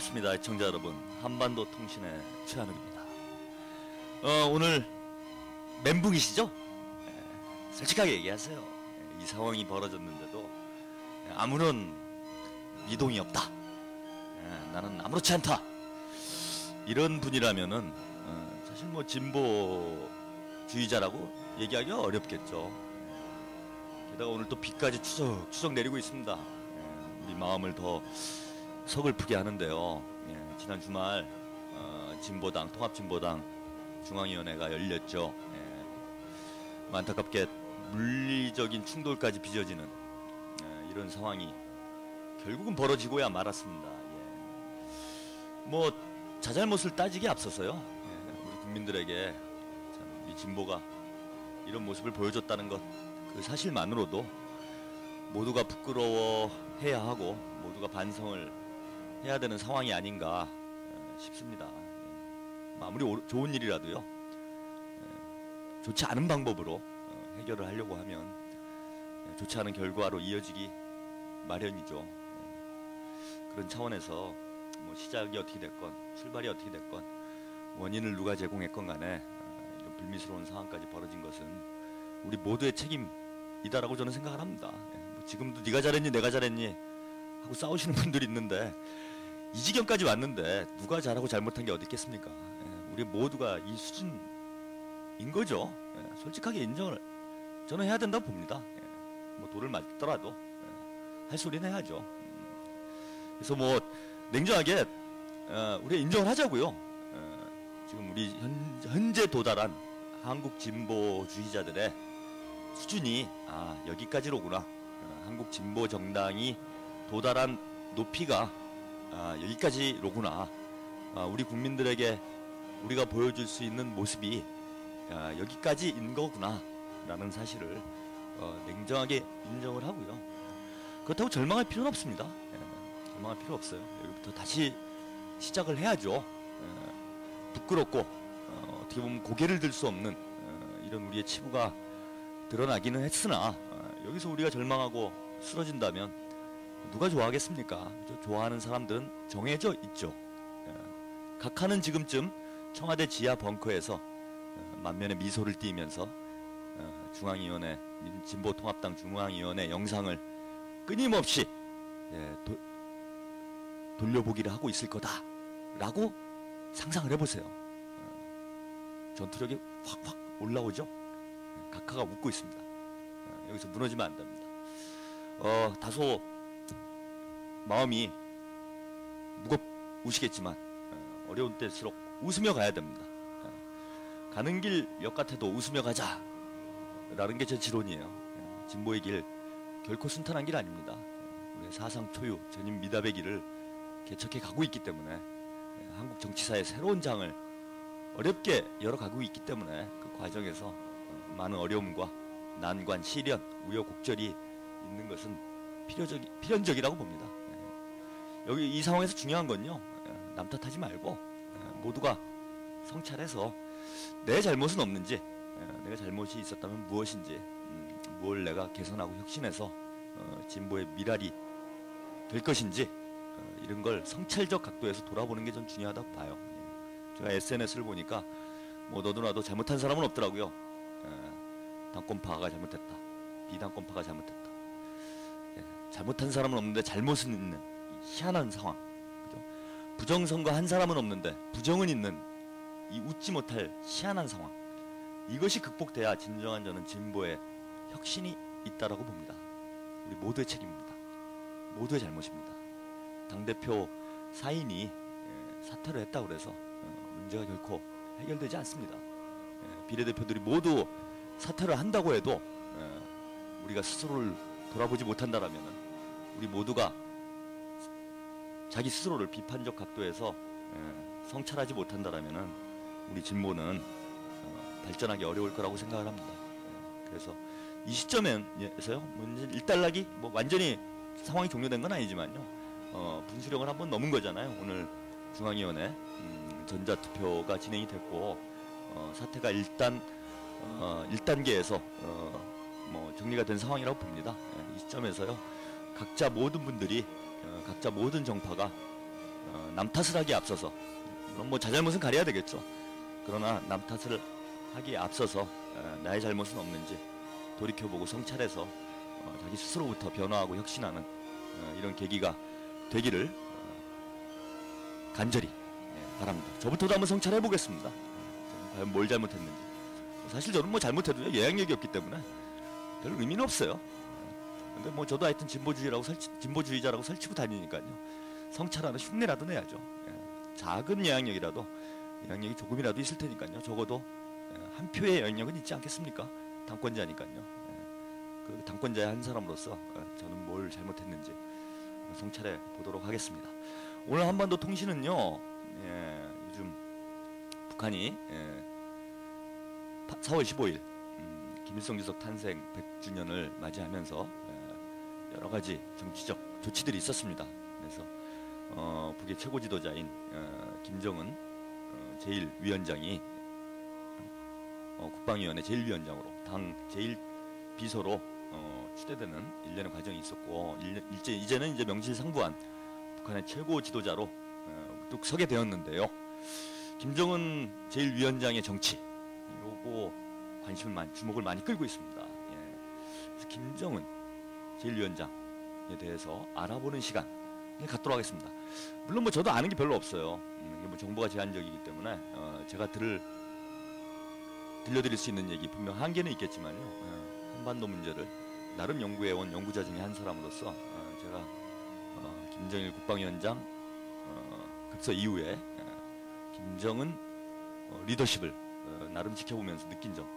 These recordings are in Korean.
반갑습니다. 시청자 여러분, 한반도 통신의 최한욱입니다. 오늘 멘붕이시죠? 솔직하게 얘기하세요. 이 상황이 벌어졌는데도 아무런 미동이 없다. 나는 아무렇지 않다. 이런 분이라면은 사실 뭐 진보주의자라고 얘기하기가 어렵겠죠. 게다가 오늘 또 비까지 추적 내리고 있습니다. 우리 마음을 더 서글프게 하는데요. 지난 주말 진보당, 통합진보당 중앙위원회가 열렸죠. 안타깝게 물리적인 충돌까지 빚어지는 이런 상황이 결국은 벌어지고야 말았습니다. 뭐 자잘못을 따지기 앞서서요, 우리 국민들에게 참 우리 진보가 이런 모습을 보여줬다는 것, 그 사실만으로도 모두가 부끄러워해야 하고 모두가 반성을 해야 되는 상황이 아닌가 싶습니다. 아무리 좋은 일이라도요, 좋지 않은 방법으로 해결을 하려고 하면 좋지 않은 결과로 이어지기 마련이죠. 그런 차원에서 뭐 시작이 어떻게 됐건 출발이 어떻게 됐건 원인을 누가 제공했건 간에 이런 불미스러운 상황까지 벌어진 것은 우리 모두의 책임이다라고 저는 생각을 합니다. 뭐 지금도 네가 잘했니 내가 잘했니 하고 싸우시는 분들이 있는데, 이 지경까지 왔는데 누가 잘하고 잘못한 게 어디 있겠습니까? 우리 모두가 이 수준인 거죠. 솔직하게 인정을 저는 해야 된다고 봅니다. 뭐 돌을 맞더라도 할 소리는 해야죠. 그래서 뭐 냉정하게 우리 인정을 하자고요. 지금 우리 현재 도달한 한국 진보주의자들의 수준이 여기까지로구나. 한국 진보 정당이 도달한 높이가 여기까지로구나. 우리 국민들에게 우리가 보여줄 수 있는 모습이 여기까지인 거구나 라는 사실을 냉정하게 인정을 하고요. 그렇다고 절망할 필요는 없습니다. 절망할 필요 없어요. 여기부터 다시 시작을 해야죠. 부끄럽고 어떻게 보면 고개를 들 수 없는 이런 우리의 치부가 드러나기는 했으나, 여기서 우리가 절망하고 쓰러진다면 누가 좋아하겠습니까? 좋아하는 사람들은 정해져 있죠. 각하는 지금쯤 청와대 지하 벙커에서 만면에 미소를 띠면서 중앙위원회, 진보통합당 중앙위원회 영상을 끊임없이 돌려보기를 하고 있을 거다라고 상상을 해보세요. 전투력이 확확 올라오죠. 각하가 웃고 있습니다. 여기서 무너지면 안 됩니다. 다소 마음이 무겁우시겠지만 어려운 때일수록 웃으며 가야 됩니다. 가는 길 역 같아도 웃으며 가자 라는 게 제 지론이에요. 진보의 길 결코 순탄한 길 아닙니다. 우리의 사상 초유, 전임 미답의 길을 개척해 가고 있기 때문에, 한국 정치사의 새로운 장을 어렵게 열어가고 있기 때문에 그 과정에서 많은 어려움과 난관, 시련, 우여곡절이 있는 것은 필연적이라고 봅니다. 여기 이 상황에서 중요한 건요, 남 탓하지 말고 모두가 성찰해서 내 잘못은 없는지, 내가 잘못이 있었다면 무엇인지, 무엇을 내가 개선하고 혁신해서 진보의 미랄이 될 것인지, 이런 걸 성찰적 각도에서 돌아보는 게 전 중요하다고 봐요. 제가 SNS를 보니까 뭐 너도 나도 잘못한 사람은 없더라고요. 당권파가 잘못했다, 비당권파가 잘못했다. 잘못한 사람은 없는데 잘못은 있는 희한한 상황, 그죠? 부정선거 한 사람은 없는데 부정은 있는 이 웃지 못할 희한한 상황, 이것이 극복돼야 진정한 저는 진보의 혁신이 있다라고 봅니다. 우리 모두의 책임입니다. 모두의 잘못입니다. 당대표 사인이 사퇴를 했다고 그래서 문제가 결코 해결되지 않습니다. 비례대표들이 모두 사퇴를 한다고 해도 우리가 스스로를 돌아보지 못한다라면, 우리 모두가 자기 스스로를 비판적 각도에서 성찰하지 못한다라면 우리 진보는 발전하기 어려울 거라고 생각을 합니다. 그래서 이 시점에서요, 일단락이 뭐 완전히 상황이 종료된 건 아니지만요, 분수령을 한번 넘은 거잖아요. 오늘 중앙위원회 전자투표가 진행이 됐고, 사태가 일단 1단계에서 뭐 정리가 된 상황이라고 봅니다. 이 시점에서요, 각자 모든 분들이 각자 모든 정파가 남 탓을 하기에 앞서서, 물론 뭐 자잘못은 가려야 되겠죠. 그러나 남 탓을 하기에 앞서서 나의 잘못은 없는지 돌이켜보고 성찰해서 자기 스스로부터 변화하고 혁신하는 이런 계기가 되기를 간절히 바랍니다. 저부터도 한번 성찰해 보겠습니다. 과연 뭘 잘못했는지. 사실 저는 뭐 잘못해도 예약력이 없기 때문에 별 의미는 없어요. 근데 뭐 저도 하여튼 진보주의자라고 설치고 다니니까요. 성찰하는 흉내라도 내야죠. 작은 영향력이라도, 영향력이 조금이라도 있을 테니까요. 적어도 한 표의 영향력은 있지 않겠습니까? 당권자니까요. 그 당권자의 한 사람으로서 저는 뭘 잘못했는지 성찰해 보도록 하겠습니다. 오늘 한반도 통신은요, 요즘 북한이 4월 15일 김일성 주석 탄생 100주년을 맞이하면서 여러 가지 정치적 조치들이 있었습니다. 그래서 북의 최고 지도자인 김정은 제1위원장이 국방위원회 제1위원장으로, 당 제1비서로 추대되는 일련의 과정이 있었고, 이제는 명실상부한 북한의 최고 지도자로 뚝 서게 되었는데요. 김정은 제1위원장의 정치, 요거 주목을 많이 끌고 있습니다. 그래서 김정은 제1위원장에 대해서 알아보는 시간 갖도록 하겠습니다. 물론 뭐 저도 아는 게 별로 없어요. 뭐 정보가 제한적이기 때문에 제가 들려드릴 수 있는 얘기 분명 한계는 있겠지만요. 한반도 문제를 나름 연구해온 연구자 중에 한 사람으로서 제가 김정일 국방위원장 급서 이후에 김정은 리더십을 나름 지켜보면서 느낀 점,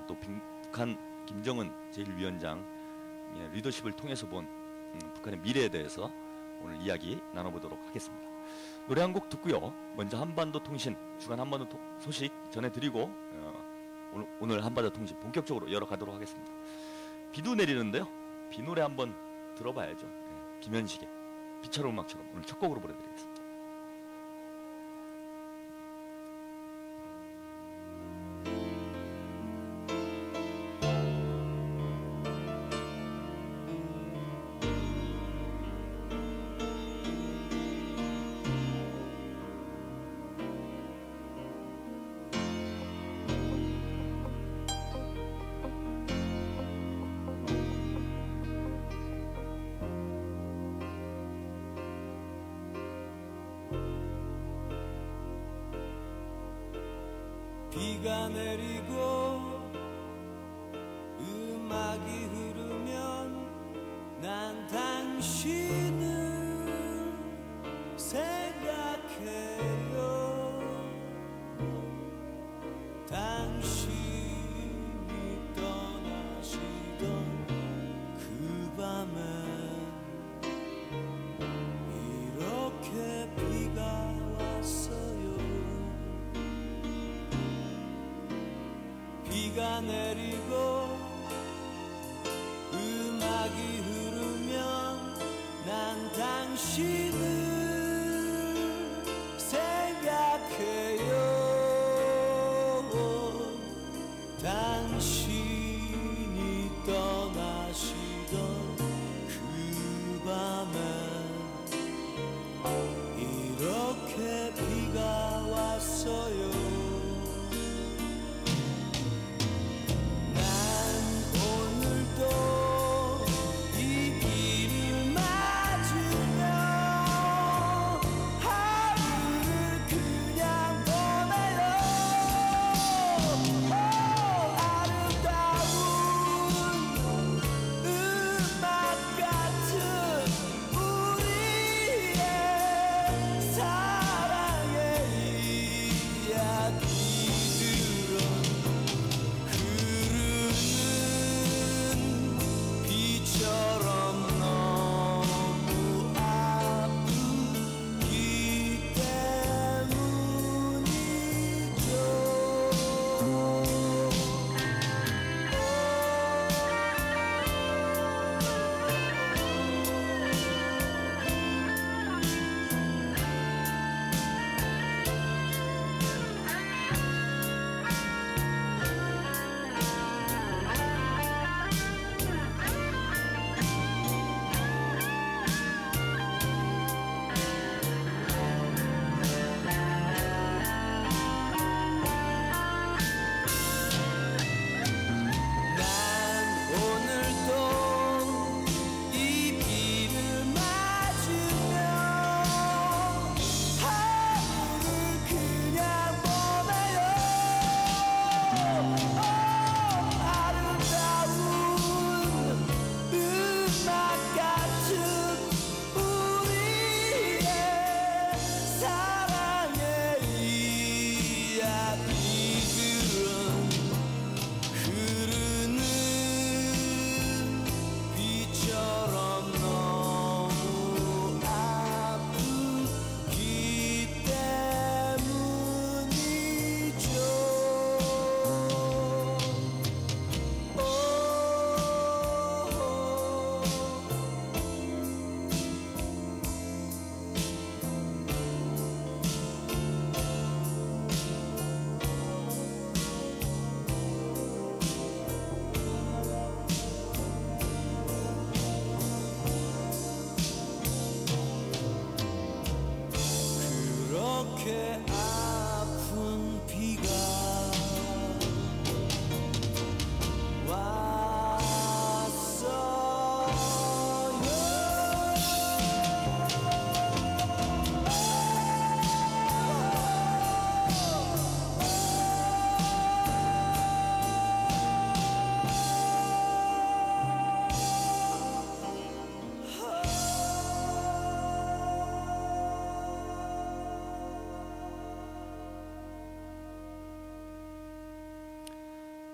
또 북한 김정은 제1위원장 리더십을 통해서 본 북한의 미래에 대해서 오늘 이야기 나눠보도록 하겠습니다. 노래 한 곡 듣고요. 먼저 한반도 통신, 주간 한반도 소식 전해드리고 오늘 한반도 통신 본격적으로 열어가도록 하겠습니다. 비도 내리는데요. 비 노래 한번 들어봐야죠. 김현식의 비처럼 음악처럼 오늘 첫 곡으로 보내드리겠습니다. 비가 내리고 음악이 흐르면 난 당신을 생각해요. 당신이 떠나시던 그 밤엔 이렇게 비가 왔어요. 비가 내리고 음악이 흐르면 난 당신을 생각해요. 당신이 떠나시던 그 밤엔 이렇게 비가 왔어요.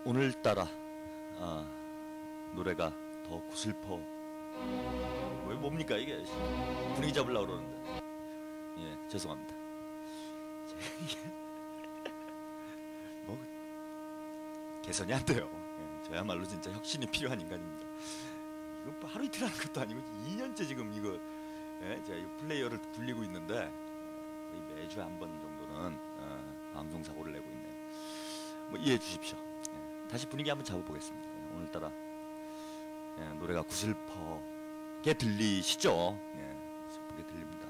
오늘따라 노래가 더 구슬퍼. 왜 뭡니까 이게? 분위기 잡으려고 그러는데. 예, 죄송합니다. 이게 뭐 개선이 안 돼요. 예, 저야말로 진짜 혁신이 필요한 인간입니다. 이거 뭐 하루 이틀 하는 것도 아니고 2년째 지금 이거 제가 이 플레이어를 굴리고 있는데 거의 매주 한 번 정도는 방송 사고를 내고 있네요. 뭐 이해해 주십시오. 다시 분위기 한번 잡아보겠습니다. 오늘따라 노래가 구슬퍼게 들리시죠? 구슬프게 들립니다.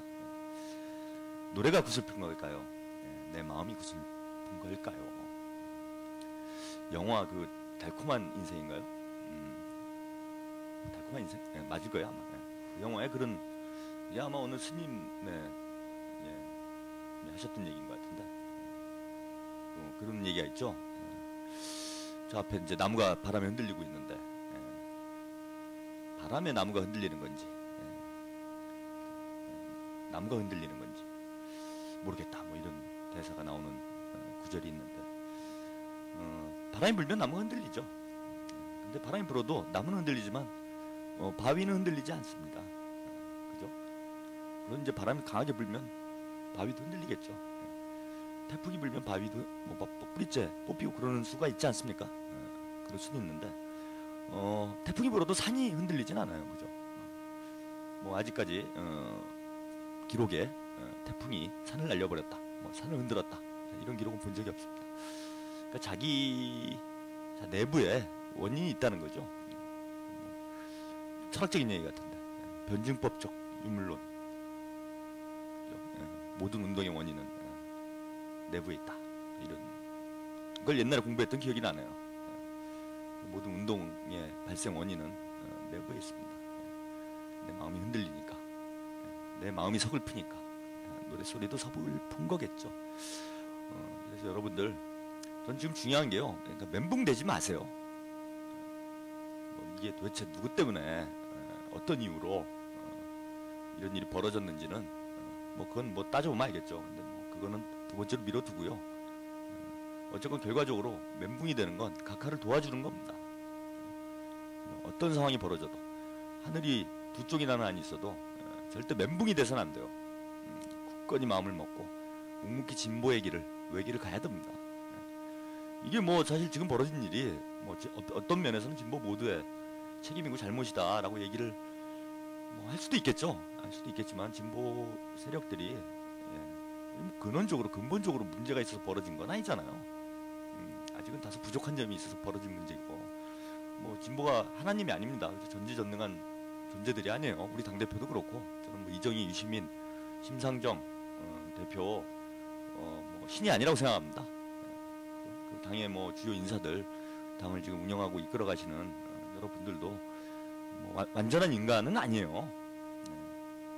노래가 구슬픈 걸까요? 내 마음이 구슬픈 걸까요? 영화 그 달콤한 인생인가요? 달콤한 인생? 맞을 거예요 아마. 그 영화에 그런 아마 오늘 스님 하셨던 얘기인 것 같은데 그런 얘기가 있죠. 저 앞에 이제 나무가 바람에 흔들리고 있는데 바람에 나무가 흔들리는 건지 나무가 흔들리는 건지 모르겠다 뭐 이런 대사가 나오는 구절이 있는데 바람이 불면 나무가 흔들리죠. 근데 바람이 불어도 나무는 흔들리지만 바위는 흔들리지 않습니다. 그죠? 물론 이제 바람이 강하게 불면 바위도 흔들리겠죠. 태풍이 불면 바위도 뭐 뿌리째 뽑히고 그러는 수가 있지 않습니까? 그럴 수는 있는데 태풍이 불어도 산이 흔들리진 않아요. 그죠? 뭐 아직까지 기록에 태풍이 산을 날려버렸다, 뭐 산을 흔들었다 이런 기록은 본 적이 없습니다. 그러니까 자기 내부에 원인이 있다는 거죠. 철학적인 얘기 같은데 변증법적 유물론. 모든 운동의 원인은 내부에 있다. 이런 걸 옛날에 공부했던 기억이 나네요. 모든 운동의 발생 원인은 내부에 있습니다. 내 마음이 흔들리니까, 내 마음이 서글프니까 노랫소리도 서글픈 거겠죠. 그래서 여러분들, 전 지금 중요한 게요. 그러니까 멘붕되지 마세요. 이게 도대체 누구 때문에 어떤 이유로 이런 일이 벌어졌는지는 뭐 그건 뭐 따져보면 알겠죠. 근데 뭐 그거는 두 번째로 밀어두고요. 어쨌건 결과적으로 멘붕이 되는 건 각하를 도와주는 겁니다. 어떤 상황이 벌어져도 하늘이 두 쪽이 나는 안이 있어도 절대 멘붕이 돼서는 안 돼요. 굳건히 마음을 먹고 묵묵히 진보의 길을 외길을 가야 됩니다. 이게 뭐 사실 지금 벌어진 일이 뭐 어떤 면에서는 진보 모두의 책임이고 잘못이다라고 얘기를 뭐 할 수도 있겠죠. 할 수도 있겠지만 진보 세력들이 근본적으로 문제가 있어서 벌어진 건 아니잖아요. 아직은 다소 부족한 점이 있어서 벌어진 문제이고, 뭐 진보가 하나님이 아닙니다. 전지전능한 존재들이 아니에요. 우리 당 대표도 그렇고, 저는 뭐 이정희, 유시민, 심상정 대표 뭐 신이 아니라고 생각합니다. 그 당의 뭐 주요 인사들, 당을 지금 운영하고 이끌어가시는 여러분들도 뭐 완전한 인간은 아니에요.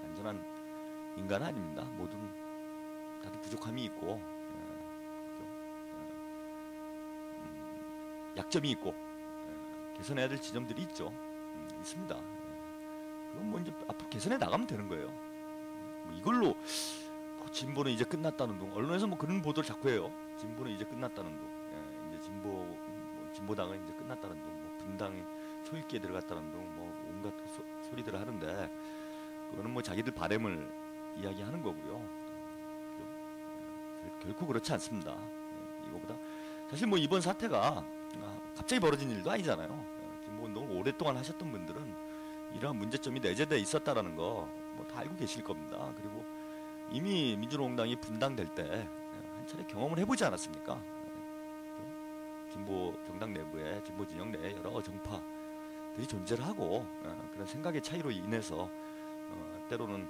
완전한 인간은 아닙니다. 모든 다들 부족함이 있고 약점이 있고 개선해야 될 지점들이 있죠. 있습니다. 그건 뭐 이제 앞으로 개선해 나가면 되는 거예요. 뭐 이걸로 뭐 진보는 이제 끝났다는 둥, 언론에서 뭐 그런 보도를 자꾸 해요. 진보는 이제 끝났다는 둥, 이제 진보당은 이제 끝났다는 둥, 뭐 분당 소유기에 들어갔다는 둥, 뭐 온갖 소리들을 하는데 그거는 뭐 자기들 바램을 이야기하는 거고요. 결코 그렇지 않습니다. 이거보다 사실 뭐 이번 사태가 갑자기 벌어진 일도 아니잖아요. 진보운동을 오랫동안 하셨던 분들은 이러한 문제점이 내재되어 있었다라는 거 뭐 다 알고 계실 겁니다. 그리고 이미 민주노동당이 분당될 때 한 차례 경험을 해보지 않았습니까? 진보 정당 내부에 진보 진영 내에 여러 정파들이 존재를 하고 그런 생각의 차이로 인해서 때로는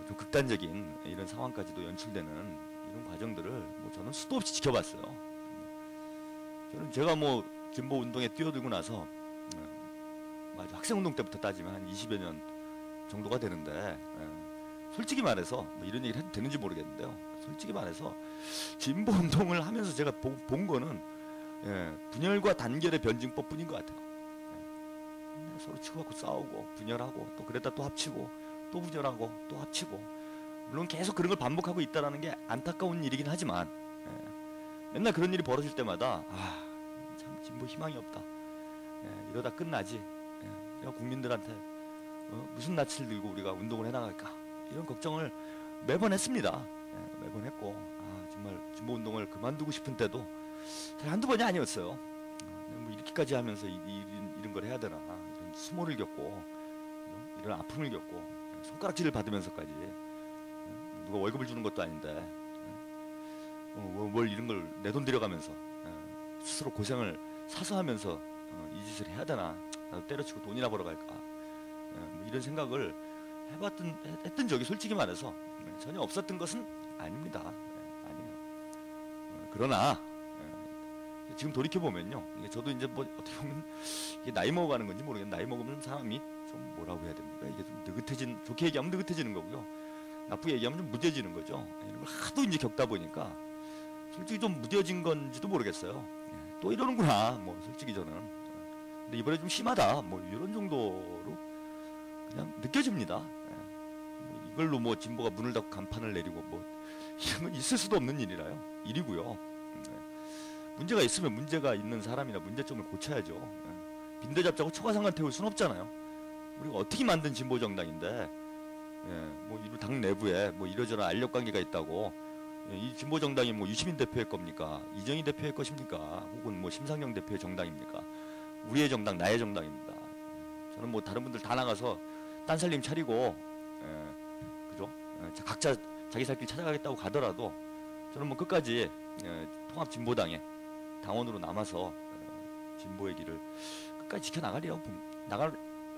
좀 극단적인 이런 상황까지도 연출되는 이런 과정들을 뭐 저는 수도 없이 지켜봤어요. 저는 제가 뭐 진보 운동에 뛰어들고 나서 아주 학생운동 때부터 따지면 한 20여 년 정도가 되는데 솔직히 말해서 뭐 이런 얘기를 해도 되는지 모르겠는데요. 솔직히 말해서 진보 운동을 하면서 제가 본 거는 분열과 단결의 변증법뿐인 것 같아요. 서로 치고받고 싸우고 분열하고 또 그랬다 또 합치고 또 분열하고 또 합치고, 물론 계속 그런 걸 반복하고 있다는 게 안타까운 일이긴 하지만 맨날 그런 일이 벌어질 때마다 참 참 진보 희망이 없다. 이러다 끝나지. 그냥 국민들한테 무슨 낯을 들고 우리가 운동을 해나갈까 이런 걱정을 매번 했습니다. 매번 했고 정말 진보 운동을 그만두고 싶은 때도 한두 번이 아니었어요. 뭐 이렇게까지 하면서 이런 걸 해야 되나, 이런 수모를 겪고 이런 아픔을 겪고 손가락질을 받으면서까지 누가 월급을 주는 것도 아닌데 뭘 이런 걸 내 돈 들여가면서 스스로 고생을 사서 하면서 이 짓을 해야 되나, 나도 때려치고 돈이나 벌어갈까, 뭐 이런 생각을 했던 적이 솔직히 말해서 전혀 없었던 것은 아닙니다. 아니에요. 그러나 지금 돌이켜 보면요, 저도 이제 뭐 어떻게 보면 이게 나이 먹어가는 건지 모르겠는데, 나이 먹으면 사람이 좀 뭐라고 해야 됩니까? 이게 좀 느긋해진, 좋게 얘기하면 느긋해지는 거고요, 나쁘게 얘기하면 좀 무뎌지는 거죠. 이런 걸 하도 이제 겪다 보니까 솔직히 좀 무뎌진 건지도 모르겠어요. 또 이러는구나, 뭐 솔직히 저는. 근데 이번에 좀 심하다, 뭐 이런 정도로 그냥 느껴집니다. 이걸로 뭐 진보가 문을 닫고 간판을 내리고 뭐 이런 건 있을 수도 없는 일이고요. 문제가 있으면 문제가 있는 사람이나 문제점을 고쳐야죠. 빈대 잡자고 초가상관 태울 수는 없잖아요. 우리가 어떻게 만든 진보 정당인데, 뭐 이 당 내부에 뭐 이러저런 알력 관계가 있다고 이 진보 정당이 뭐 유시민 대표의 겁니까? 이정희 대표의 것입니까? 혹은 뭐 심상정 대표의 정당입니까? 우리의 정당, 나의 정당입니다. 저는 뭐 다른 분들 다 나가서 딴살림 차리고, 그죠? 각자 자기 살 길 찾아가겠다고 가더라도 저는 뭐 끝까지 통합진보당의 당원으로 남아서 진보의 길을 끝까지 지켜나갈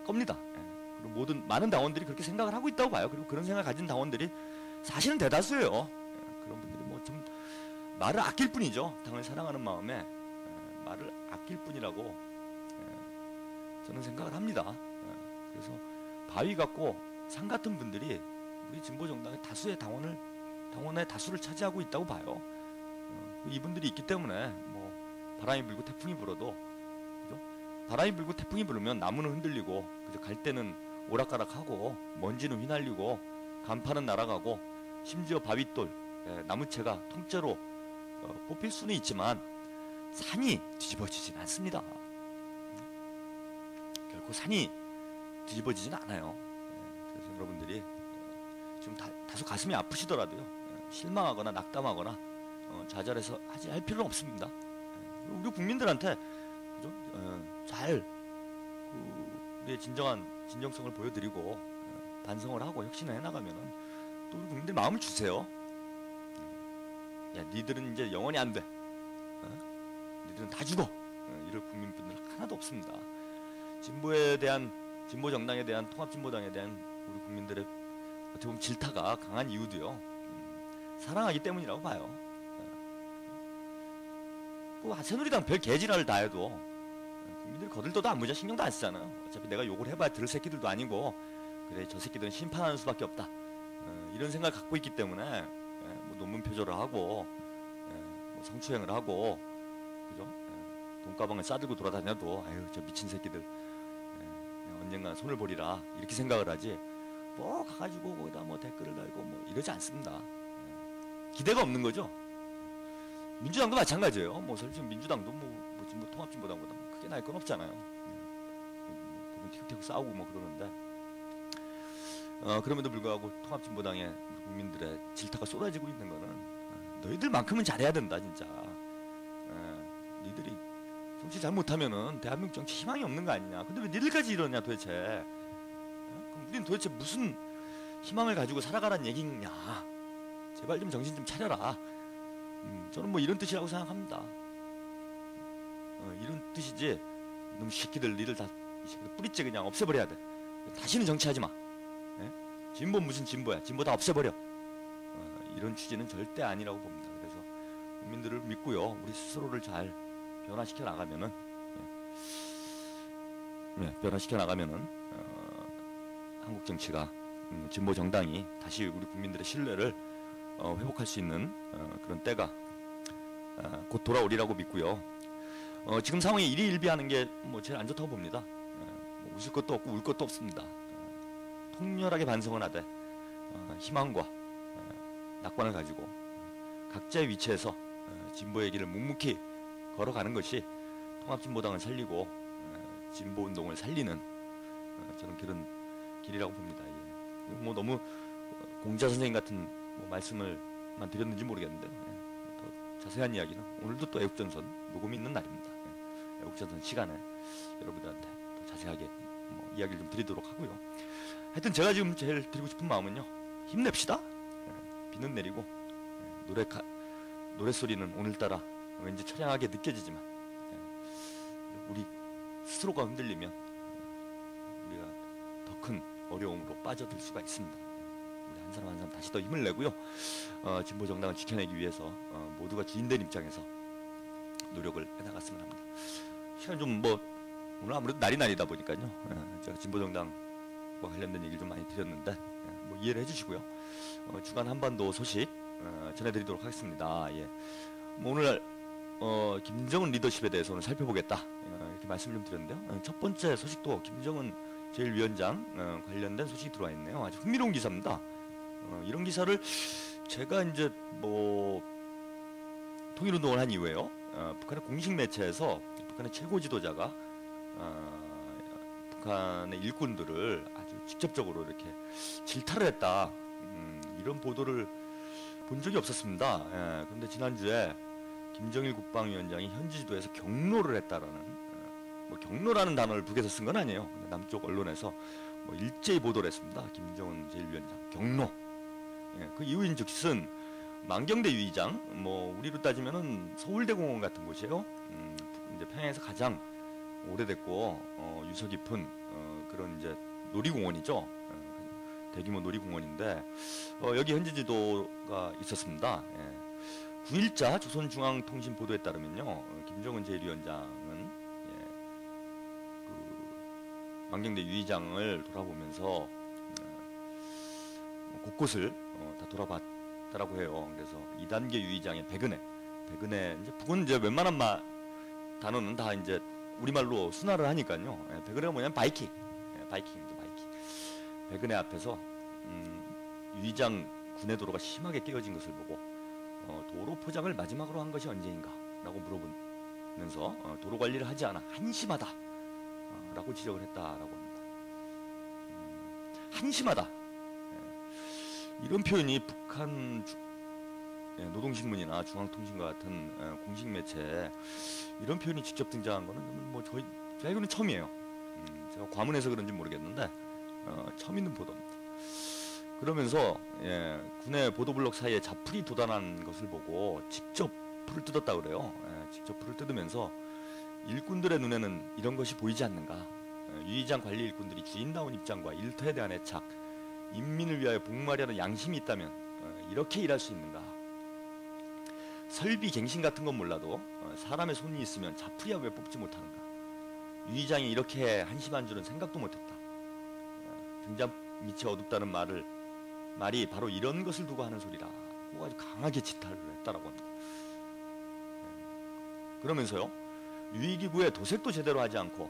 겁니다. 그리고 많은 당원들이 그렇게 생각을 하고 있다고 봐요. 그리고 그런 생각을 가진 당원들이 사실은 대다수예요. 그런 분들이 뭐 좀 말을 아낄 뿐이죠. 당을 사랑하는 마음에 말을 아낄 뿐이라고 저는 생각을 합니다. 그래서 바위 같고 산 같은 분들이 우리 진보정당의 다수의 당원의 다수를 차지하고 있다고 봐요. 이분들이 있기 때문에 뭐 바람이 불고 태풍이 불어도, 그죠? 바람이 불고 태풍이 불으면 나무는 흔들리고, 그죠? 갈 때는 오락가락하고 먼지는 휘날리고 간판은 날아가고 심지어 바위돌, 나무채가 통째로 뽑힐 수는 있지만 산이 뒤집어지진 않습니다. 결코 산이 뒤집어지진 않아요. 그래서 여러분들이 지금 다소 가슴이 아프시더라도요, 실망하거나 낙담하거나 좌절해서 할 필요는 없습니다. 우리 국민들한테, 그죠? 잘 우리의 진정성을 보여드리고 반성을 하고 혁신을 해나가면은 또 우리 국민들 마음을 주세요. 야, 니들은 이제 영원히 안 돼. 니들은 다 죽어. 이럴 국민분들 하나도 없습니다. 진보 정당에 대한, 통합진보당에 대한 우리 국민들의 어떻게 보면 질타가 강한 이유도요, 사랑하기 때문이라고 봐요. 뭐 새누리당 별 개지랄을 다 해도 국민들이 거들떠도 안무자 신경도 안 쓰잖아요. 어차피 내가 욕을 해봐야 들을 새끼들도 아니고, 그래 저 새끼들은 심판하는 수밖에 없다, 이런 생각을 갖고 있기 때문에 뭐 논문 표절을 하고 뭐 성추행을 하고, 그죠? 돈가방을 싸들고 돌아다녀도 아유 저 미친 새끼들 언젠가 손을 보리라 이렇게 생각을 하지, 뭐 가가지고 거기다 뭐 댓글을 달고 뭐 이러지 않습니다. 기대가 없는 거죠. 민주당도 마찬가지예요. 뭐 솔직히 민주당도 뭐 통합진보당보다 뭐 크게 나을 건 없잖아요. 보면 티격태격 싸우고 뭐 그러는데, 그럼에도 불구하고 통합진보당의 국민들의 질타가 쏟아지고 있는 거는 너희들만큼은 잘해야 된다 진짜. 니들이 정치 잘못하면은 대한민국 정치 희망이 없는 거 아니냐. 근데 왜 니들까지 이러냐 도대체. 그럼 우린 도대체 무슨 희망을 가지고 살아가란 얘기냐. 제발 좀 정신 좀 차려라. 저는 뭐 이런 뜻이라고 생각합니다. 이런 뜻이지, 이놈 새끼들 니들 다 이 새끼들 뿌리째 그냥 없애버려야 돼. 다시는 정치하지 마. 진보 무슨 진보야. 진보 다 없애버려. 이런 취지는 절대 아니라고 봅니다. 그래서 국민들을 믿고요, 우리 스스로를 잘 변화시켜 나가면은, 한국 정치가, 진보 정당이 다시 우리 국민들의 신뢰를 회복할 수 있는 그런 때가 곧 돌아오리라고 믿고요. 지금 상황이 일희일비하는 게 뭐 제일 안 좋다고 봅니다. 뭐 웃을 것도 없고 울 것도 없습니다. 통렬하게 반성을 하되 희망과 낙관을 가지고 각자의 위치에서 진보의 길을 묵묵히 걸어가는 것이 통합진보당을 살리고 진보운동을 살리는 저는 그런 길이라고 봅니다. 예. 뭐 너무 공자 선생님 같은 뭐 말씀을만 드렸는지 모르겠는데 더 자세한 이야기는 오늘도 또 애국전선 녹음이 있는 날입니다. 예. 애국전선 시간에 여러분들한테 더 자세하게 뭐 이야기를 좀 드리도록 하고요. 하여튼 제가 지금 제일 드리고 싶은 마음은요, 힘냅시다. 예. 비는 내리고 노랫소리는 오늘따라 왠지 처량하게 느껴지지만 우리 스스로가 흔들리면 우리가 더 큰 어려움으로 빠져들 수가 있습니다. 우리 한 사람 한 사람 다시 더 힘을 내고요, 진보 정당을 지켜내기 위해서 모두가 주인된 입장에서 노력을 해나갔으면 합니다. 시간 좀 뭐 오늘 아무래도 날이다 보니까요, 제가 진보 정당과 관련된 얘기를 좀 많이 드렸는데 뭐 이해를 해주시고요. 주간 한반도 소식 전해드리도록 하겠습니다. 예. 뭐 오늘 김정은 리더십에 대해서 오늘 살펴보겠다, 이렇게 말씀을 좀 드렸는데요. 첫 번째 소식도 김정은 제1위원장 관련된 소식이 들어와 있네요. 아주 흥미로운 기사입니다. 이런 기사를 제가 이제 뭐 통일운동을 한 이후에요, 북한의 공식 매체에서 북한의 최고 지도자가 북한의 일꾼들을 아주 직접적으로 이렇게 질타를 했다, 이런 보도를 본 적이 없었습니다. 그런데 지난주에 김정일 국방위원장이 현지 지도에서 경로를 했다라는, 뭐 경로라는 단어를 북에서 쓴 건 아니에요. 남쪽 언론에서 뭐 일제히 보도를 했습니다. 김정은 제1위원장 경로. 그 이유인즉슨 만경대 유의장, 뭐 우리로 따지면은 서울대공원 같은 곳이에요. 이제 평양에서 가장 오래됐고 유서 깊은 그런 이제 놀이공원이죠. 대규모 놀이공원인데 여기 현지 지도가 있었습니다. 9일자 조선중앙통신 보도에 따르면요, 김정은 제1위원장은 그 만경대 유의장을 돌아보면서 곳곳을 다 돌아봤다라고 해요. 그래서 2단계 유의장의 백은혜 이제 북은 이제 웬만한 단어는 다 이제 우리말로 순화를 하니까요. 백은혜가 뭐냐면 바이킹, 바이킹입니다. 바이킹. 백은혜 앞에서 유의장 군의 도로가 심하게 깨어진 것을 보고 도로 포장을 마지막으로 한 것이 언제인가 라고 물어보면서 도로 관리를 하지 않아 한심하다 라고 지적을 했다라고 합니다. 한심하다, 이런 표현이 북한 노동신문이나 중앙통신과 같은 공식 매체에 이런 표현이 직접 등장한 거는 뭐 제 알기로는 처음이에요. 제가 과문해서 그런지 모르겠는데 처음 있는 보도입니다. 그러면서 군의 보도블록 사이에 자풀이 돋아난 것을 보고 직접 풀을 뜯었다 그래요. 직접 풀을 뜯으면서 일꾼들의 눈에는 이런 것이 보이지 않는가, 유의장 관리 일꾼들이 주인다운 입장과 일터에 대한 애착, 인민을 위하여 복무하려는 양심이 있다면 이렇게 일할 수 있는가, 설비 갱신 같은 건 몰라도 사람의 손이 있으면 자풀이야 왜 뽑지 못하는가, 유의장이 이렇게 한심한 줄은 생각도 못했다, 등잔 밑이 어둡다는 말이 바로 이런 것을 두고 하는 소리라 고 아주 강하게 지탄을 했다라고 합니다. 그러면서요, 유의기구의 도색도 제대로 하지 않고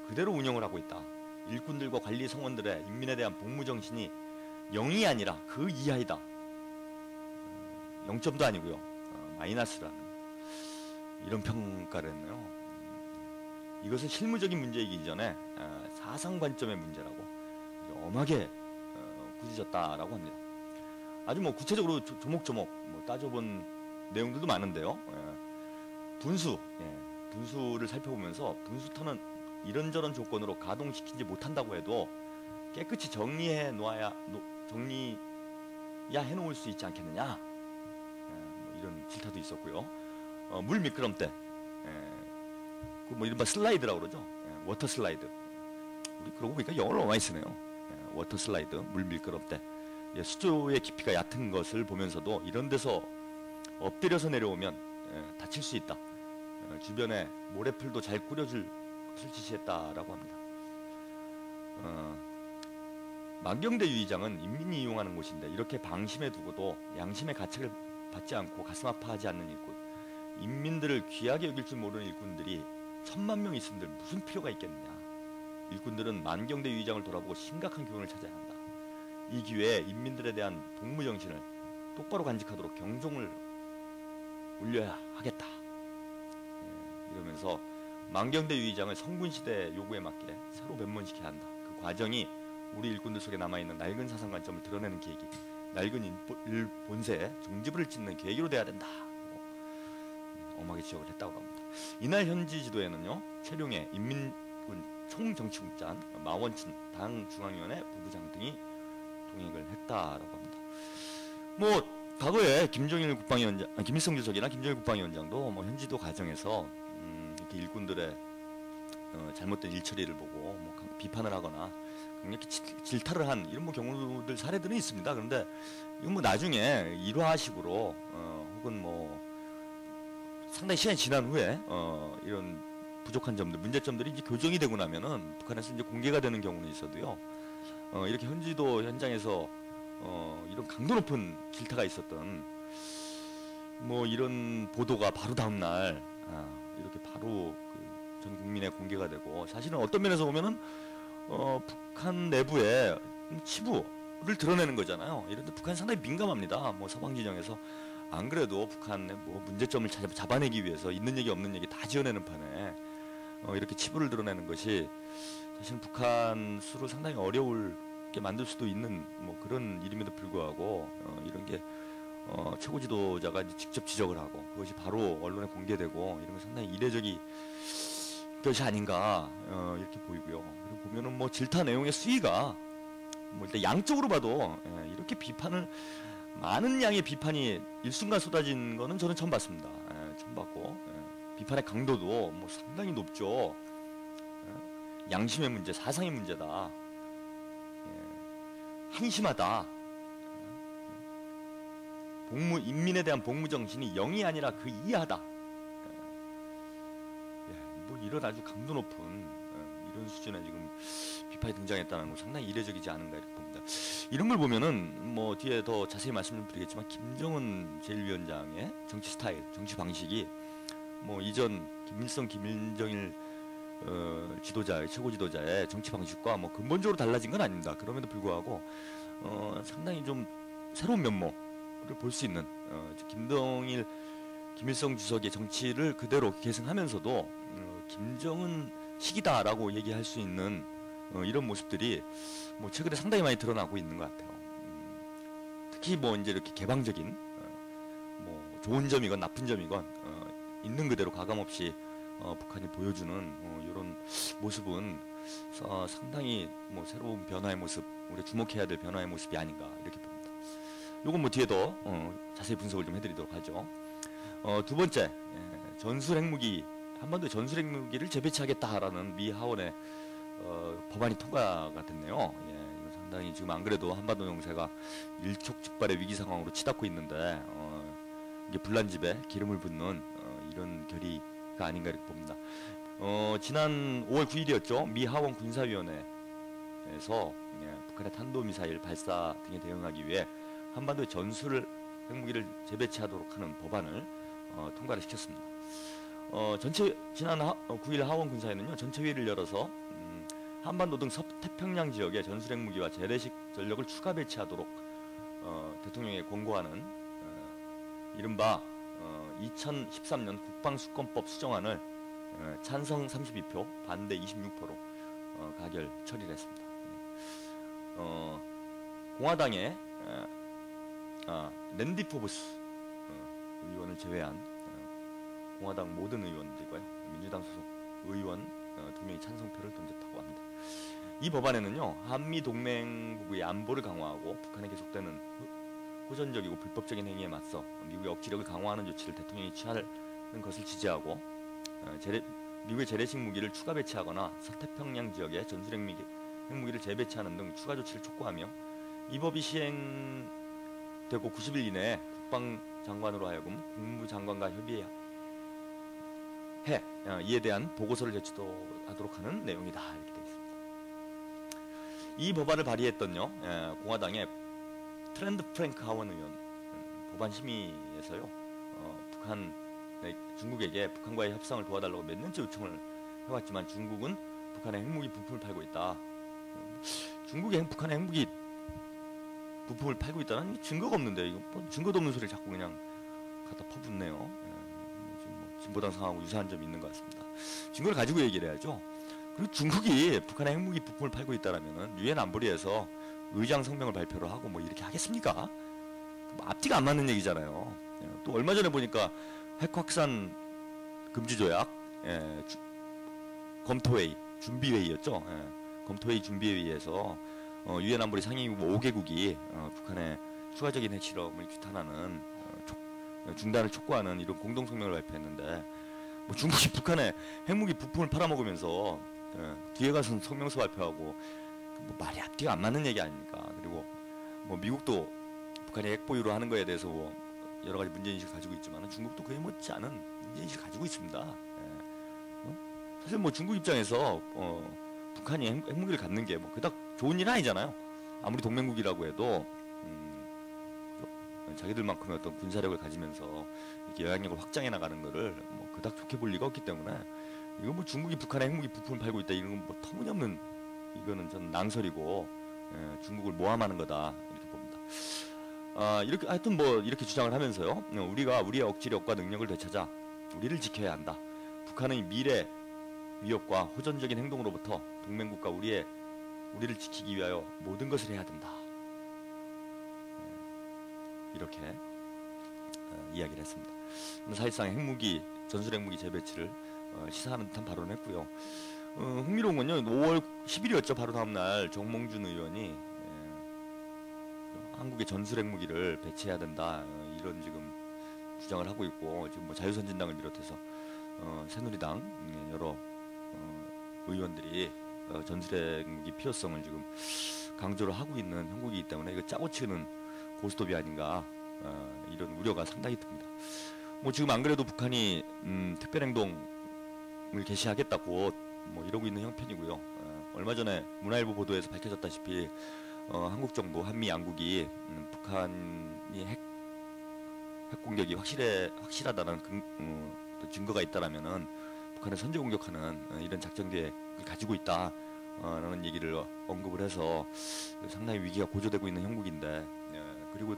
그대로 운영을 하고 있다. 일꾼들과 관리 성원들의 인민에 대한 복무 정신이 0이 아니라 그 이하이다. 0점도 아니고요, 마이너스라는 이런 평가를 했네요. 이것은 실무적인 문제이기 이전에 사상 관점의 문제라고 엄하게 꾸짖었다라고 합니다. 아주 뭐 구체적으로 조목조목 뭐 따져본 내용들도 많은데요. 분수를 살펴보면서 분수터는 이런저런 조건으로 가동시키지 못한다고 해도 깨끗이 정리야 해놓을 수 있지 않겠느냐, 뭐 이런 질타도 있었고요. 물 미끄럼대, 뭐 이른바 슬라이드라고 그러죠. 워터 슬라이드. 우리 그러고 보니까 영어를 너무 많이 쓰네요. 워터 슬라이드, 물 미끄럼대. 수조의 깊이가 얕은 것을 보면서도 이런 데서 엎드려서 내려오면 다칠 수 있다. 주변에 모래풀도 잘 꾸려줄 것을 지시했다라고 합니다. 만경대 유의장은 인민이 이용하는 곳인데 이렇게 방심해 두고도 양심의 가책을 받지 않고 가슴 아파하지 않는 일꾼, 인민들을 귀하게 여길 줄 모르는 일꾼들이 1000만 명 있음들 무슨 필요가 있겠느냐. 일꾼들은 만경대 유의장을 돌아보고 심각한 교훈을 찾아야 한다. 이 기회에 인민들에 대한 복무 정신을 똑바로 간직하도록 경종을 울려야 하겠다. 이러면서 만경대 유의장을 성군시대 요구에 맞게 새로 변모시켜야 한다. 그 과정이 우리 일꾼들 속에 남아있는 낡은 사상 관점을 드러내는 계기, 낡은 일본세에 종지부를 찍는 계기로 돼야 된다. 엄하게 지적을 했다고 합니다. 이날 현지 지도에는요, 최룡해 인민군 총정치국장, 마원춘 당 중앙위원회 부부장 등이 동행을 했다라고 합니다. 뭐 과거에 김일성 주석이나 김정일 국방위원장도 뭐 현지도 과정에서 이렇게 일꾼들의 잘못된 일처리를 보고 뭐 비판을 하거나 강력히 질타를 한 이런 뭐 경우들 사례들은 있습니다. 그런데 이건 뭐 나중에 일화식으로 혹은 뭐 상당히 시간이 지난 후에 이런 부족한 점들, 문제점들이 이제 교정이 되고 나면은 북한에서 이제 공개가 되는 경우는 있어도요. 이렇게 현지도 현장에서 이런 강도 높은 질타가 있었던 뭐 이런 보도가 바로 다음 날 이렇게 바로 전 국민에 공개가 되고, 사실은 어떤 면에서 보면은 북한 내부의 치부를 드러내는 거잖아요. 이런데 북한이 상당히 민감합니다. 뭐 서방 진영에서 안 그래도 북한의 뭐 문제점을 잡아내기 위해서 있는 얘기 없는 얘기 다 지어내는 판에 이렇게 치부를 드러내는 것이 사실은 북한 수를 상당히 어려울게 만들 수도 있는 뭐 그런 일임에도 불구하고 이런 게 최고 지도자가 직접 지적을 하고 그것이 바로 언론에 공개되고 이런 건 상당히 이례적인 것이 아닌가 이렇게 보이고요. 그리고 보면은 뭐 질타 내용의 수위가 뭐 일단 양쪽으로 봐도 이렇게 비판을 많은 양의 비판이 일순간 쏟아진 거는 저는 처음 봤습니다. 처음 봤고 비판의 강도도 뭐 상당히 높죠. 양심의 문제, 사상의 문제다. 한심하다. 인민에 대한 복무 정신이 0이 아니라 그 이하다. 뭐 이런 아주 강도 높은 이런 수준의 지금 비판이 등장했다는 건 상당히 이례적이지 않은가 이렇게 봅니다. 이런 걸 보면은 뭐 뒤에 더 자세히 말씀을 드리겠지만 김정은 제1위원장의 정치 스타일, 정치 방식이 뭐 이전 김일성, 김정일 지도자의 최고 지도자의 정치 방식과 뭐 근본적으로 달라진 건 아닙니다. 그럼에도 불구하고 상당히 좀 새로운 면모를 볼 수 있는 김일성 주석의 정치를 그대로 계승하면서도 김정은 식이다라고 얘기할 수 있는 이런 모습들이 뭐 최근에 상당히 많이 드러나고 있는 것 같아요. 특히 뭐 이제 이렇게 개방적인 뭐 좋은 점이건 나쁜 점이건 있는 그대로 가감없이 북한이 보여주는 이런 모습은 상당히 뭐 새로운 변화의 모습, 우리 주목해야 될 변화의 모습이 아닌가 이렇게 봅니다. 요건 뭐 뒤에 더 자세히 분석을 좀 해드리도록 하죠. 두 번째, 전술 핵무기, 한반도에 전술 핵무기를 재배치하겠다라는 미 하원의 법안이 통과가 됐네요. 이건 상당히 지금 안 그래도 한반도情勢가 일촉즉발의 위기 상황으로 치닫고 있는데 이게 불난집에 기름을 붓는 이런 결의가 아닌가 이렇게 봅니다. 지난 5월 9일이었죠. 미 하원 군사위원회에서 북한의 탄도미사일 발사 등에 대응하기 위해 한반도에 전술 핵무기를 재배치하도록 하는 법안을 통과를 시켰습니다. 지난 9일 하원 군사회는요, 전체 회의를 열어서 한반도 등 서태평양 지역에 전술 핵무기와 재래식 전력을 추가 배치하도록 대통령에 권고하는 이른바 2013년 국방수권법 수정안을 찬성 32표, 반대 26표로 가결 처리를 했습니다. 공화당의 랜디 포브스 의원을 제외한 공화당 모든 의원들과요, 민주당 소속 의원 2명이 찬성표를 던졌다고 합니다. 이 법안에는요, 한미 동맹국의 안보를 강화하고 북한에 계속되는 호전적이고 불법적인 행위에 맞서 미국의 억지력을 강화하는 조치를 대통령이 취하는 것을 지지하고 미국의 재래식 무기를 추가 배치하거나 서태평양 지역에 전술 핵무기를 재배치하는 등 추가 조치를 촉구하며 이 법이 시행되고 90일 이내에 국방장관으로 하여금 국무장관과 협의해 이에 대한 보고서를 제출하도록 하는 내용이다 이렇게 되어 있습니다. 이 법안을 발의했던요, 공화당의 트렌드 프랭크 하원 의원 법안 심의에서요, 중국에게 북한과의 협상을 도와달라고 몇 년째 요청을 해왔지만 중국은 북한에 핵무기 부품을 팔고 있다. 중국이 북한에 핵무기 부품을 팔고 있다는 증거가 없는데, 이거 뭐 증거도 없는 소리를 자꾸 그냥 갖다 퍼붓네요. 지금 뭐 진보당 상황하고 유사한 점이 있는 것 같습니다. 증거를 가지고 얘기를 해야죠. 그리고 중국이 북한에 핵무기 부품을 팔고 있다라면은 유엔 안보리에서 의장 성명을 발표를 하고 뭐 이렇게 하겠습니까? 뭐 앞뒤가 안 맞는 얘기잖아요. 또 얼마 전에 보니까 핵 확산 금지 조약 검토회의 준비회의였죠. 검토회의 준비회의에서 유엔 안보리 상임위국 5개국이 북한의 추가적인 핵실험을 규탄하는 중단을 촉구하는 이런 공동 성명을 발표했는데 뭐 중국이 북한에 핵무기 부품을 팔아먹으면서 뒤에 가서 성명서 발표하고 뭐 말이 앞뒤가 안 맞는 얘기 아닙니까? 그리고 뭐 미국도 북한이 핵 보유를 하는 거에 대해서 뭐 여러 가지 문제인식을 가지고 있지만 중국도 그에 못지않은 문제인식을 가지고 있습니다. 사실 뭐 중국 입장에서 북한이 핵무기를 갖는 게 뭐 그닥 좋은 일은 아니잖아요. 아무리 동맹국이라고 해도 자기들만큼의 어떤 군사력을 가지면서 이렇게 영향력을 확장해 나가는 거를 뭐 그닥 좋게 볼 리가 없기 때문에 이거 뭐 중국이 북한에 핵무기 부품을 팔고 있다 이런 건 뭐 터무니없는 이거는 전 낭설이고 중국을 모함하는 거다 이렇게 봅니다. 이렇게 하여튼 뭐 이렇게 주장을 하면서요. 우리가 우리의 억지력과 능력을 되찾아 우리를 지켜야 한다. 북한의 미래 위협과 호전적인 행동으로부터 동맹국가 우리를 지키기 위하여 모든 것을 해야 된다. 이렇게 이야기를 했습니다. 사실상 전술 핵무기 재배치를 시사하는 듯한 발언을 했고요. 흥미로운 건요. 5월 10일이었죠. 바로 다음날 정몽준 의원이 한국의 전술 핵무기를 배치해야 된다. 이런 지금 주장을 하고 있고 지금 뭐 자유선진당을 비롯해서 새누리당 여러 의원들이 전술 핵무기 필요성을 지금 강조를 하고 있는 형국이기 때문에 이거 짜고 치는 고스톱이 아닌가 이런 우려가 상당히 듭니다. 뭐 지금 안 그래도 북한이 특별행동을 개시하겠다고 뭐 이러고 있는 형편이고요. 얼마 전에 문화일보 보도에서 밝혀졌다시피 한국 정부 한미 양국이 북한이 핵 공격이 확실하다는 증거가 있다라면은 북한을 선제 공격하는 이런 작전 계획을 가지고 있다라는 얘기를 언급을 해서 상당히 위기가 고조되고 있는 형국인데 그리고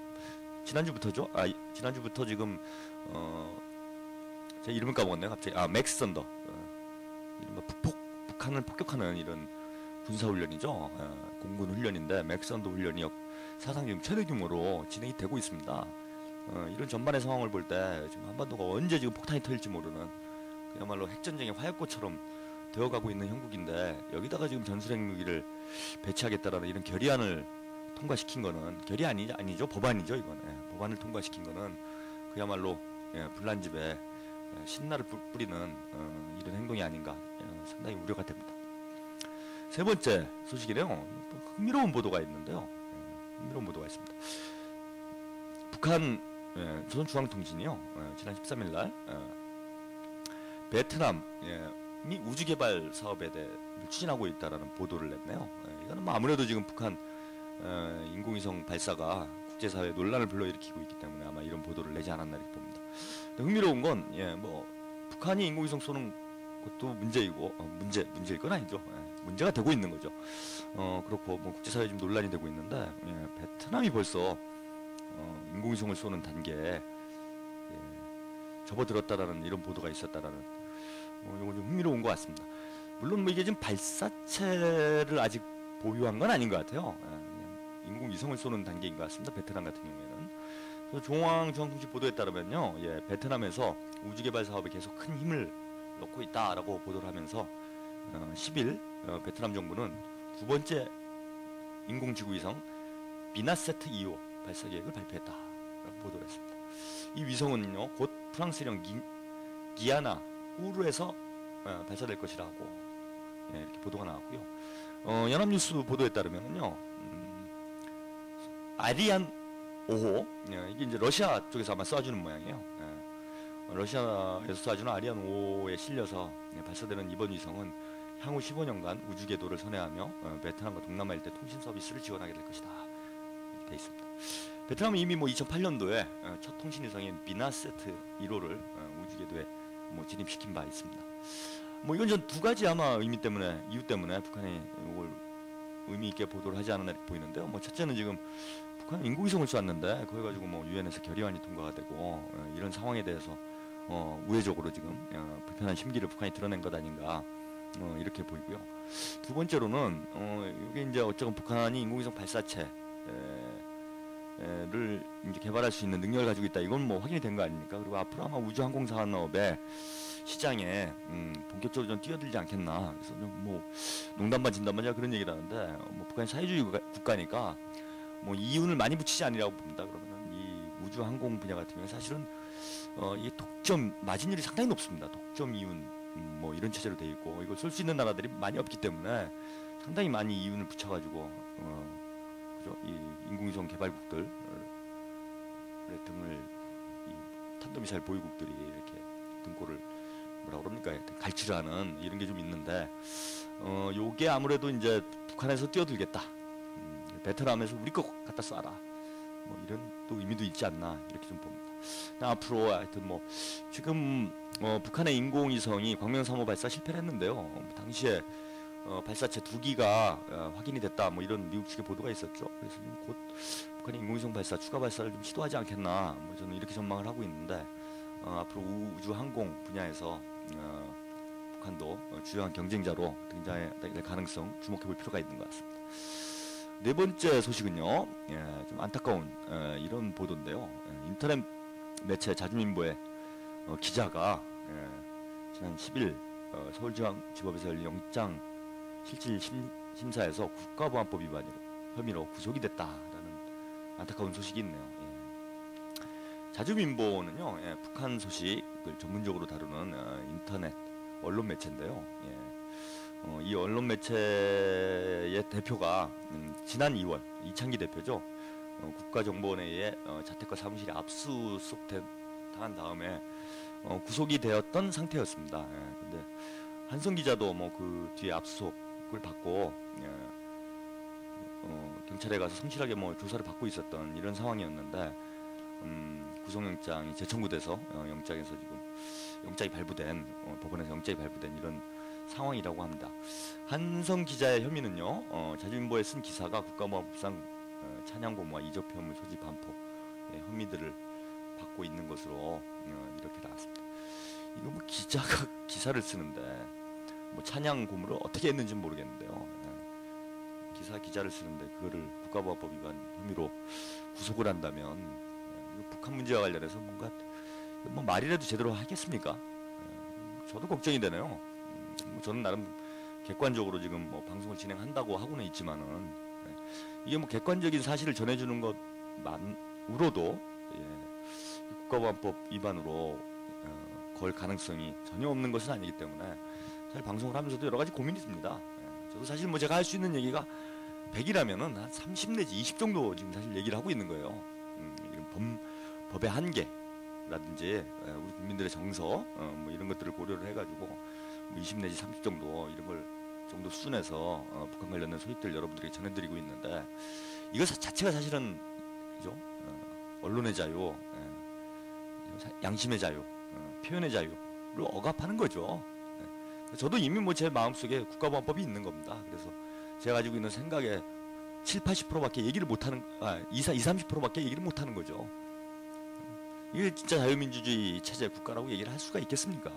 지난주부터 지금 제 이름을 까먹었네요. 갑자기 맥스 선더 이른바 북한을 폭격하는 이런 군사훈련이죠. 공군 훈련인데 맥스 선더 훈련이 사상 지금 최대 규모로 진행이 되고 있습니다. 이런 전반의 상황을 볼 때 지금 한반도가 언제 지금 폭탄이 터질지 모르는 그야말로 핵전쟁의 화약고처럼 되어가고 있는 형국인데 여기다가 지금 전술 핵무기를 배치하겠다라는 이런 결의안을 통과시킨 거는 아니죠. 법안이죠. 이건 법안을 통과시킨 거는 그야말로 불난집에 신나를 뿌리는 이런 행동이 아닌가 상당히 우려가 됩니다. 세 번째 소식이네요. 또 흥미로운 보도가 있는데요. 흥미로운 보도가 있습니다. 북한 조선중앙통신이요. 지난 13일 날 베트남이 우주개발 사업에 대해 추진하고 있다라는 보도를 냈네요. 이거는 뭐 아무래도 지금 북한 인공위성 발사가 국제사회에 논란을 불러일으키고 있기 때문에 아마 이런 보도를 내지 않았나 이렇게 봅니다. 흥미로운 건 뭐 북한이 인공위성 쏘는 것도 문제이고 문제일 건 아니죠. 문제가 되고 있는 거죠. 그렇고 뭐 국제사회에 지금 논란이 되고 있는데 베트남이 벌써 인공위성을 쏘는 단계에 접어들었다라는 이런 보도가 있었다라는 이건 좀 흥미로운 것 같습니다. 물론 뭐 이게 지금 발사체를 아직 보유한 건 아닌 것 같아요. 인공위성을 쏘는 단계인 것 같습니다. 베트남 같은 경우에는. 중앙통신 보도에 따르면요, 베트남에서 우주개발 사업에 계속 큰 힘을 넣고 있다라고 보도를 하면서 10일 베트남 정부는 두 번째 인공지구위성 비나세트 2호 발사 계획을 발표했다라고 보도를 했습니다. 이 위성은요, 곧 프랑스령 기아나 우르에서 발사될 것이라고 이렇게 보도가 나왔고요. 연합뉴스 보도에 따르면요, 아리안 5호 이게 이제 러시아 쪽에서 아마 쏴주는 모양이에요. 러시아에서 쏴주는 아리안 5호에 실려서 발사되는 이번 위성은 향후 15년간 우주 궤도를 선회하며 베트남과 동남아 일대 통신 서비스를 지원하게 될 것이다. 이렇게 돼 있습니다. 베트남은 이미 뭐 2008년도에 첫 통신 위성인 비나세트 1호를 우주 궤도에 뭐 진입시킨 바 있습니다. 뭐 이건 전 두 가지 아마 이유 때문에 북한이 이걸 의미 있게 보도를 하지 않았나 이렇게 보이는데요. 뭐 첫째는 지금 북한은 인공위성을 쐈는데 그걸 가지고 뭐 유엔에서 결의안이 통과가 되고 이런 상황에 대해서 우회적으로 지금 불편한 심기를 북한이 드러낸 것 아닌가 이렇게 보이고요. 두 번째로는 이게 이제 어쩌면 북한이 인공위성 발사체를 이제 개발할 수 있는 능력을 가지고 있다. 이건 뭐 확인이 된 거 아닙니까? 그리고 앞으로 아마 우주 항공 산업의 시장에 본격적으로 좀 뛰어들지 않겠나. 그래서 뭐 농담 반 진담 반 제가 그런 얘기를 하는데 뭐 북한이 사회주의 국가니까 뭐 이윤을 많이 붙이지 않으라고 봅니다. 그러면은 이 우주 항공 분야 같은 경우는 사실은 이 독점 마진율이 상당히 높습니다. 독점 이윤 뭐 이런 체제로 돼 있고 이걸 쏠 수 있는 나라들이 많이 없기 때문에 상당히 많이 이윤을 붙여가지고 그죠? 이 인공위성 개발국들 등을 이 탄도미사일 보유국들이 이렇게 등골을 뭐라 그럽니까? 갈취하는 이런 게 좀 있는데 요게 아무래도 이제 북한에서 뛰어들겠다. 베트남에서 우리 거 갖다 쏴라. 뭐 이런 또 의미도 있지 않나 이렇게 좀 봅니다. 앞으로 하여튼 뭐 지금 북한의 인공위성이 광명 3호 발사 실패를 했는데요. 당시에 발사체 2기가 확인이 됐다. 뭐 이런 미국 측의 보도가 있었죠. 그래서 곧 북한이 인공위성 발사 추가 발사를 좀 시도하지 않겠나. 뭐 저는 이렇게 전망을 하고 있는데 앞으로 우주 항공 분야에서 북한도 주요한 경쟁자로 등장할 가능성 주목해 볼 필요가 있는 것 같습니다. 네 번째 소식은요, 좀 안타까운 이런 보도인데요. 인터넷 매체 자주민보의 기자가 지난 10일 서울지방지법에서 열린 영장 실질 심사에서 국가보안법 위반 혐의로 구속이 됐다라는 안타까운 소식이 있네요. 자주민보는요, 북한 소식을 전문적으로 다루는 인터넷 언론 매체인데요. 이 언론 매체의 대표가 지난 2월 이창기 대표죠. 국가정보원회의 자택과 사무실에 압수수색 당한 다음에 구속이 되었던 상태였습니다. 근데 한성 기자도 뭐 그 뒤에 압수수색을 받고 경찰에 가서 성실하게 뭐 조사를 받고 있었던 이런 상황이었는데 구속영장이 재청구돼서 영장에서 지금 영장이 발부된 법원에서 영장이 발부된 이런 상황이라고 합니다. 한성 기자의 혐의는요, 자주민보에 쓴 기사가 국가보안법상 찬양고무와 이적표물 소지 반포 혐의들을 받고 있는 것으로 이렇게 나왔습니다. 이거 뭐 기자가 기사를 쓰는데 뭐 찬양고무를 어떻게 했는지는 모르겠는데요. 기자를 쓰는데 그거를 국가보안법 위반 혐의로 구속을 한다면 북한 문제와 관련해서 뭔가 뭐 말이라도 제대로 하겠습니까? 저도 걱정이 되네요. 저는 나름 객관적으로 지금 뭐 방송을 진행한다고 하고는 있지만은 이게 뭐 객관적인 사실을 전해주는 것만으로도 국가보안법 위반으로 걸 가능성이 전혀 없는 것은 아니기 때문에 사실 방송을 하면서도 여러 가지 고민이 듭니다. 저도 사실 뭐 제가 할 수 있는 얘기가 100이라면은 한 30 내지 20 정도 지금 사실 얘기를 하고 있는 거예요. 이런 법의 한계라든지 우리 국민들의 정서 뭐 이런 것들을 고려를 해가지고 뭐 20 내지 30 정도 이런 걸 정도 수준에서 북한 관련된 소식들 여러분들에게 전해드리고 있는데 이것 자체가 사실은 그죠? 언론의 자유, 양심의 자유, 표현의 자유를 억압하는 거죠. 저도 이미 뭐 제 마음속에 국가보안법이 있는 겁니다. 그래서 제가 가지고 있는 생각의 70-80%밖에 얘기를 못하는 20-30%밖에 얘기를 못하는 거죠. 이게 진짜 자유민주주의 체제 국가라고 얘기를 할 수가 있겠습니까?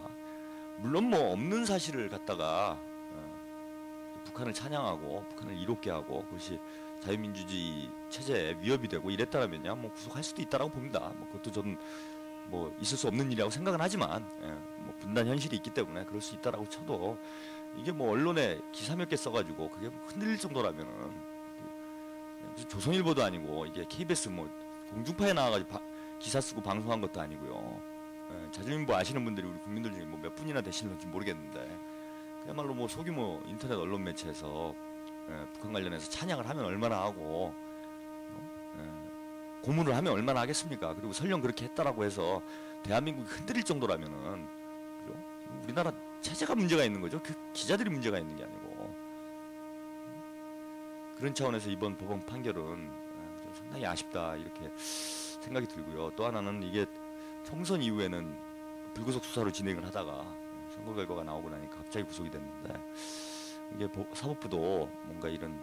물론 뭐 없는 사실을 갖다가 북한을 찬양하고 북한을 이롭게 하고 그것이 자유민주주의 체제에 위협이 되고 이랬다면야 뭐 구속할 수도 있다라고 봅니다. 뭐 그것도 저는 뭐 있을 수 없는 일이라고 생각은 하지만 뭐 분단 현실이 있기 때문에 그럴 수 있다라고 쳐도 이게 뭐 언론에 기사 몇 개 써가지고 그게 흔들릴 정도라면은 무슨 조선일보도 아니고 이게 KBS 뭐 공중파에 나와가지고 기사 쓰고 방송한 것도 아니고요. 자주민보 아시는 분들이 우리 국민들 중에 뭐 몇 분이나 되시는지 모르겠는데 그야말로 뭐 소규모 인터넷 언론 매체에서 북한 관련해서 찬양을 하면 얼마나 하고 고문을 하면 얼마나 하겠습니까? 그리고 설령 그렇게 했다라고 해서 대한민국이 흔들릴 정도라면은 그죠? 우리나라 체제가 문제가 있는 거죠. 그 기자들이 문제가 있는 게 아니고 그런 차원에서 이번 법원 판결은 상당히 아쉽다 이렇게 생각이 들고요. 또 하나는 이게 총선 이후에는 불구속 수사로 진행을 하다가 선거 결과가 나오고 나니까 갑자기 구속이 됐는데 이게 사법부도 뭔가 이런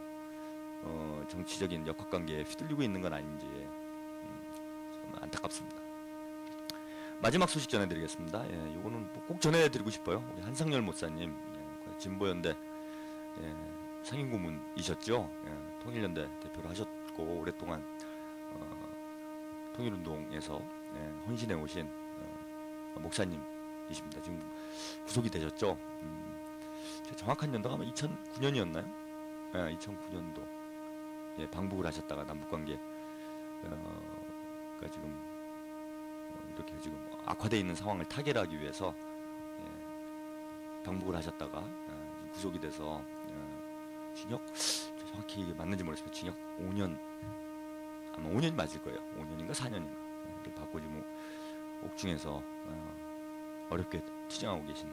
정치적인 역학관계에 휘둘리고 있는 건 아닌지 참 안타깝습니다. 마지막 소식 전해드리겠습니다. 예, 요거는 꼭 전해드리고 싶어요. 우리 한상열 목사님, 예, 진보연대 상임고문이셨죠. 예, 통일연대 대표를 하셨고 오랫동안 통일운동에서 헌신해 오신 목사님이십니다. 지금 구속이 되셨죠. 정확한 연도가 아마 2009년이었나요? 2009년도 방북을 하셨다가 남북관계 가 지금 이렇게 지금 악화되어 있는 상황을 타결하기 위해서 방북을 하셨다가 지금 구속이 돼서 징역 정확히 이게 맞는지 모르겠지만 징역 5년 아마 5년이 맞을 거예요. 5년인가 4년인가를 받고 지금 옥중에서 어렵게 투쟁하고 계신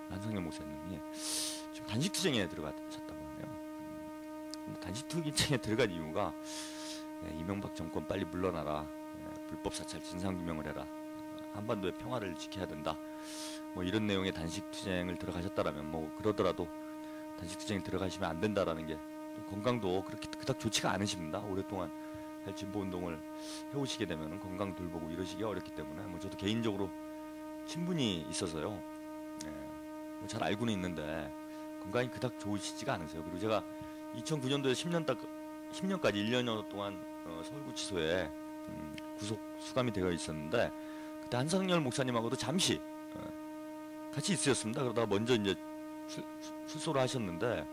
한상열 목사님이 지금 단식 투쟁에 들어가셨다고 하네요. 단식 투쟁에 들어간 이유가 이명박 정권 빨리 물러나라, 불법 사찰 진상 규명을 해라, 한반도의 평화를 지켜야 된다, 뭐 이런 내용의 단식 투쟁을 들어가셨다라면 뭐 그러더라도 단식 투쟁에 들어가시면 안 된다라는 게 건강도 그렇게 그닥 좋지가 않으십니다. 오랫동안 진보 운동을 해오시게 되면 건강 돌보고 이러시기 어렵기 때문에 뭐 저도 개인적으로 친분이 있어서요. 잘 알고는 있는데 건강이 그닥 좋으시지가 않으세요. 그리고 제가 2009년도에 10년까지 1년여 동안 서울구치소에 구속 수감이 되어 있었는데 그때 한상열 목사님하고도 잠시 같이 있으셨습니다. 그러다가 먼저 이제 출소를 하셨는데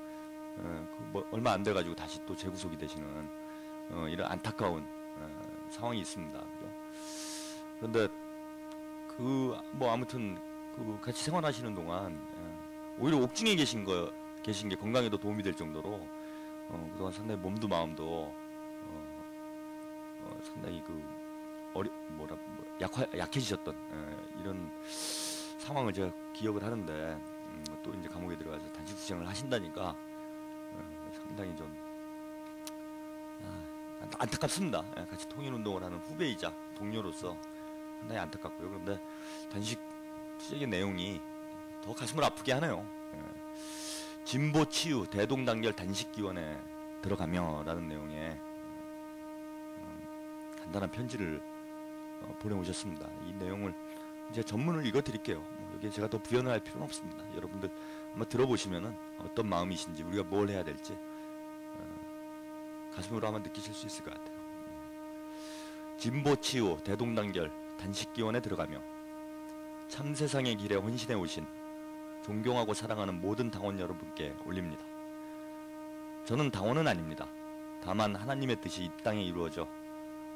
뭐 얼마 안 돼가지고 다시 또 재구속이 되시는 이런 안타까운 상황이 있습니다. 그죠? 그런데 뭐 아무튼 같이 생활하시는 동안 오히려 옥중에 계신 게 건강에도 도움이 될 정도로 그동안 상당히 몸도 마음도 상당히 약해지셨던 이런 상황을 제가 기억을 하는데 또 이제 감옥에 들어가서 단식 투쟁을 하신다니까 상당히 좀 안타깝습니다. 같이 통일운동을 하는 후배이자 동료로서 상당히 안타깝고요. 그런데 단식 투쟁의 내용이 더 가슴을 아프게 하네요. 진보 치유 대동단결 단식기원에 들어가며 라는 내용의 간단한 편지를 보내오셨습니다. 이 내용을 이제 전문을 읽어드릴게요. 여기에 제가 더 부연을 할 필요는 없습니다. 여러분들 한번 들어보시면은 어떤 마음이신지 우리가 뭘 해야 될지 가슴으로 한번 느끼실 수 있을 것 같아요. 진보 치유 대동단결 단식기원에 들어가며 참세상의 길에 헌신해 오신 존경하고 사랑하는 모든 당원 여러분께 올립니다. 저는 당원은 아닙니다. 다만 하나님의 뜻이 이 땅에 이루어져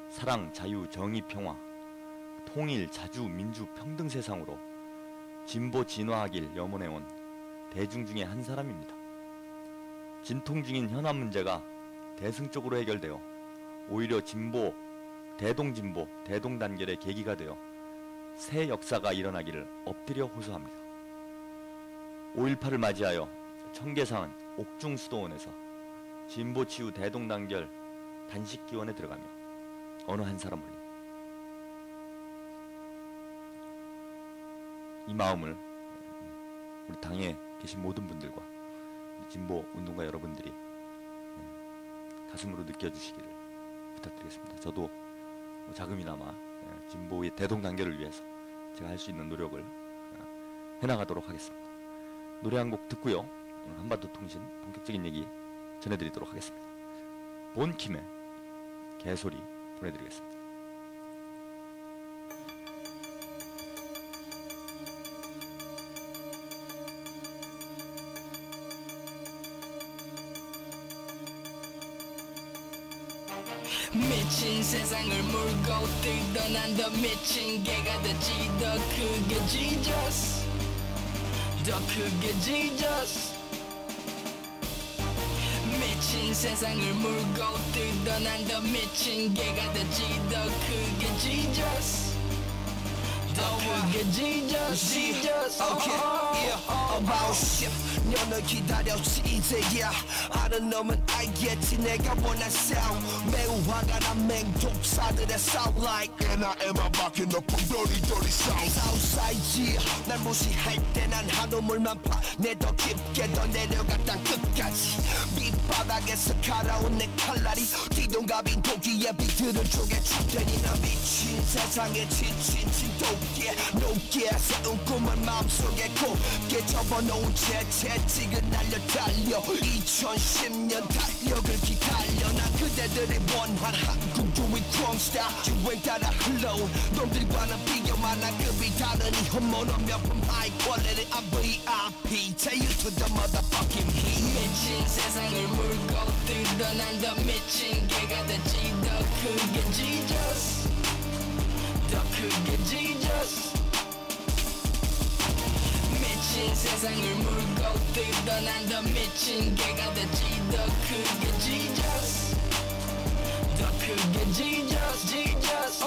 사랑, 자유, 정의, 평화, 통일, 자주, 민주, 평등 세상으로 진보 진화하길 염원해온 대중 중에 한 사람입니다. 진통 중인 현안 문제가 대승적으로 해결되어 오히려 진보, 대동진보, 대동단결의 계기가 되어 새 역사가 일어나기를 엎드려 호소합니다. 5.18을 맞이하여 청계산 옥중수도원에서 진보치유 대동단결 단식기원에 들어가며 어느 한 사람 올림 이 마음을 우리 당에 계신 모든 분들과 진보 운동가 여러분들이 가슴으로 느껴주시기를 부탁드리겠습니다. 저도 자금이나마 진보의 대동단결을 위해서 제가 할 수 있는 노력을 해나가도록 하겠습니다. 노래 한 곡 듣고요. 오늘 한반도통신 본격적인 얘기 전해드리도록 하겠습니다. 본킴의 개소리 보내드리겠습니다. 미친 세상을 물고 뛰던 난 더 미친 개가 됐지. 더 크게 Jesus, 더 크게 Jesus. 미친 세상을 물고 뛰던 난 더 미친 개가 됐지. 더 크게 Jesus, 더 크게 Jesus, Jesus. Okay, yeah. about 10년을 기다렸지 이제야 아는 놈은 알겠지 내가 원한 sound 매우 화가 난 맹독사들의 sound like And I am back in the dirty dirty south Southside지 날 무시할 때 난 한우물만 파내 더 깊게 더 내려가 땅 끝까지 밑바닥에서 갈아온 내 칼날이 뒤동갑인 도끼에 비트를 쪼개 죽더니 나 미친 세상에 지친 진돗개 높게 세운 꿈을 마음속에 곱게 접어놓은 채 채찍을 날려 달려 2010년 달력을 기다려 난 그대들이 원한 한국 주위 크롬스타 유행 따라 흘러온 놈들과는 비교만 한 급이 다르니 험모는 명품 high quality I'm VIP Take you to the motherfucking heat 미친 세상을 물고 뜯어난 더 미친 개가 되지 더 크게 Jesus 더 크게 Jesus 미친 세상을 물고 뜯어난 더 미친 개가 되지 더 크게 Jesus 더 크게 Jesus Jesus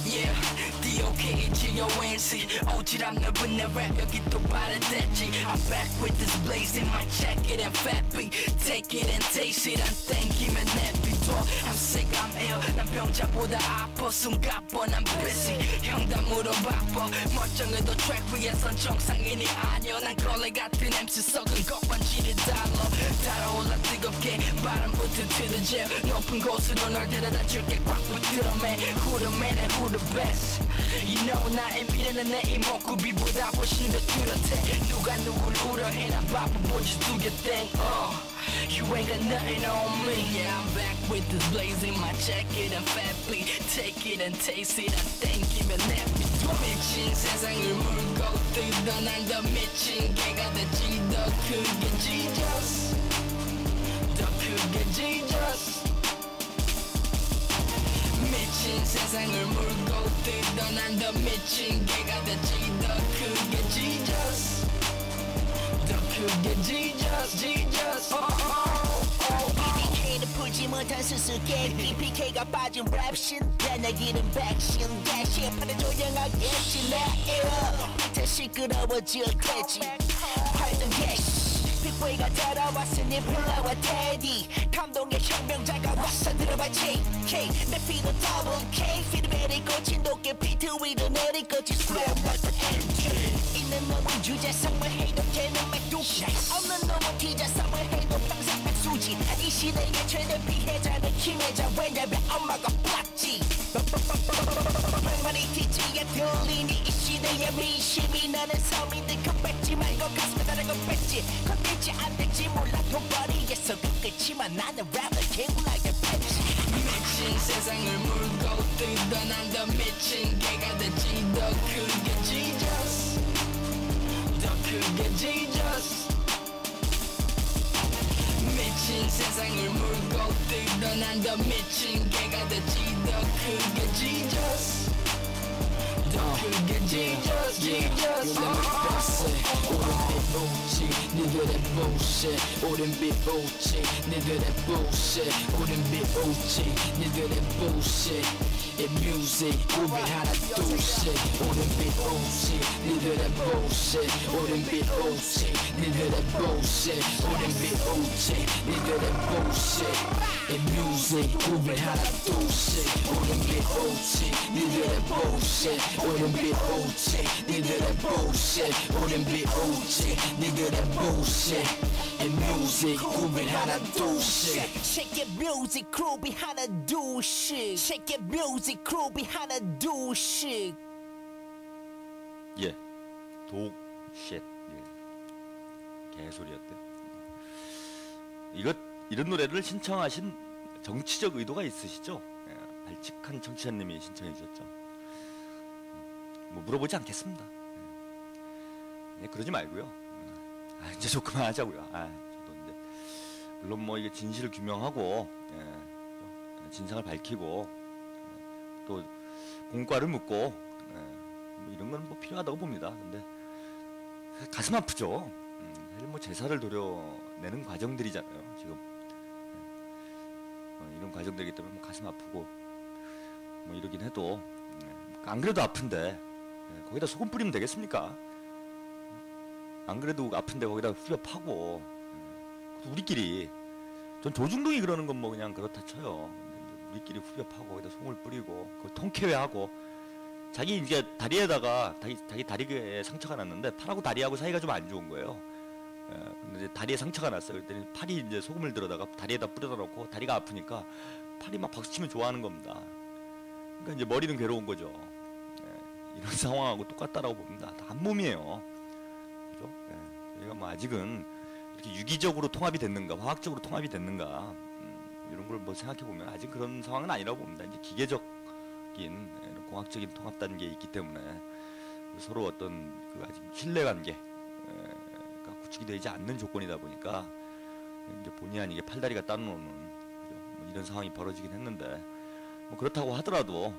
Yeah D-O-K-G-O-N-C 오지랖 넓은 내 랩 여기 또 발효됐지 I'm back with this blaze in my jacket and fat beat Take it and taste it 안 땡기면 내비둬 I'm sick I'm ill 난 병자보다 아파 숨가뻐 난 busy 형담으로 바빠 멀쩡해도 트랙 위에선 정상인이 아니여 난 걸레 같은 MC 썩은 것반지를 달러 달아올라 뜨겁게 바람부터 트르지 높은 곳으로 널 데려다 줄게 꽉 붙들어 man Who the man and who the best You know 나의 미래는 내 이목구비보다 훨씬 더 뚜렷해 누가 누굴 우려해 난 바빠보지 두개 땡 You ain't got nothing on me Yeah I'm back with this blaze in my jacket and fat beat Take it and taste it 안 땡기면 내비둬 미친 세상을 물고 뜯어 난 더 미친 개가 되지 더 크게 Jesus 더 크게 Jesus 미친 세상을 물고 뜯어 난 더 미친 개가 되지 더 크게 Jesus 더 크게 Jesus Jesus BBK는 풀지 못한 수수께끼 PK가 빠진 랩신 내기는 백신 대시판은 조용하겠지 내 밑에 시끄러워질 테지 활동 개시 빅보이가 돌아왔으니 플라와 테디 감동의 혁명자가 왔어 들어봐 JK 내 피도 더블 K 피드백이 꽂힌 도깨 비트 위로 내릴 거지 Slam like an MK 있는 놈은 주제성을 해도 걔는 맥두기 없는 놈은 기자성을 해도 평생 백수지 이 시대의 최대 피해자는 김혜자 왜냐면 엄마가 plat지 백만이 TG에 들리니 이 시대의 민심이 나는 서민들 그 뺏지 말고 가슴에 다른 거 뺏지 건들지 안 될지 몰라 돈벌이에서 끝이지만 나는 랩을 개고 like a 뺏지 미친 세상을 물고 뜯어 난 더 미친 개가 되지 더 크게 Jesus 더 크게 Jesus 미친 세상을 물고 뜯어 난 더 미친 개가 되지 더 크게 Jesus 더 크게 Jesus Jesus 오른 빛 오지 니들의 bullshit 오른 빛 오지 니들의 bullshit 오른 빛 오지 니들의 bullshit 이 music 우리 하나 둘씩 오른 빛 오지 니들의 bullshit 오른 빛 오지 니들의 bullshit 오른 빛 오지 니들의 bullshit 이 music 우리 하나 둘씩 오른 빛 오지 니들의 bullshit 오른 빛 오지 니들의 bullshit 오른 빛 오지 니들의 bullshit 이 music 우리 하나 둘씩 Shake it music 그룹이 하나 둘씩 Shake it music 그룹이 하나 둘씩 예, 독쉣 예. 개소리였대. 이런 노래를 신청하신 정치적 의도가 있으시죠? 예, 발칙한 청취자님이 신청해 주셨죠. 뭐 물어보지 않겠습니다. 예, 그러지 말고요. 이제 좀 그만하자고요. 저도 이제 물론 뭐 이게 진실을 규명하고 진상을 밝히고 또 공과를 묻고 뭐 이런 건 뭐 필요하다고 봅니다. 근데 가슴 아프죠. 사실 뭐 제사를 도려내는 과정들이잖아요. 지금 이런 과정들이기 때문에 뭐 가슴 아프고 뭐 이러긴 해도 안 그래도 아픈데 거기다 소금 뿌리면 되겠습니까? 안 그래도 아픈데 거기다 후벼 파고 우리끼리 전 조중동이 그러는 건 뭐 그냥 그렇다 쳐요. 우리끼리 후벼 파고 거기다 송을 뿌리고 그 통쾌해하고 자기 이제 다리에다가 자기 다리에 상처가 났는데 팔하고 다리하고 사이가 좀 안 좋은 거예요. 근데 이제 다리에 상처가 났어요. 그랬더니 팔이 이제 소금을 들어다가 다리에다 뿌려다 놓고 다리가 아프니까 팔이 막 박수치면 좋아하는 겁니다. 그러니까 이제 머리는 괴로운 거죠. 이런 상황하고 똑같다라고 봅니다. 다 한 몸이에요. 그죠? 저희가 뭐 아직은 이렇게 유기적으로 통합이 됐는가, 화학적으로 통합이 됐는가, 이런 걸 뭐 생각해 보면 아직 그런 상황은 아니라고 봅니다. 이제 기계적인 이런 공학적인 통합 단계에 있기 때문에 서로 어떤 그 아직 신뢰관계가 구축이 되지 않는 조건이다 보니까 이제 본의 아니게 팔다리가 따놓는 뭐 이런 상황이 벌어지긴 했는데 뭐 그렇다고 하더라도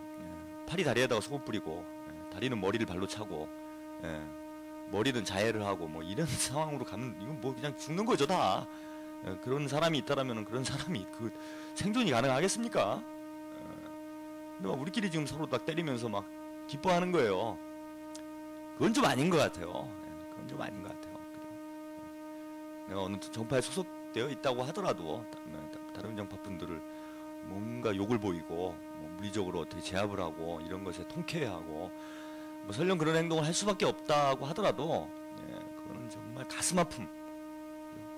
팔이 다리에다가 소금 뿌리고 다리는 머리를 발로 차고 머리는 자해를 하고 뭐 이런 상황으로 가면 이건 뭐 그냥 죽는 거죠 다. 그런 사람이 있다라면 그런 사람이 그 생존이 가능하겠습니까? 근데 막 우리끼리 지금 서로 딱 때리면서 막 기뻐하는 거예요. 그건 좀 아닌 것 같아요. 그건 좀 아닌 것 같아요. 내가 어느 정파에 소속되어 있다고 하더라도 다른 정파 분들을 뭔가 욕을 보이고 뭐 물리적으로 어떻게 제압을 하고 이런 것에 통쾌해하고 뭐 설령 그런 행동을 할 수밖에 없다고 하더라도 그거는 정말 가슴 아픔,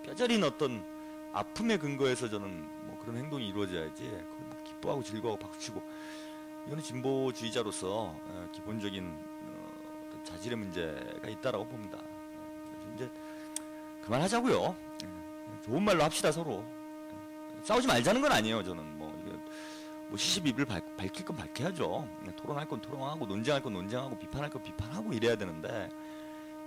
뼈저린 어떤 아픔의 근거에서 저는 뭐 그런 행동이 이루어져야지 그걸 뭐 기뻐하고 즐거워하고 박수치고 이거는 진보주의자로서 기본적인 어떤 자질의 문제가 있다라고 봅니다. 그래서 이제 그만하자고요. 좋은 말로 합시다 서로. 싸우지 말자는 건 아니에요. 저는 뭐 시시비비를 밝힐 건 밝혀야죠. 토론할 건 토론하고 논쟁할 건 논쟁하고 비판할 건 비판하고 이래야 되는데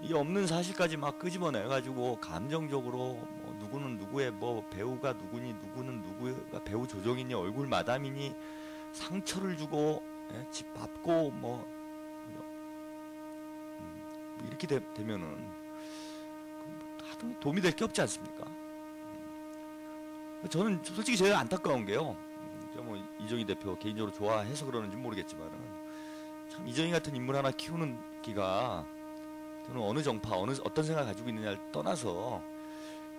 이게 없는 사실까지 막 끄집어내 가지고 감정적으로 뭐 누구는 누구의 뭐 배우가 누구니 누구는 누구가 배우 조정이니 얼굴 마담이니 상처를 주고 집 밟고 뭐 이렇게 되면은 하등 도움이 될 게 없지 않습니까? 저는 솔직히 제일 안타까운 게요. 뭐 이정희 대표 개인적으로 좋아해서 그러는지 모르겠지만은 참 이정희 같은 인물 하나 키우는 기가 저는 어느 정파 어떤 생각을 가지고 있느냐를 떠나서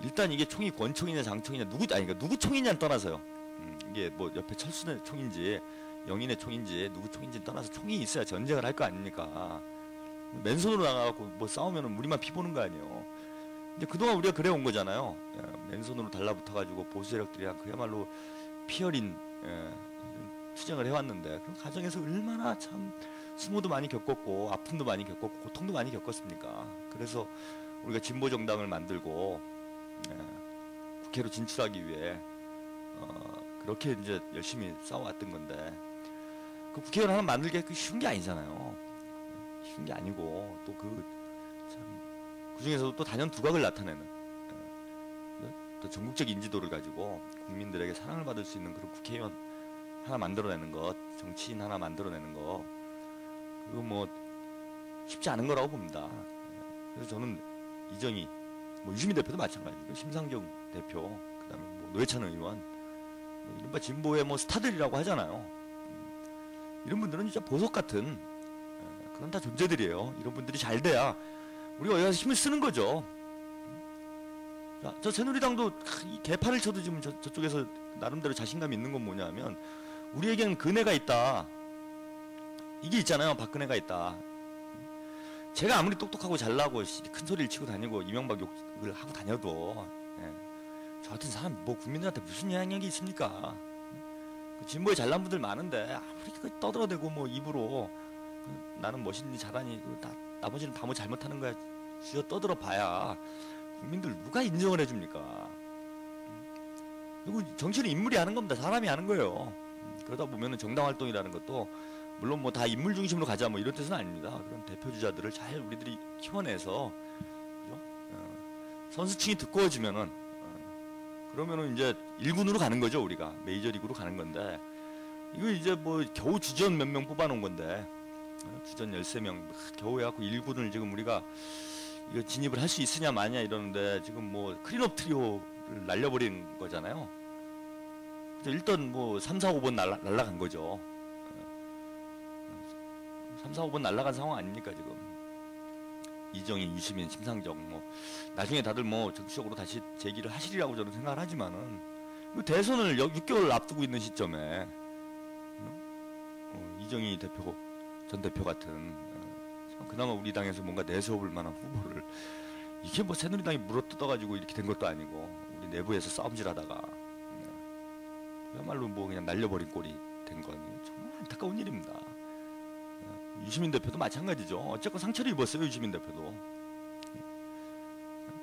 일단 이게 총이 권총이냐 장총이냐 누구 총이냐를 떠나서요. 이게 뭐 옆에 철수의 총인지 영인의 총인지 누구 총인지 떠나서 총이 있어야 전쟁을 할 거 아닙니까? 맨손으로 나가고 뭐 싸우면은 우리만 피 보는 거 아니에요. 근데 그동안 우리가 그래 온 거잖아요. 맨손으로 달라붙어가지고 보수 세력들이랑 그야말로 피어린 투쟁을 해왔는데 그런 과정에서 얼마나 참 수모도 많이 겪었고 아픔도 많이 겪었고 고통도 많이 겪었습니까? 그래서 우리가 진보 정당을 만들고 국회로 진출하기 위해 그렇게 이제 열심히 싸워왔던 건데 그 국회의원 하나 만들기 쉬운 게 아니잖아요. 쉬운 게 아니고 또 그 중에서도 또 단연 두각을 나타내는 또 전국적 인지도를 가지고 국민들에게 사랑을 받을 수 있는 그런 국회의원 하나 만들어내는 것, 정치인 하나 만들어내는 거 그거 뭐 쉽지 않은 거라고 봅니다. 그래서 저는 이정희, 뭐 유시민 대표도 마찬가지고 심상정 대표, 그다음에 뭐 노회찬 의원, 뭐 이른바 진보의 뭐 스타들이라고 하잖아요. 이런 분들은 진짜 보석 같은 그런 다 존재들이에요. 이런 분들이 잘 돼야 우리가 여기 가서 힘을 쓰는 거죠. 자, 저 새누리당도 이 개판을 쳐도 지금 저쪽에서 나름대로 자신감이 있는 건 뭐냐면 우리에게는 그네가 있다. 이게 있잖아요. 박근혜가 있다. 제가 아무리 똑똑하고 잘나고 큰 소리를 치고 다니고 이명박 욕을 하고 다녀도 저 같은 사람 뭐 국민들한테 무슨 영향력이 있습니까? 진보에 잘난 분들 많은데 아무리 떠들어대고 뭐 입으로 나는 멋있니 잘하니 나머지는 다 뭐 잘못하는 거야 쥐어 떠들어 봐야 국민들 누가 인정을 해줍니까? 그리고 정치는 인물이 하는 겁니다. 사람이 하는 거예요. 그러다 보면은 정당 활동이라는 것도 물론 뭐 다 인물 중심으로 가자 뭐 이런 뜻은 아닙니다. 그런 대표주자들을 잘 우리들이 키워내서 선수층이 두꺼워지면은 그러면은 이제 1군으로 가는 거죠. 우리가 메이저리그로 가는 건데 이거 이제 뭐 겨우 주전 몇 명 뽑아놓은 건데 주전 13명 겨우 해갖고 1군을 지금 우리가 이거 진입을 할 수 있으냐 마냐 이러는데 지금 뭐 클린업 트리오를 날려버린 거잖아요. 일단 뭐 3, 4, 5번 날라간 거죠. 3, 4, 5번 날라간 상황 아닙니까 지금. 이정희, 유시민, 심상정 뭐 나중에 다들 뭐 정치적으로 다시 재기를 하시리라고 저는 생각을 하지만은 대선을 6개월 앞두고 있는 시점에 이정희 대표 전 대표 같은 그나마 우리 당에서 뭔가 내세워볼 만한 후보를 이게 뭐 새누리당이 물어뜯어가지고 이렇게 된 것도 아니고 우리 내부에서 싸움질하다가 그야말로 뭐 그냥 날려버린 꼴이 된 건 정말 안타까운 일입니다. 유시민 대표도 마찬가지죠. 어쨌건 상처를 입었어요. 유시민 대표도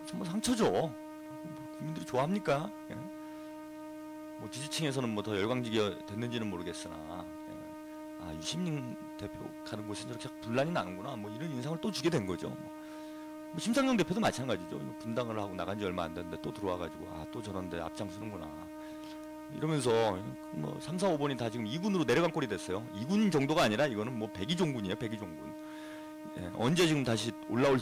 정말 상처죠. 국민들이 좋아합니까? 뭐 지지층에서는 뭐 더 열광지가 됐는지는 모르겠으나 유시민 대표 가는 곳에 저렇게 분란이 나는구나 뭐 이런 인상을 또 주게 된 거죠. 뭐 심상정 대표도 마찬가지죠. 분당을 하고 나간 지 얼마 안 됐는데 또 들어와가지고 또 저런데 앞장서는구나 이러면서 뭐 3, 4, 5번이 다 지금 2군으로 내려간 꼴이 됐어요. 2군 정도가 아니라 이거는 뭐 백의종군이에요. 백의종군. 언제 지금 다시 올라올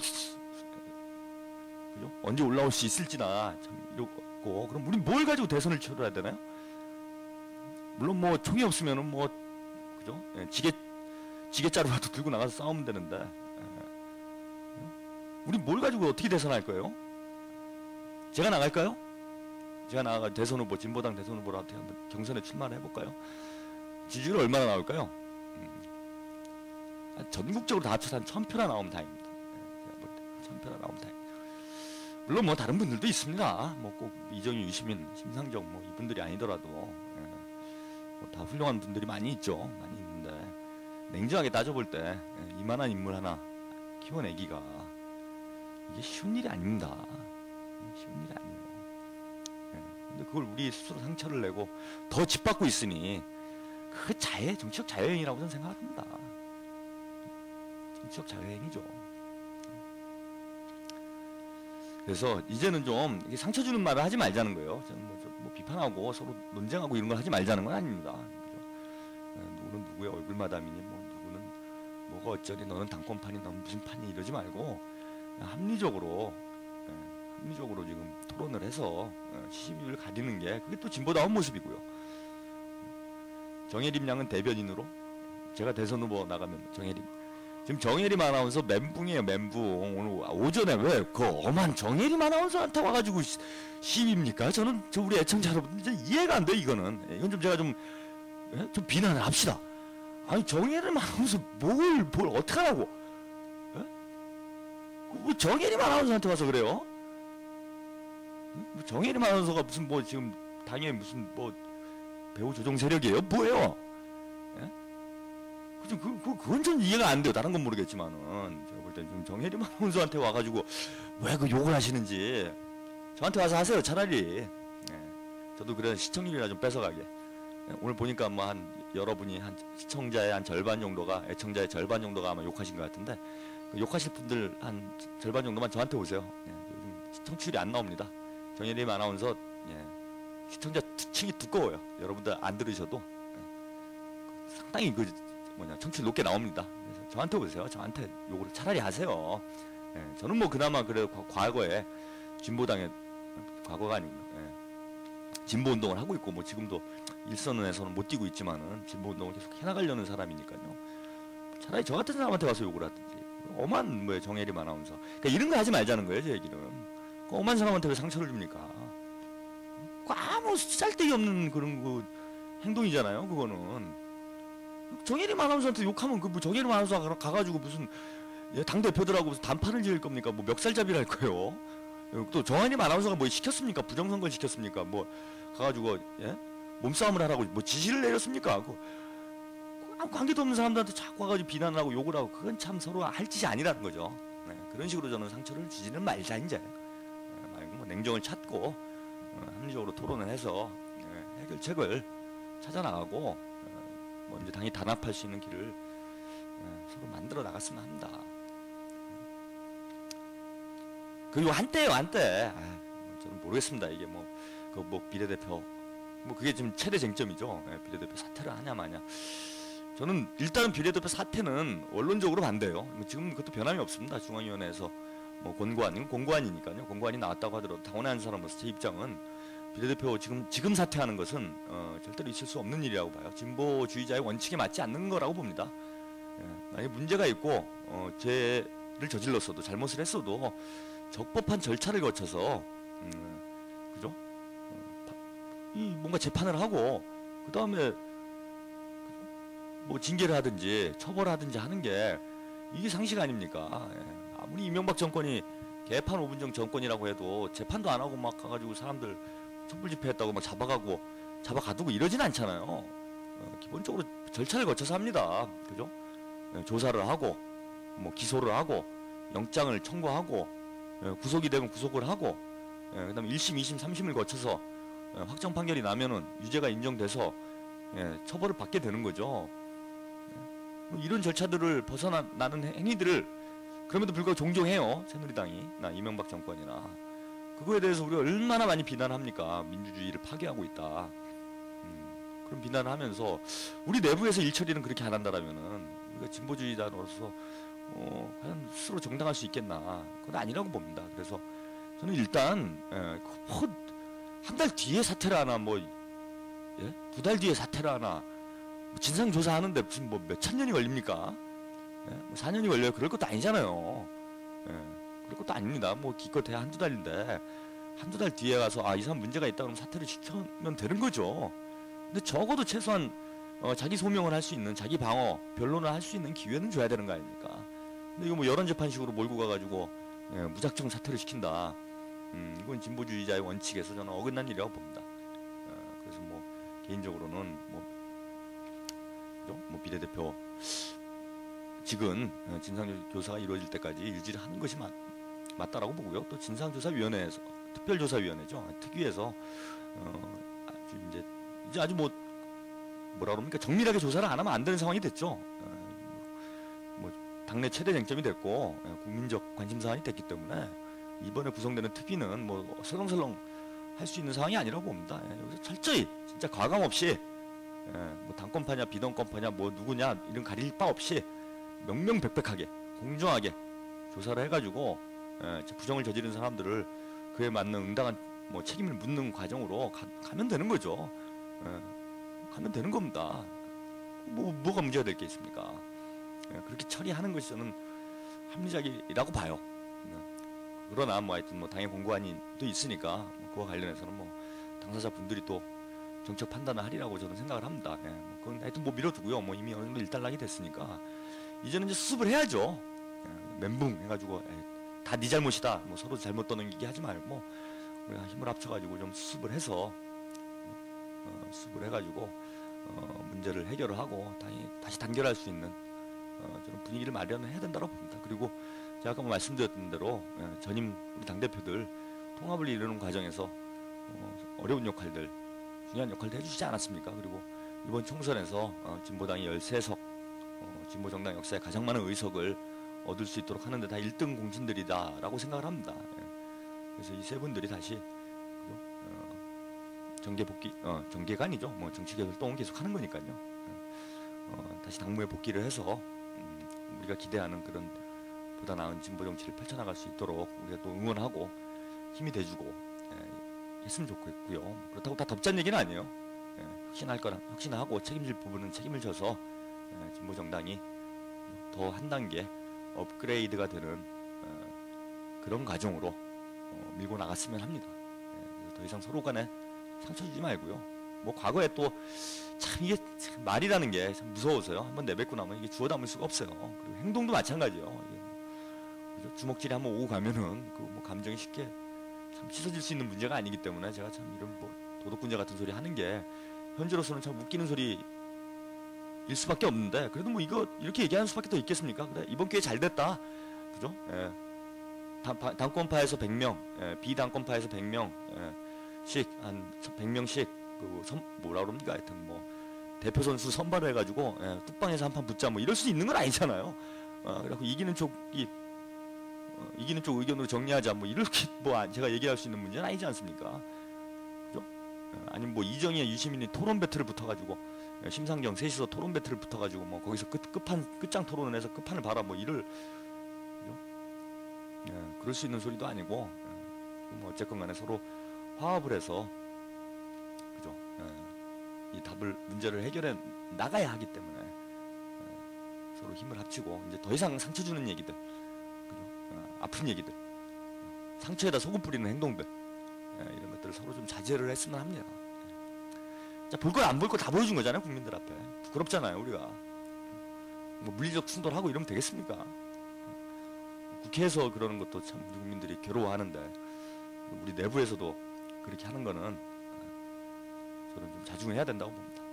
그죠? 언제 올라올 수 있을지나 참 이렇고 그럼 우리 뭘 가지고 대선을 치러야 되나요? 물론 뭐 총이 없으면은 뭐 그죠? 지게자루라도 들고 나가서 싸우면 되는데 우리 뭘 가지고 어떻게 대선할 거예요? 제가 나갈까요? 제가 나가서 대선 후보, 진보당 대선 후보로 한번 경선에 출마를 해볼까요? 지지율 얼마나 나올까요? 전국적으로 다 합쳐서 한 1000표나 나오면 다행입니다. 제가 볼 때 1000표나 나오면 다행입니다. 물론 뭐 다른 분들도 있습니다. 뭐 꼭 이정희, 유시민, 심상정 뭐 이분들이 아니더라도 뭐 다 훌륭한 분들이 많이 있죠. 많이 있는데 냉정하게 따져볼 때 이만한 인물 하나 키워내기가 이게 쉬운 일이 아닙니다. 쉬운 일이 아니에요. 근데 그걸 우리 스스로 상처를 내고 더 짓밟고 있으니 그 정치적 자유행위라고 저는 생각합니다. 정치적 자유행위죠. 그래서 이제는 좀 상처 주는 말을 하지 말자는 거예요. 저는 뭐 비판하고 서로 논쟁하고 이런 걸 하지 말자는 건 아닙니다. 누구는 누구의 얼굴 마담이니 뭐 누구는 뭐가 어쩌니 너는 당권판이 너는 무슨 판이 이러지 말고 합리적으로 지금 토론을 해서 시비를 가리는 게 그게 또 진보다운 모습이고요. 정혜림 양은 대변인으로 제가 대선 후보 나가면 정혜림 지금 정혜림 아나운서 멘붕이에요. 멘붕. 오늘 오전에 왜 그 엄한 정혜림 아나운서한테 와가지고 시비입니까? 저는 우리 애청자 여러분 이제 이해가 안 돼. 이건 좀 제가 좀 비난을 합시다. 아니 정혜림 아나운서 뭘 어떡하라고? 뭐 정혜림 아나운서한테 와서 그래요? 정혜림 아나운서가 무슨 뭐 지금 당에 무슨 뭐 배우 조종 세력이에요? 뭐예요? 그건 좀 이해가 안 돼요. 다른 건 모르겠지만은 제가 볼 때 지금 정혜림 아나운서한테 와가지고 왜 그 욕을 하시는지 저한테 와서 하세요. 차라리. 저도 그래 시청률이나 좀 뺏어가게. 오늘 보니까 뭐 여러분이 시청자의 한 절반 정도가 애청자의 절반 정도가 아마 욕하신 것 같은데 그 욕하실 분들 한 절반 정도만 저한테 오세요. 요즘 시청률이 안 나옵니다. 정혜림 아나운서 시청자 층이 두꺼워요. 여러분들 안 들으셔도 상당히 청취 높게 나옵니다. 그래서 저한테 오세요. 저한테 요거를 차라리 하세요. 저는 뭐 그나마 그래 과거에 진보당에 과거가 아니고 진보 운동을 하고 있고 뭐 지금도 일선에서는 못 뛰고 있지만은 진보 운동을 계속 해나가려는 사람이니까요. 차라리 저 같은 사람한테 와서 욕을 하든지 엄한 뭐 정혜림 아나운서 그러니까 이런 거 하지 말자는 거예요. 제 얘기는 그 엄한 사람한테 왜 상처를 줍니까? 아무 쌀데기 없는 그런 그 행동이잖아요. 그거는. 정혜림 아나운서한테 욕하면 뭐 정혜림 아나운서가 가가지고 무슨 당 대표들하고 무슨 단판을 지을 겁니까? 뭐 멱살잡이를 할 거예요. 또 정혜림 아나운서가 뭐 시켰습니까? 부정선거 시켰습니까? 뭐 가가지고 몸싸움을 하라고 뭐 지시를 내렸습니까? 아무 관계도 없는 사람들한테 자꾸 와가지고 비난을 하고 욕을 하고 그건 참 서로 할 짓이 아니라는 거죠. 그런 식으로 저는 상처를 주지는 말자 이제. 말고 뭐 냉정을 찾고 합리적으로 토론을 해서 해결책을 찾아 나가고. 뭐 이제 당이 단합할 수 있는 길을 서로 만들어 나갔으면 합니다. 그리고 한때요, 한때. 저는 모르겠습니다. 이게 뭐 비례대표 뭐 그게 지금 최대 쟁점이죠. 비례대표 사퇴를 하냐 마냐. 저는 일단은 비례대표 사퇴는 원론적으로 반대요. 지금 그것도 변함이 없습니다. 중앙위원회에서 뭐 공고안이니까요. 공고안이 나왔다고 하더라도 당원의 사람으로서 제 입장은. 비례대표 지금 사퇴하는 것은 절대로 있을 수 없는 일이라고 봐요. 진보주의자의 원칙에 맞지 않는 거라고 봅니다. 만약에 문제가 있고 제 저질렀어도 잘못을 했어도 적법한 절차를 거쳐서 그죠? 이 뭔가 재판을 하고 그 다음에 뭐 징계를 하든지 처벌하든지 하는 게 이게 상식 아닙니까? 예. 아무리 이명박 정권이 개판 5분정 정권이라고 해도 재판도 안 하고 막 가가지고 사람들 촛불 집회했다고 막 잡아가두고 이러진 않잖아요. 기본적으로 절차를 거쳐서 합니다. 그죠? 예, 조사를 하고 뭐 기소를 하고 영장을 청구하고 구속이 되면 구속을 하고 그다음에 1심, 2심, 3심을 거쳐서 확정 판결이 나면은 유죄가 인정돼서 처벌을 받게 되는 거죠. 이런 절차들을 벗어나는 행위들을 그럼에도 불구하고 종종 해요. 새누리당이나 이명박 정권이나. 그거에 대해서 우리가 얼마나 많이 비난합니까? 민주주의를 파괴하고 있다. 그런 비난을 하면서 우리 내부에서 일처리는 그렇게 안 한다라면은 우리가 진보주의자로서 과연 스스로 정당할 수 있겠나? 그건 아니라고 봅니다. 그래서 저는 일단 한 달 뒤에 사퇴를 하나 뭐 2달 뒤에 사퇴를 하나 진상 조사하는데 무슨 뭐 몇천 년이 걸립니까? 뭐 4년이 걸려요. 그럴 것도 아니잖아요. 그럴 것도 아닙니다. 뭐 기껏해야 한두 달인데 한두 달 뒤에 가서 이 사람 문제가 있다 그러면 사퇴를 시키면 되는 거죠. 근데 적어도 최소한 자기 소명을 할 수 있는, 자기 방어, 변론을 할 수 있는 기회는 줘야 되는 거 아닙니까? 근데 이거 뭐 여론재판식으로 몰고 가가지고 무작정 사퇴를 시킨다. 이건 진보주의자의 원칙에서 저는 어긋난 일이라고 봅니다. 그래서 뭐 개인적으로는 뭐 비례대표 직은 진상조사가 이루어질 때까지 유지를 하는 것이 맞다라고 보고요. 또 진상조사위원회에서 특별조사위원회죠. 특위에서 이제 아주 뭐라 그럽니까 정밀하게 조사를 안 하면 안 되는 상황이 됐죠. 뭐 당내 최대 쟁점이 됐고 국민적 관심 사안이 됐기 때문에 이번에 구성되는 특위는 뭐 설렁설렁 할 수 있는 상황이 아니라고 봅니다. 여기서 철저히 진짜 과감 없이 뭐 당권파냐 비당권파냐 뭐 누구냐 이런 가릴 바 없이 명명백백하게 공정하게 조사를 해가지고 부정을 저지른 사람들을 그에 맞는 응당한 뭐 책임을 묻는 과정으로 가면 되는 거죠. 가면 되는 겁니다. 뭐가 문제가 될 게 있습니까? 그렇게 처리하는 것이 저는 합리적이라고 봐요. 그러나 뭐 하여튼 뭐 당의 공고안이 또 있으니까 그와 관련해서는 뭐 당사자 분들이 또 정책 판단을 하리라고 저는 생각을 합니다. 그건 하여튼 뭐 밀어두고요. 뭐 이미 어느 정도 일단락이 됐으니까 이제는 이제 수습을 해야죠. 멘붕 해가지고 다 네 잘못이다. 뭐 서로 잘못 떠넘기게 하지 말고 우리가 힘을 합쳐가지고 좀 수습을 해서 수습을 해가지고 문제를 해결을 하고 다시 단결할 수 있는 저는 분위기를 마련을 해야 된다고 봅니다. 그리고 제가 아까 말씀드렸던 대로 전임 우리 당대표들 통합을 이루는 과정에서 어려운 역할들 중요한 역할도 해주시지 않았습니까? 그리고 이번 총선에서 진보당이 13석 진보정당 역사에 가장 많은 의석을 얻을 수 있도록 하는데 다 1등 공신들이다라고 생각을 합니다. 그래서 이 세 분들이 다시 정계 복귀, 정계가 아니죠. 뭐 정치계 활동은 계속 하는 거니까요. 다시 당무에 복귀를 해서 우리가 기대하는 그런 보다 나은 진보 정치를 펼쳐나갈 수 있도록 우리가 또 응원하고 힘이 돼주고 했으면 좋겠고요. 그렇다고 다 덥자는 얘기는 아니에요. 혁신할 거는 혁신하고 책임질 부분은 책임을 져서 진보 정당이 더 한 단계 업그레이드가 되는 그런 과정으로 밀고 나갔으면 합니다. 더 이상 서로 간에 상처 주지 말고요. 뭐 과거에 또 참 이게 참 말이라는 게 참 무서워서요. 한번 내뱉고 나면 이게 주워 담을 수가 없어요. 그리고 행동도 마찬가지예요. 주먹질이 한번 오고 가면은 그 뭐 감정이 쉽게 참 씻어질 수 있는 문제가 아니기 때문에 제가 참 이런 뭐 도덕군자 같은 소리 하는 게 현재로서는 참 웃기는 소리일 수밖에 없는데 그래도 뭐 이거 이렇게 얘기하는 수밖에 더 있겠습니까? 그래 이번 기회 잘 됐다, 그죠? 당권파에서 100명, 비당권파에서 100명, 한 100명씩 뭐라 그럽니까? 하여튼 뭐 대표 선수 선발을 해가지고 뚝방에서 한 판 붙자 뭐 이럴 수 있는 건 아니잖아요. 그래갖고 이기는 쪽이 이기는 쪽 의견으로 정리하자 뭐 이렇게 뭐 제가 얘기할 수 있는 문제는 아니지 않습니까? 그죠? 아니면 뭐 이정희와 유시민이 토론 배틀을 붙어가지고 심상정 셋이서 토론 배틀을 붙어가지고 뭐 거기서 끝장 토론을 해서 끝판을 봐라 뭐 이럴 그죠? 그럴 수 있는 소리도 아니고 뭐 어쨌건 간에 서로 화합을 해서 그죠? 이 문제를 해결해 나가야 하기 때문에 서로 힘을 합치고 이제 더 이상 상처 주는 얘기들 그죠? 아픈 얘기들, 상처에다 소금 뿌리는 행동들, 이런 것들을 서로 좀 자제를 했으면 합니다. 자, 볼 거 안 볼 거 다 보여준 거잖아요, 국민들 앞에. 부끄럽잖아요, 우리가. 뭐 물리적 충돌하고 이러면 되겠습니까? 국회에서 그러는 것도 참 우리 국민들이 괴로워하는데 우리 내부에서도 그렇게 하는 거는 저는 좀 자중해야 된다고 봅니다.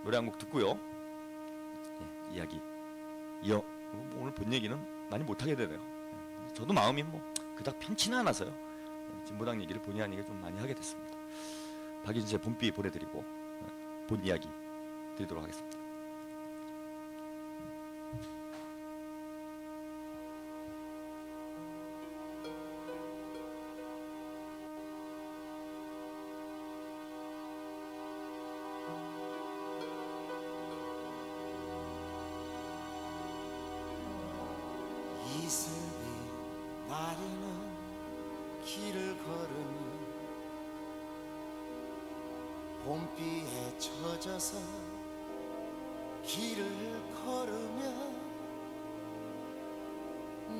노래 한 곡 듣고요. 이야기 이어 오늘 본 얘기는 많이 못하게 되네요. 저도 마음이 뭐 그닥 편치는 않아서요. 진보당 얘기를 본의 아니게 좀 많이 하게 됐습니다. 박인재 봄비 보내드리고 본 이야기 드리도록 하겠습니다. 이슬비 나리는 길을 걸으며 봄비에 젖어서 길을 걸으며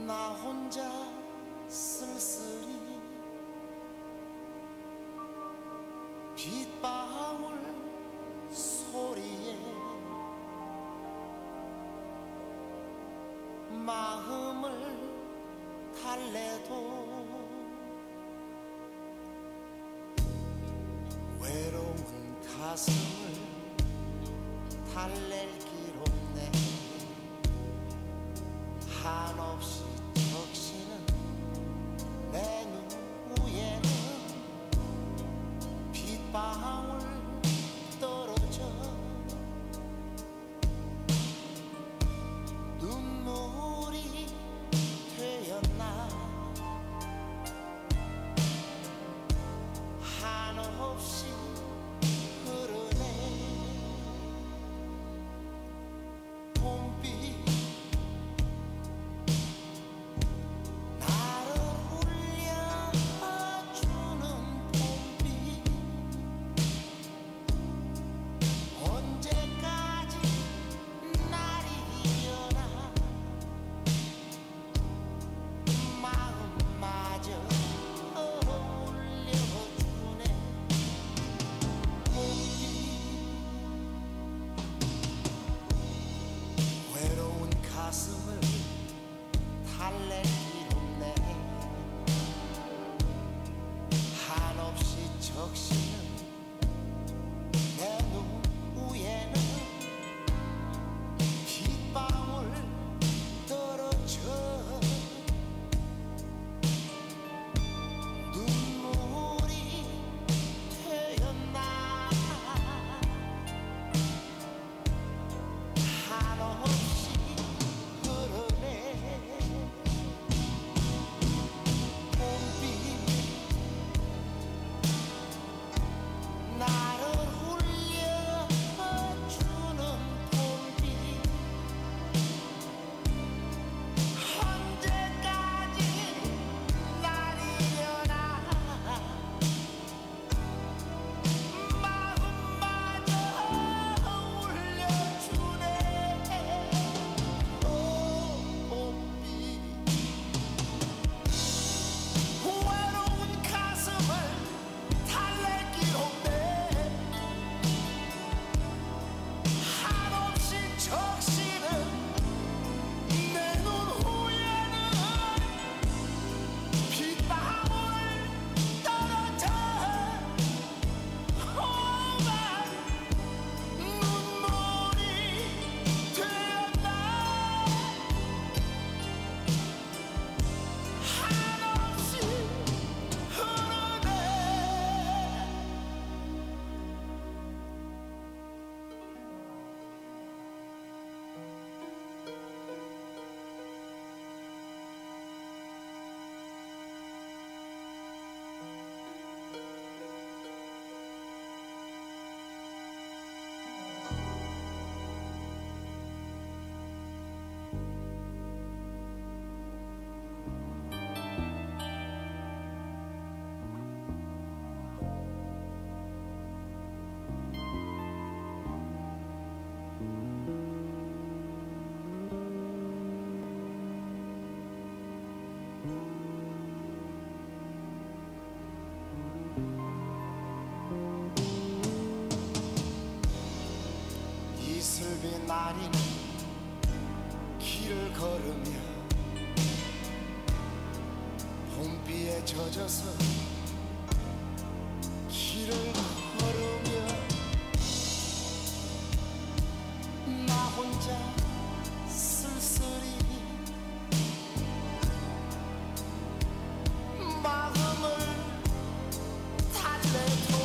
나 혼자 쓸쓸히 빗방울 소리에 마음을 달래도 외로운 가슴을 달랠 길 없네. 한없이 적시는 내 눈 위에는 빗방울 떨어져 눈물이 되었나. 한없이 흐르네. 봄비 나를 울려주는 봄비 언제까지 날이려나. 마음마저 올려주네. 봄비 외로운 가슴을 달랠 길 없네. 한없이 적시는 내 눈 위에는 빗방울 떨어져 눈물이 되었나. 한없이 흐르네. 가리는 길을 걸으며 봄비에 젖어서 길을 걸으며 나 혼자 쓸쓸히 마음을 달래도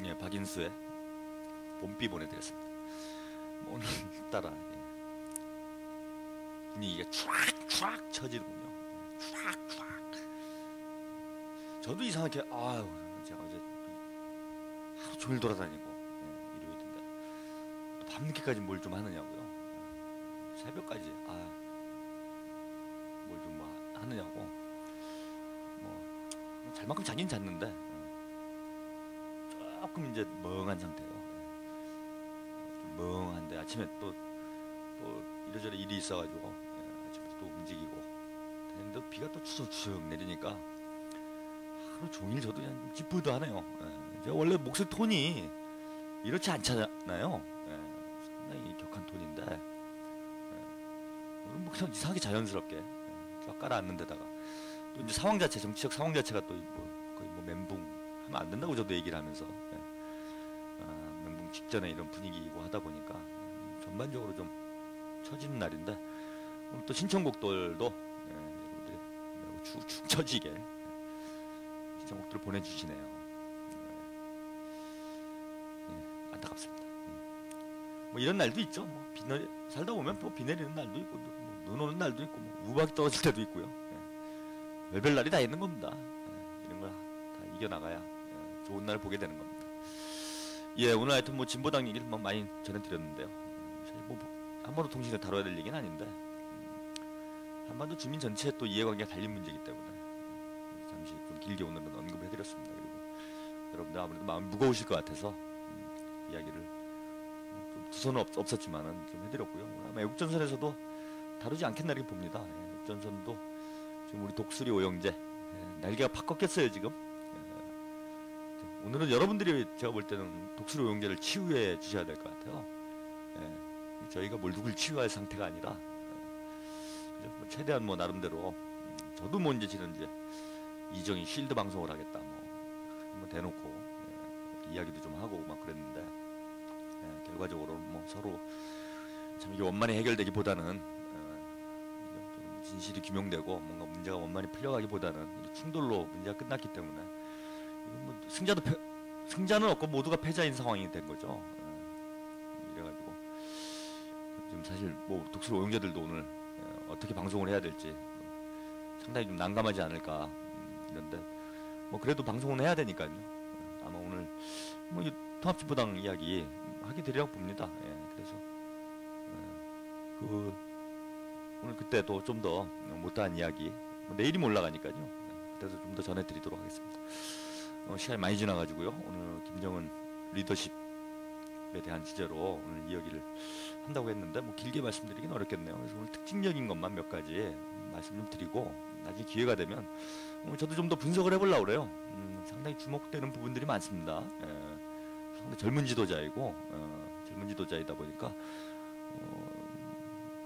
예, 박인수의 봄비 보내드렸습니다. 뭐 오늘따라 분위기가 촥촥 처지는군요. 촥촥. 저도 이상하게 아유 제가 어제 하루 종일 돌아다니고 일요일인데 또 밤늦게까지 뭘 좀 하느냐고요. 새벽까지 뭘 좀 뭐 하느냐고 뭐 잘만큼 자긴 잤는데 조금 이제 멍한 상태예요. 좀 멍한데 아침에 또 이래저래 일이 있어가지고 아침부터 또 움직이고 근데 비가 또 추적추적 내리니까 하루 종일 저도 그냥 찌뿌드하네요. 제가 원래 목소리 톤이 이렇지 않잖아요. 상당히 격한 톤인데 오늘 뭐 그냥 이상하게 자연스럽게 쫙 깔아앉는 데다가 또 이제 상황 자체, 정치적 상황 자체가 또 거의 뭐 멘붕 하면 안 된다고 저도 얘기를 하면서 멘붕 직전에 이런 분위기이고 하다 보니까 전반적으로 좀 처지는 날인데 오늘 또 신청곡들도 여러분들이 매우 축축 처지게 신청곡들을 보내주시네요. 안타깝습니다. 뭐 이런 날도 있죠. 뭐 살다 보면 뭐 비 내리는 날도 있고 뭐 눈 오는 날도 있고 뭐 우박이 떨어질 때도 있고요. 별별 날이 다 있는 겁니다. 이런 걸 다 이겨나가야 좋은 날 보게 되는 겁니다. 예, 오늘 하여튼 뭐 진보당 얘기를 뭐 많이 전해드렸는데요. 사실 뭐 한반도 통신을 다뤄야 될 얘기는 아닌데 한반도 주민 전체의 또 이해관계가 달린 문제이기 때문에 잠시 좀 길게 오늘은 언급해드렸습니다. 그리고 여러분들 아무래도 마음이 무거우실 것 같아서 이야기를 좀 두서는 없었지만은 좀 해드렸고요. 아마 애국전선에서도 다루지 않겠나 이렇게 봅니다. 애국전선도 지금 우리 독수리 오영재 날개가 팍 꺾였어요 지금. 오늘은 여러분들이 제가 볼 때는 독수리 오영재를 치유해 주셔야 될 것 같아요. 저희가 뭘 누굴 치유할 상태가 아니라 뭐 최대한 뭐 나름대로 저도 뭐 이제 이정희 쉴드 방송을 하겠다 뭐 대놓고 이야기도 좀 하고 막 그랬는데 결과적으로 뭐 서로 참 이게 원만히 해결되기보다는 진실이 규명되고 뭔가 문제가 원만히 풀려가기보다는 충돌로 문제가 끝났기 때문에 뭐 승자는 없고 모두가 패자인 상황이 된 거죠. 이래가지고 지금 사실 뭐 독수리 오영재들도 오늘 어떻게 방송을 해야 될지 상당히 좀 난감하지 않을까 이런데 뭐 그래도 방송은 해야 되니까요. 아마 오늘 뭐 이 통합진보당 이야기 하게 되리라고 봅니다. 예, 그래서 그 오늘 그때도 좀 더 못다한 이야기 뭐 내일이면 올라가니까요. 그때도 좀 더 전해드리도록 하겠습니다. 시간이 많이 지나가지고요. 오늘 김정은 리더십에 대한 주제로 오늘 이야기를 한다고 했는데 뭐 길게 말씀드리긴 어렵겠네요. 그래서 오늘 특징적인 것만 몇 가지 말씀 좀 드리고 나중에 기회가 되면 저도 좀 더 분석을 해보려고 그래요. 상당히 주목되는 부분들이 많습니다. 상당히 젊은 지도자이고 젊은 지도자이다 보니까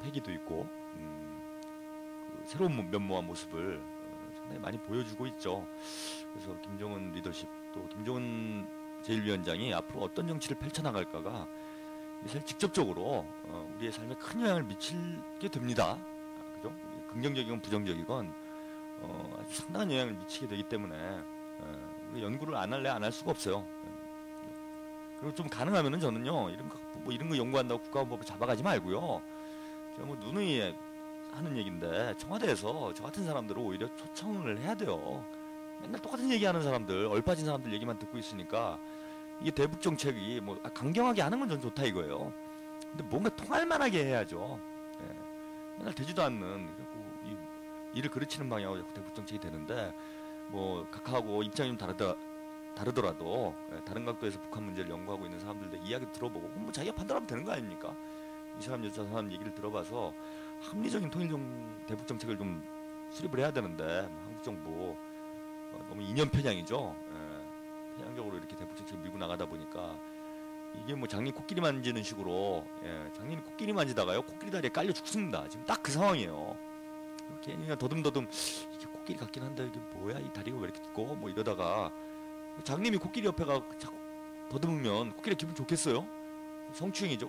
패기도 있고 그 새로운 면모와 모습을 상당히 많이 보여주고 있죠. 그래서 김정은 리더십 또 김정은 제1위원장이 앞으로 어떤 정치를 펼쳐나갈까가 사실 직접적으로 우리의 삶에 큰 영향을 미치게 됩니다. 그죠? 긍정적이건 부정적이건 아주 상당한 영향을 미치게 되기 때문에 연구를 안 할래 안 할 수가 없어요. 그리고 좀 가능하면은 저는요 이런 거 연구한다고 국가원법을 잡아가지 말고요. 제가 뭐 누누이 하는 얘기인데 청와대에서 저 같은 사람들을 오히려 초청을 해야 돼요. 맨날 똑같은 얘기하는 사람들, 얼빠진 사람들 얘기만 듣고 있으니까 이게 대북 정책이 뭐 강경하게 하는 건 전 좋다 이거예요. 근데 뭔가 통할 만하게 해야죠. 예. 맨날 되지도 않는 이 일을 그르치는 방향으로 자꾸 대북 정책이 되는데 뭐 각하하고 입장이 좀 다르더라도 다른 각도에서 북한 문제를 연구하고 있는 사람들의 이야기 들어보고 뭐 자기가 판단하면 되는 거 아닙니까? 이 사람 저 사람 얘기를 들어봐서 합리적인 대북 정책을 좀 수립을 해야 되는데 한국 정부 너무 이념 편향이죠. 편향적으로 이렇게 대북 정책을 밀고 나가다 보니까 이게 뭐 장님 코끼리 만지는 식으로 장님이 코끼리 만지다가요 코끼리 다리에 깔려 죽습니다. 지금 딱 그 상황이에요. 괜히 그냥 더듬더듬 이게 코끼리 같긴 한데 이게 뭐야 이 다리가 왜 이렇게 있고 뭐 이러다가 장님이 코끼리 옆에 가 자꾸 더듬으면 코끼리 기분 좋겠어요? 성추행이죠.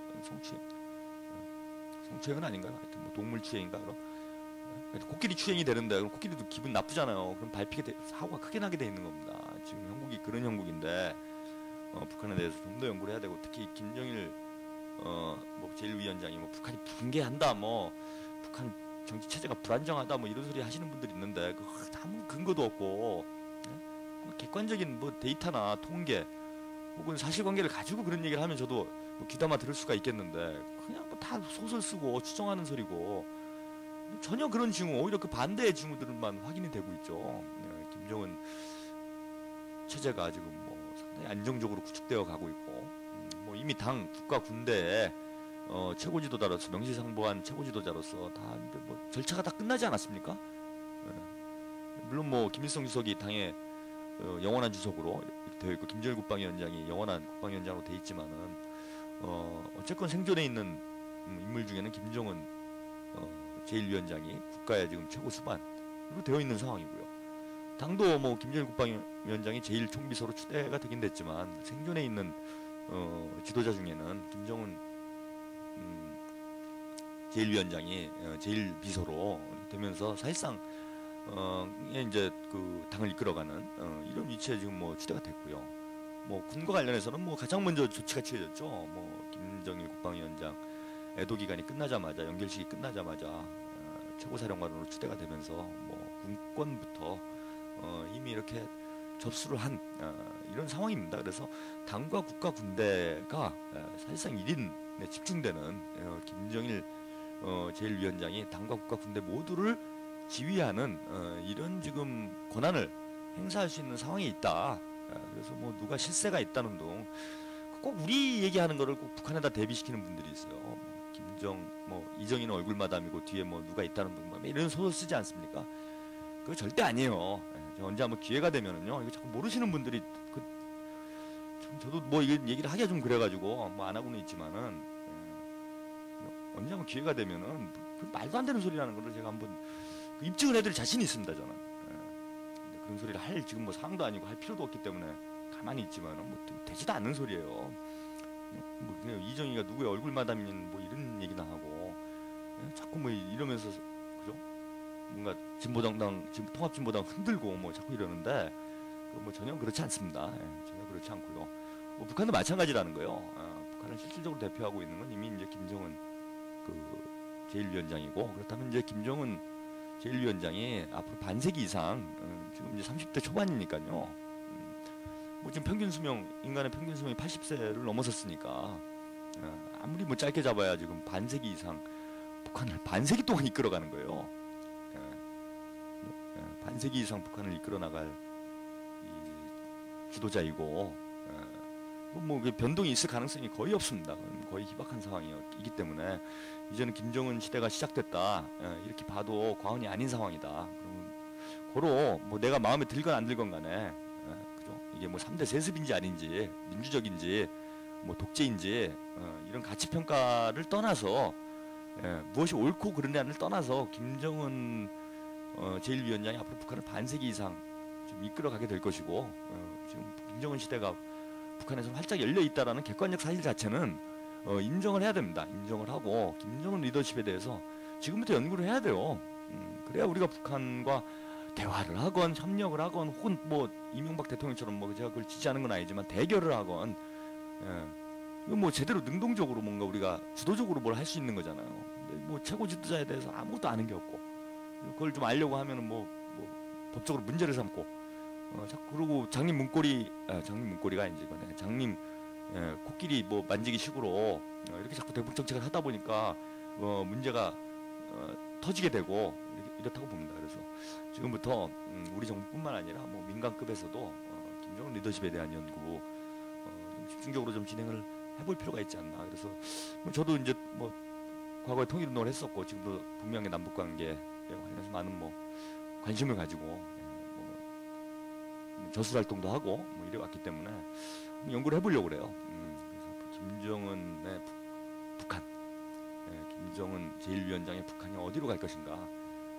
성추행은 아닌가요? 하여튼 뭐 동물 추행인가 그럼 코끼리 추행이 되는데 그럼 코끼리도 기분 나쁘잖아요. 그럼 사고가 크게 나게 돼 있는 겁니다. 지금 형국이 그런 형국인데 북한에 대해서 좀 더 연구를 해야 되고 특히 김정일 뭐 제1위원장이 뭐 북한이 붕괴한다 뭐 북한 정치 체제가 불안정하다 뭐 이런 소리 하시는 분들이 있는데 그 아무 근거도 없고 뭐 객관적인 뭐 데이터나 통계 혹은 사실관계를 가지고 그런 얘기를 하면 저도 뭐 귀담아 들을 수가 있겠는데 그냥 뭐 다 소설 쓰고 추정하는 소리고 전혀 그런 징후 오히려 그 반대의 징후들만 확인이 되고 있죠. 김정은 체제가 지금 뭐 상당히 안정적으로 구축되어 가고 있고 뭐 이미 당 국가 군대에 최고 지도자로서 명실상부한 최고 지도자로서 다 뭐 절차가 다 끝나지 않았습니까? 물론 뭐 김일성 주석이 당의 영원한 주석으로 이렇게 되어 있고 김정일 국방위원장이 영원한 국방위원장으로 되어 있지만은 어쨌건 생존해 있는 인물 중에는 김정은 제1위원장이 국가의 지금 최고 수반으로 되어 있는 상황이고요. 당도 뭐 김정일 국방위원장이 제1총비서로 추대가 되긴 됐지만 생존해 있는 지도자 중에는 김정은 제1위원장이 제1비서로 되면서 사실상 이제 그 당을 이끌어가는 이런 위치에 지금 뭐 추대가 됐고요. 뭐 군과 관련해서는 뭐 가장 먼저 조치가 취해졌죠. 뭐 김정일 국방위원장 애도 기간이 끝나자마자 연결식이 끝나자마자 최고사령관으로 추대가 되면서 뭐 군권부터 이미 이렇게 접수를 한 이런 상황입니다. 그래서 당과 국가 군대가 사실상 1인에 집중되는 김정일 제1위원장이 당과 국가 군대 모두를 지휘하는 이런 지금 권한을 행사할 수 있는 상황에 있다. 그래서 뭐 누가 실세가 있다는 둥 꼭 우리 얘기하는 거를 꼭 북한에다 대비시키는 분들이 있어요. 뭐 이정희는 얼굴 마담이고 뒤에 뭐 누가 있다는 둥 이런 소설 쓰지 않습니까? 그거 절대 아니에요. 언제 한번 기회가 되면은요. 이거 자꾸 모르시는 분들이 저도 뭐 이게 얘기를 하기가 좀 그래가지고 뭐 안 하고는 있지만은 언제 한번 기회가 되면은 그 말도 안 되는 소리라는 거를 제가 한번 그 입증을 해드릴 자신이 있습니다. 저는 그런 소리를 할 지금 뭐 상황도 아니고 할 필요도 없기 때문에 가만히 있지만은 뭐 되지도 않는 소리예요. 뭐 그냥 이정희가 누구의 얼굴 마담인 뭐 이런 얘기나 하고 자꾸 뭐 이러면서 그죠? 뭔가 진보당당 지금 통합진보당 흔들고 뭐 자꾸 이러는데 뭐 전혀 그렇지 않습니다. 전혀 그렇지 않고요. 뭐 북한도 마찬가지라는 거예요. 북한을 실질적으로 대표하고 있는 건 이미 이제 김정은 그 제1위원장이고 그렇다면 이제 김정은 제1위원장이 앞으로 반세기 이상 지금 이제 30대 초반이니까요. 뭐 지금 평균 수명 인간의 평균 수명이 80세를 넘어섰으니까 아무리 뭐 짧게 잡아야 지금 반세기 이상 북한을 반세기 동안 이끌어가는 거예요. 반세기 이상 북한을 이끌어 나갈 이 지도자이고 뭐 변동이 있을 가능성이 거의 없습니다. 거의 희박한 상황이기 때문에 이제는 김정은 시대가 시작됐다 이렇게 봐도 과언이 아닌 상황이다. 그러면 고로 뭐 내가 마음에 들건 안 들건 간에 그죠? 이게 뭐 3대 세습인지 아닌지 민주적인지 뭐 독재인지 이런 가치 평가를 떠나서 무엇이 옳고 그르냐를 떠나서 김정은 제1위원장이 앞으로 북한을 반세기 이상 좀 이끌어가게 될 것이고 지금 김정은 시대가 북한에서 활짝 열려 있다라는 객관적 사실 자체는 인정을 해야 됩니다. 인정을 하고 김정은 리더십에 대해서 지금부터 연구를 해야 돼요. 그래야 우리가 북한과 대화를 하건 협력을 하건 혹은 뭐 이명박 대통령처럼 뭐 제가 그걸 지지하는 건 아니지만 대결을 하건 이거 뭐 제대로 능동적으로 뭔가 우리가 주도적으로 뭘 할 수 있는 거잖아요. 근데 뭐 최고 지도자에 대해서 아무것도 아는 게 없고 그걸 좀 알려고 하면은 뭐 법적으로 문제를 삼고 자꾸 그러고 장님 문고리가 아니지 이거네. 장님 코끼리 뭐 만지기 식으로 이렇게 자꾸 대북 정책을 하다 보니까 문제가 터지게 되고 이렇다고 봅니다. 그래서 지금부터 우리 정부뿐만 아니라 뭐 민간급에서도 김정은 리더십에 대한 연구 좀 집중적으로 좀 진행을 해볼 필요가 있지 않나. 그래서 저도 이제 뭐 과거에 통일운동을 했었고 지금도 북미한의 남북관계에 관련해서 많은 뭐 관심을 가지고 저술 활동도 하고 뭐 이래 왔기 때문에 연구를 해보려고 그래요. 그래서 김정은의 북한, 김정은 제1위원장의 북한이 어디로 갈 것인가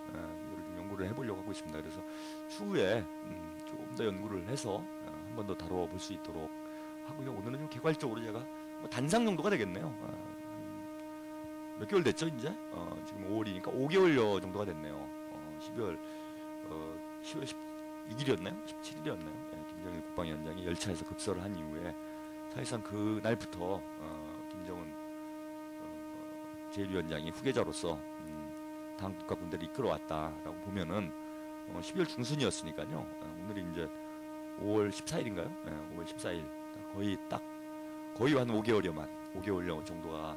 이걸 좀 연구를 해보려고 하고 있습니다. 그래서 추후에 조금 더 연구를 해서 한 번 더 다뤄볼 수 있도록 하고요. 오늘은 좀 개괄적으로 제가 뭐 단상 정도가 되겠네요. 몇 개월 됐죠 이제? 지금 5월이니까 5개월여 정도가 됐네요. 10월 16일이었나요? 17일이었나요? 김정일 국방위원장이 열차에서 급서를 한 이후에 사실상 그 날부터 김정은 제1위원장이 후계자로서 당국과 군대를 이끌어왔다라고 보면은 12월 중순이었으니까요. 오늘이 이제 5월 14일인가요? 5월 14일 거의 한 5개월여 정도가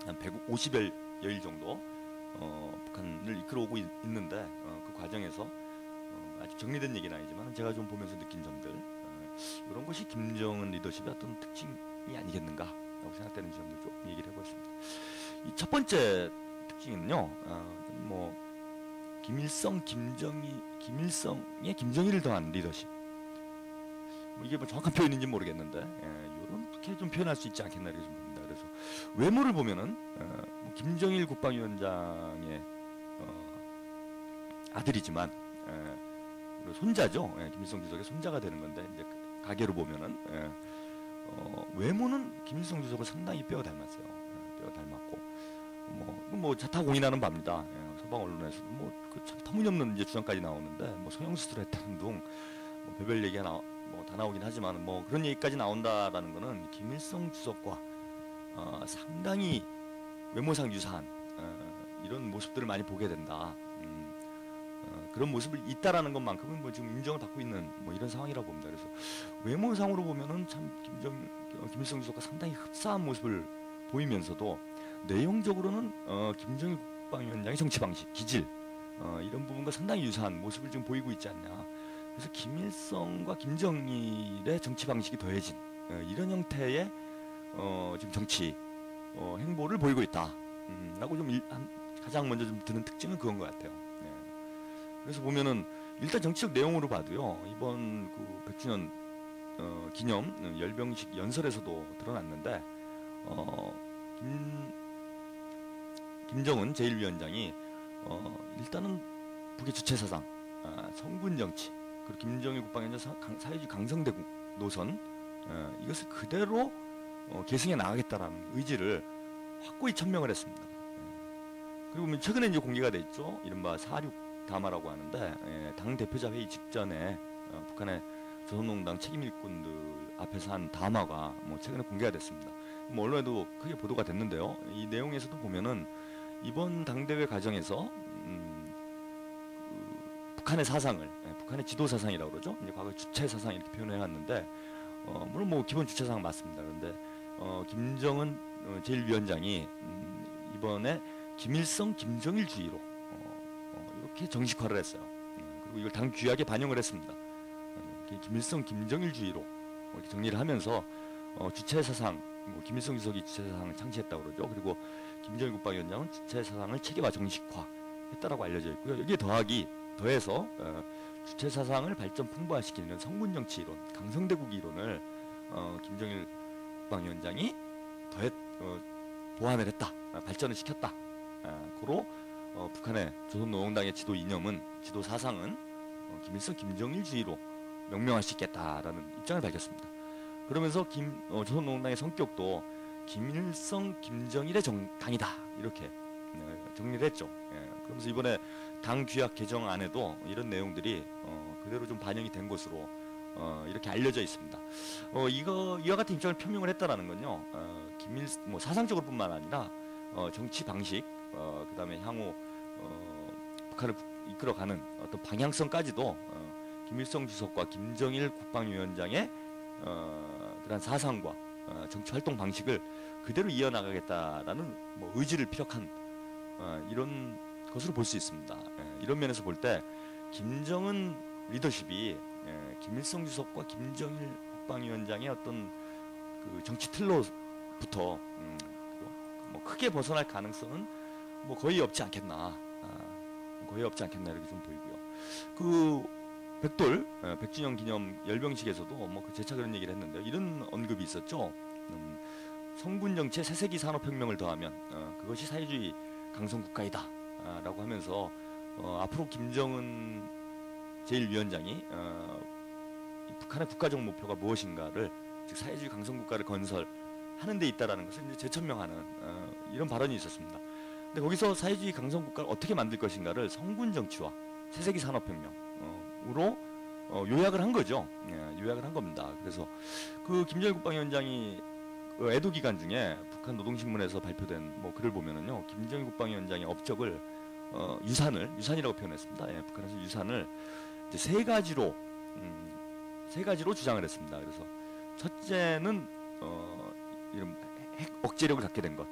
한 150여일 정도 북한을 이끌어오고 있는데 그 과정에서 아직 정리된 얘기는 아니지만 제가 좀 보면서 느낀 점들 이런 것이 김정은 리더십의 어떤 특징이 아니겠는가라고 생각되는 점들 좀 얘기를 해보겠습니다. 이 첫 번째 특징은요, 뭐 김일성의 김정일을 더한 리더십. 뭐 이게 뭐 정확한 표현인지 모르겠는데 이렇게 좀 표현할 수 있지 않겠나 이렇게 좀 봅니다. 그래서 외모를 보면은 뭐 김정일 국방위원장의 아들이지만 손자죠. 김일성 주석의 손자가 되는 건데 이제 가계로 보면은 외모는 김일성 주석을 상당히 뼈가 닮았어요. 뼈가 닮았고 뭐 자타공인하는 바입니다. 서방 언론에서도 뭐 그 참 터무니없는 이제 주장까지 나오는데 뭐 성형수술을 했다는 둥 뭐 별별 얘기가 다 나오긴 하지만 뭐 그런 얘기까지 나온다라는 거는 김일성 주석과 상당히 외모상 유사한 이런 모습들을 많이 보게 된다. 그런 모습을 있다라는 것만큼은 뭐 지금 인정을 받고 있는 뭐 이런 상황이라고 봅니다. 그래서 외모상으로 보면은 참 김일성 주석과 상당히 흡사한 모습을 보이면서도 내용적으로는 김정일 국방위원장의 정치 방식, 기질 이런 부분과 상당히 유사한 모습을 지금 보이고 있지 않냐. 그래서 김일성과 김정일의 정치 방식이 더해진 이런 형태의 지금 정치 행보를 보이고 있다. 라고 좀 가장 먼저 좀 드는 특징은 그건 것 같아요. 그래서 보면은 일단 정치적 내용으로 봐도요, 이번 그 100주년 기념 열병식 연설에서도 드러났는데 김정은 제1위원장이 일단은 북의 주체사상, 성군 정치, 그리고 김정일 국방위원장 사회주의 강성대국 노선 이것을 그대로 계승해 나가겠다라는 의지를 확고히 천명을 했습니다. 그리고 최근에 이제 공개가 돼 있죠. 이른바 4.6 담화라고 하는데 당 대표자 회의 직전에 북한의 조선농당 책임 일꾼들 앞에서 한 담화가 뭐 최근에 공개가 됐습니다. 뭐 언론에도 크게 보도가 됐는데요. 이 내용에서도 보면은 이번 당대회 과정에서 북한의 사상을, 북한의 지도 사상이라고 그러죠. 이제 과거 주체 사상 이렇게 표현해 왔는데, 물론 뭐 기본 주체 사상 맞습니다. 그런데 김정은 제1위원장이 이번에 김일성 김정일주의로 이렇게 정식화를 했어요. 그리고 이걸 당 규약에 반영을 했습니다. 김일성 김정일주의로 이렇게 정리를 하면서 주체 사상, 김일성 주석이 주체 사상을 창시했다고 그러죠. 그리고 김정일 국방위원장은 주체 사상을 체계화 정식화했다라고 알려져 있고요. 여기에 더해서 주체 사상을 발전 풍부화시키는 성군 정치 이론, 강성대국 이론을 김정일 국방위원장이 보완을 했다, 발전을 시켰다. 고로 북한의 조선노동당의 지도 이념은, 지도 사상은 김일성 김정일주의로 명명할 수 있겠다라는 입장을 밝혔습니다. 그러면서 조선노동당의 성격도 김일성 김정일의 당이다 이렇게 정리를 했죠. 그러면서 이번에 당 규약 개정안에도 이런 내용들이 그대로 좀 반영이 된 것으로 이렇게 알려져 있습니다. 이와 같은 입장을 표명을 했다라는 건요, 사상적으로뿐만 아니라 정치 방식, 그다음에 향후 북한을 이끌어가는 어떤 방향성까지도 김일성 주석과 김정일 국방위원장의 그런 사상과 정치 활동 방식을 그대로 이어나가겠다라는 의지를 피력한 이런 것으로 볼 수 있습니다. 이런 면에서 볼 때 김정은 리더십이 김일성 주석과 김정일 국방위원장의 어떤 그 정치 틀로부터 크게 벗어날 가능성은 거의 없지 않겠나, 이렇게 좀 보이고요. 그 백돌 100주년 기념 열병식에서도 그 재차 그런 얘기를 했는데 이런 언급이 있었죠. 성군 정치에 새세기 산업혁명을 더하면 그것이 사회주의 강성국가이다 라고 하면서 앞으로 김정은 제1위원장이 북한의 국가적 목표가 무엇인가를, 즉 사회주의 강성국가를 건설하는 데 있다라는 것을 이제 재천명하는 이런 발언이 있었습니다. 근데 거기서 사회주의 강성국가를 어떻게 만들 것인가를 성군 정치와 새세기 산업혁명으로 요약을 한 거죠. 요약을 한 겁니다. 그래서 그 김정일 국방위원장이 애도 기간 중에 북한 노동신문에서 발표된 글을 보면은요, 김정일 국방위원장의 업적을 유산이라고 표현했습니다. 북한에서 유산을 이제 세 가지로 주장을 했습니다. 그래서 첫째는 이런 핵 억제력을 갖게 된 것,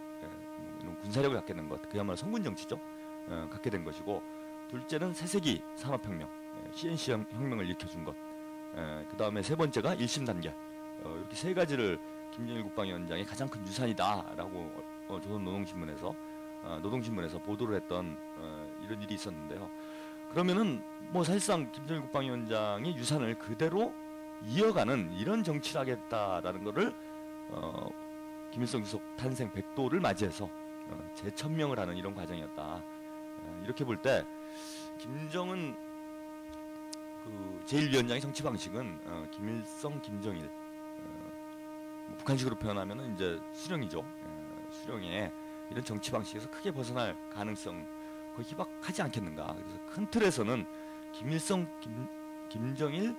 이런 군사력을 갖게 된 것, 그야말로 성군 정치죠. 갖게 된 것이고, 둘째는 새세기 산업혁명, CNC 혁명을 일으켜준 것, 그 다음에 세 번째가 일심 단결. 이렇게 세 가지를 김정일 국방위원장의 가장 큰 유산이다라고 노동신문에서 보도를 했던 이런 일이 있었는데요. 그러면은 사실상 김정일 국방위원장의 유산을 그대로 이어가는 이런 정치를 하겠다라는 것을 김일성 주석 탄생 100도를 맞이해서 재천명을 하는 이런 과정이었다. 이렇게 볼 때 김정은 제1위원장의 정치 방식은 김일성, 김정일, 북한식으로 표현하면은 이제 수령이죠. 수령의 이런 정치 방식에서 크게 벗어날 가능성 거의 희박하지 않겠는가. 그래서 큰 틀에서는 김일성, 김정일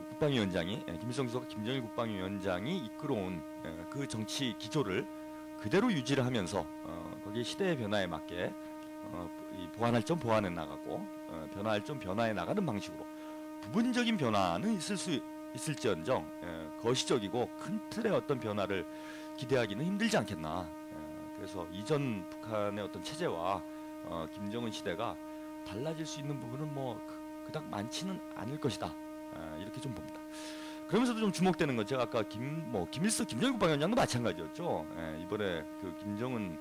국방위원장이, 김일성 주석과 김정일 국방위원장이 이끌어온 그 정치 기조를 그대로 유지를 하면서 거기에 시대의 변화에 맞게 보완할 점 보완해 나가고 변화할 점 변화해 나가는 방식으로 부분적인 변화는 있을지언정 거시적이고 큰 틀의 어떤 변화를 기대하기는 힘들지 않겠나. 그래서 이전 북한의 어떤 체제와 김정은 시대가 달라질 수 있는 부분은 그닥 많지는 않을 것이다. 이렇게 좀 봅니다. 그러면서도 좀 주목되는 건 제가 아까 김일성 김정일 국방위원장도 마찬가지였죠. 이번에 그 김정은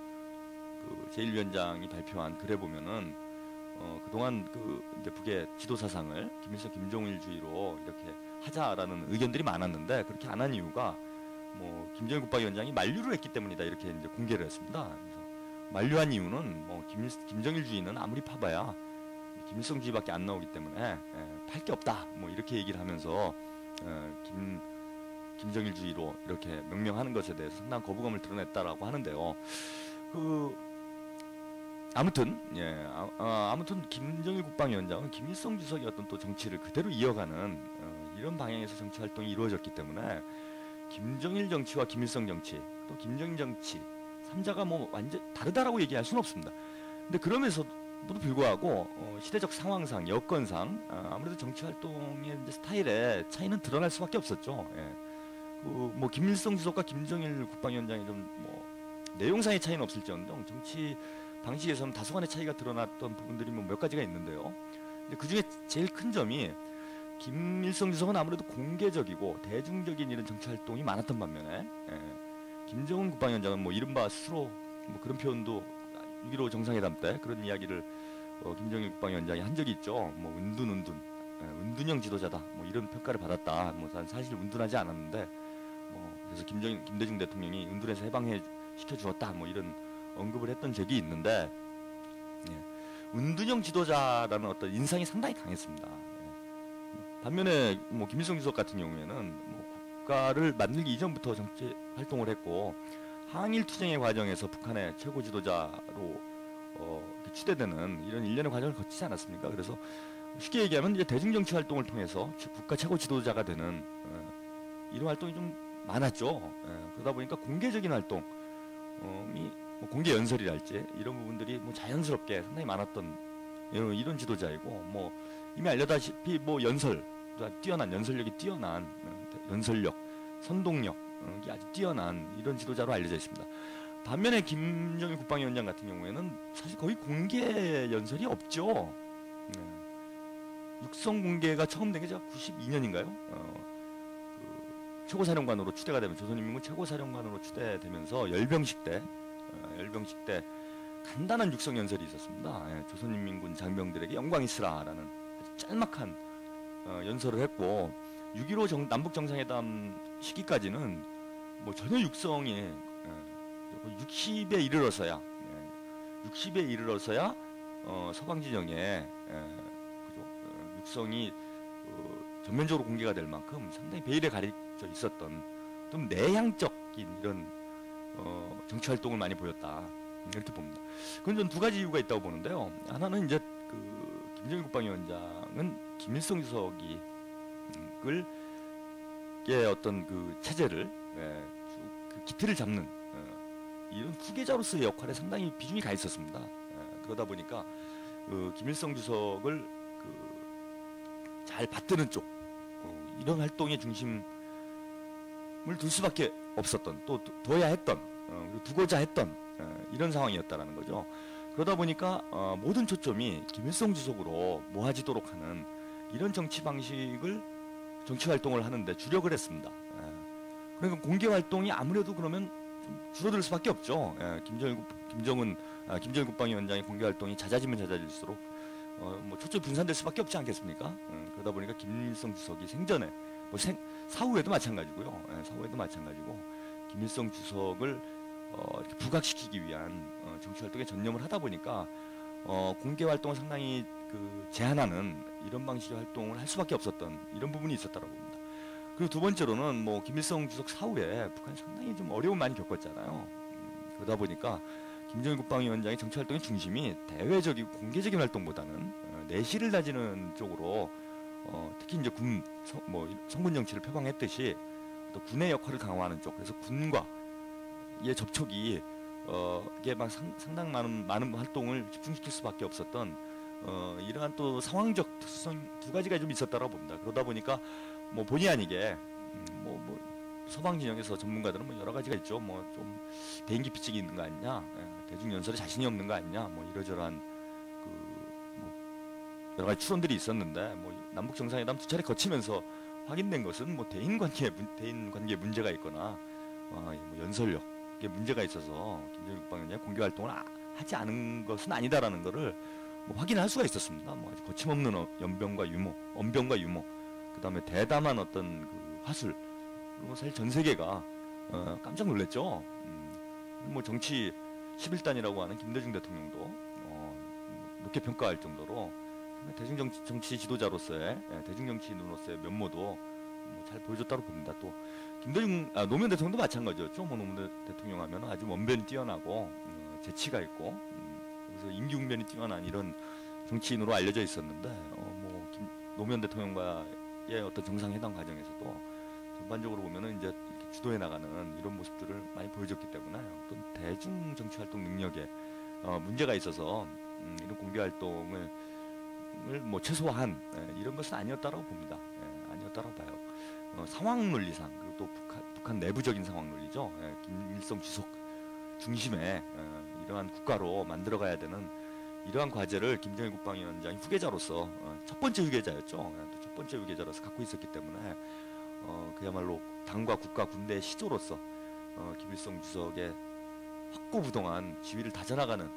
제1위원장이 발표한 글에 보면은 그동안 이제 북의 지도 사상을 김일성 김정일주의로 이렇게 하자라는 의견들이 많았는데 그렇게 안 한 이유가 김정일 국방위원장이 만류를 했기 때문이다 이렇게 이제 공개를 했습니다. 그래서 만류한 이유는 김정일주의는 아무리 파봐야 김일성주의밖에 안 나오기 때문에 팔 게 없다 이렇게 얘기를 하면서 김정일주의로 이렇게 명명하는 것에 대해서 상당한 거부감을 드러냈다라고 하는데요. 아무튼 김정일 국방위원장은 김일성 주석의 어떤 또 정치를 그대로 이어가는 이런 방향에서 정치 활동이 이루어졌기 때문에 김정일 정치와 김일성 정치 또 김정일 정치 3자가 완전 다르다라고 얘기할 수는 없습니다. 근데 그러면서도 모두 불구하고 시대적 상황상 여건상 아무래도 정치 활동의 이제 스타일에 차이는 드러날 수밖에 없었죠. 예. 뭐 김일성 주석과 김정일 국방위원장이 좀 뭐 내용상의 차이는 없을지언정 정치 방식에서는 다소간의 차이가 드러났던 부분들이 뭐 몇 가지가 있는데요. 근데 그 중에 제일 큰 점이 김일성 주석은 아무래도 공개적이고 대중적인 이런 정치 활동이 많았던 반면에 김정은 국방위원장은 뭐 이른바 스스로 뭐 그런 표현도 6.15 정상회담 때 그런 이야기를 김정일 국방위원장이 한 적이 있죠. 뭐 은둔형 지도자다. 뭐 이런 평가를 받았다. 뭐 난 사실 은둔하지 않았는데 그래서 김대중 대통령이 은둔해서 해방해 시켜 주었다. 뭐 이런 언급을 했던 적이 있는데 은둔형 지도자라는 어떤 인상이 상당히 강했습니다. 반면에 뭐 김일성 주석 같은 경우에는 뭐 국가를 만들기 이전부터 정치 활동을 했고 항일 투쟁의 과정에서 북한의 최고 지도자로 추대되는 이런 일련의 과정을 거치지 않았습니까? 그래서 쉽게 얘기하면 이제 대중정치 활동을 통해서 국가 최고 지도자가 되는 이런 활동이 좀 많았죠. 그러다 보니까 공개적인 활동이 뭐 공개 연설이랄지 이런 부분들이 뭐 자연스럽게 상당히 많았던 이런 지도자이고 뭐 이미 알려다시피 뭐 연설력이 뛰어난 연설력, 선동력이 아주 뛰어난 이런 지도자로 알려져 있습니다. 반면에 김정일 국방위원장 같은 경우에는 사실 거의 공개 연설이 없죠. 육성 공개가 처음 된 게 제가 92년인가요? 최고사령관으로 추대가 되면 조선인민군 최고사령관으로 추대되면서 열병식 때 간단한 육성 연설이 있었습니다. 조선인민군 장병들에게 영광이 있으라라는 아주 짤막한 연설을 했고 6.15 남북 정상회담 시기까지는 뭐 전혀 육성이 60에 이르러서야 서방 진영에 육성이 전면적으로 공개가 될 만큼 상당히 베일에 가려져 있었던 좀 내향적인 이런 정치 활동을 많이 보였다 이렇게 봅니다. 그건 전 두 가지 이유가 있다고 보는데요. 하나는 이제 김정일 국방위원장은 김일성 주석이 어떤 그 체제를 그 기틀을 잡는 이런 후계자로서의 역할에 상당히 비중이 가 있었습니다. 그러다 보니까 김일성 주석을 잘 받드는 쪽 이런 활동의 중심을 둘 수밖에 없었던 또 둬야 했던 두고자 했던 이런 상황이었다라는 거죠. 그러다 보니까 모든 초점이 김일성 주석으로 모아지도록 하는 이런 정치 활동을 하는데 주력을 했습니다. 그러니까 공개 활동이 아무래도 그러면 좀 줄어들 수밖에 없죠. 김정일 국방위원장의 공개 활동이 잦아지면 잦아질수록 뭐 초점이 분산될 수밖에 없지 않겠습니까? 그러다 보니까 김일성 주석이 생전에 뭐 사후에도 마찬가지고요. 사후에도 마찬가지고 김일성 주석을 이렇게 부각시키기 위한 정치 활동에 전념을 하다 보니까 공개 활동을 상당히 제한하는 이런 방식의 활동을 할 수밖에 없었던 이런 부분이 있었다고 봅니다. 그리고 두 번째로는 뭐 김일성 주석 사후에 북한이 상당히 좀 어려움 많이 겪었잖아요. 그러다 보니까 김정일 국방위원장의 정치 활동의 중심이 대외적이고 공개적인 활동보다는 내실을 다지는 쪽으로 특히 이제 성군 정치를 표방했듯이 또 군의 역할을 강화하는 쪽, 그래서 군과의 접촉이 이게 막 상당 많은 활동을 집중시킬 수밖에 없었던 이러한 또 상황적 특수성 두 가지가 좀 있었다고 봅니다. 그러다 보니까 뭐 본의 아니게 서방 진영에서 전문가들은 뭐 여러 가지가 있죠. 뭐 좀 대인기피증이 있는 거 아니냐, 대중 연설에 자신이 없는 거 아니냐, 뭐 이러저러한 여러 가지 추론들이 있었는데 뭐 남북 정상회담 두 차례 거치면서 확인된 것은 뭐 대인 관계에 문제가 있거나 뭐 연설력에 문제가 있어서 김정일 국방위원장이 공개 활동을 하지 않은 것은 아니다라는 것을 뭐 확인할 수가 있었습니다. 뭐 아주 거침없는 언변과 유머, 그다음에 대담한 어떤 그 화술, 뭐 사실 전 세계가 깜짝 놀랐죠. 뭐 정치 11단이라고 하는 김대중 대통령도 높게 평가할 정도로 대중정치 지도자로서의 대중정치인으로서의 면모도 뭐 잘 보여줬다고 봅니다. 또 노무현 대통령도 마찬가지였죠. 뭐 노무현 대통령 하면 아주 원변이 뛰어나고 재치가 있고 그래서 임기응변이 뛰어난 이런 정치인으로 알려져 있었는데 노무현 대통령과의 어떤 정상회담 과정에서도 전반적으로 보면은 이제 이렇게 주도해 나가는 이런 모습들을 많이 보여줬기 때문에 어떤 대중 정치 활동 능력에 문제가 있어서 이런 공개 활동을 뭐 최소한 이런 것은 아니었다라고 봅니다. 아니었다라고 봐요. 상황 논리상 그리고 또 북한 내부적인 상황 논리죠. 김일성 주석 중심의 이러한 국가로 만들어가야 되는 이러한 과제를 김정일 국방위원장이 후계자로서 첫 번째 후계자였죠. 또 첫 번째 후계자로서 갖고 있었기 때문에 그야말로 당과 국가 군대의 시조로서 김일성 주석의 확고부동한 지위를 다져나가는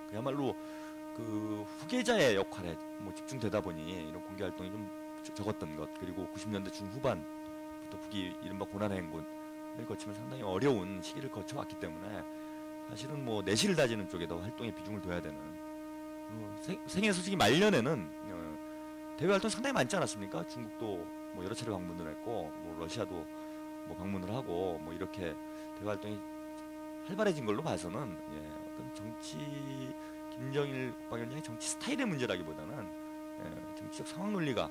그야말로 그 후계자의 역할에 뭐 집중되다 보니 이런 공개 활동이 좀 적었던 것, 그리고 90년대 중후반부터 북이 이른바 고난의 행군을 거치면 상당히 어려운 시기를 거쳐왔기 때문에 사실은 뭐 내실을 다지는 쪽에다 활동에 비중을 둬야 되는 생애 솔직히 말년에는 대외 활동 상당히 많지 않았습니까? 중국도 뭐 여러 차례 방문을 했고 뭐 러시아도 뭐 방문을 하고 뭐 이렇게 대외 활동이 활발해진 걸로 봐서는 어떤 정치 김정일 국방위원장의 정치 스타일의 문제라기보다는 정치적 상황 논리가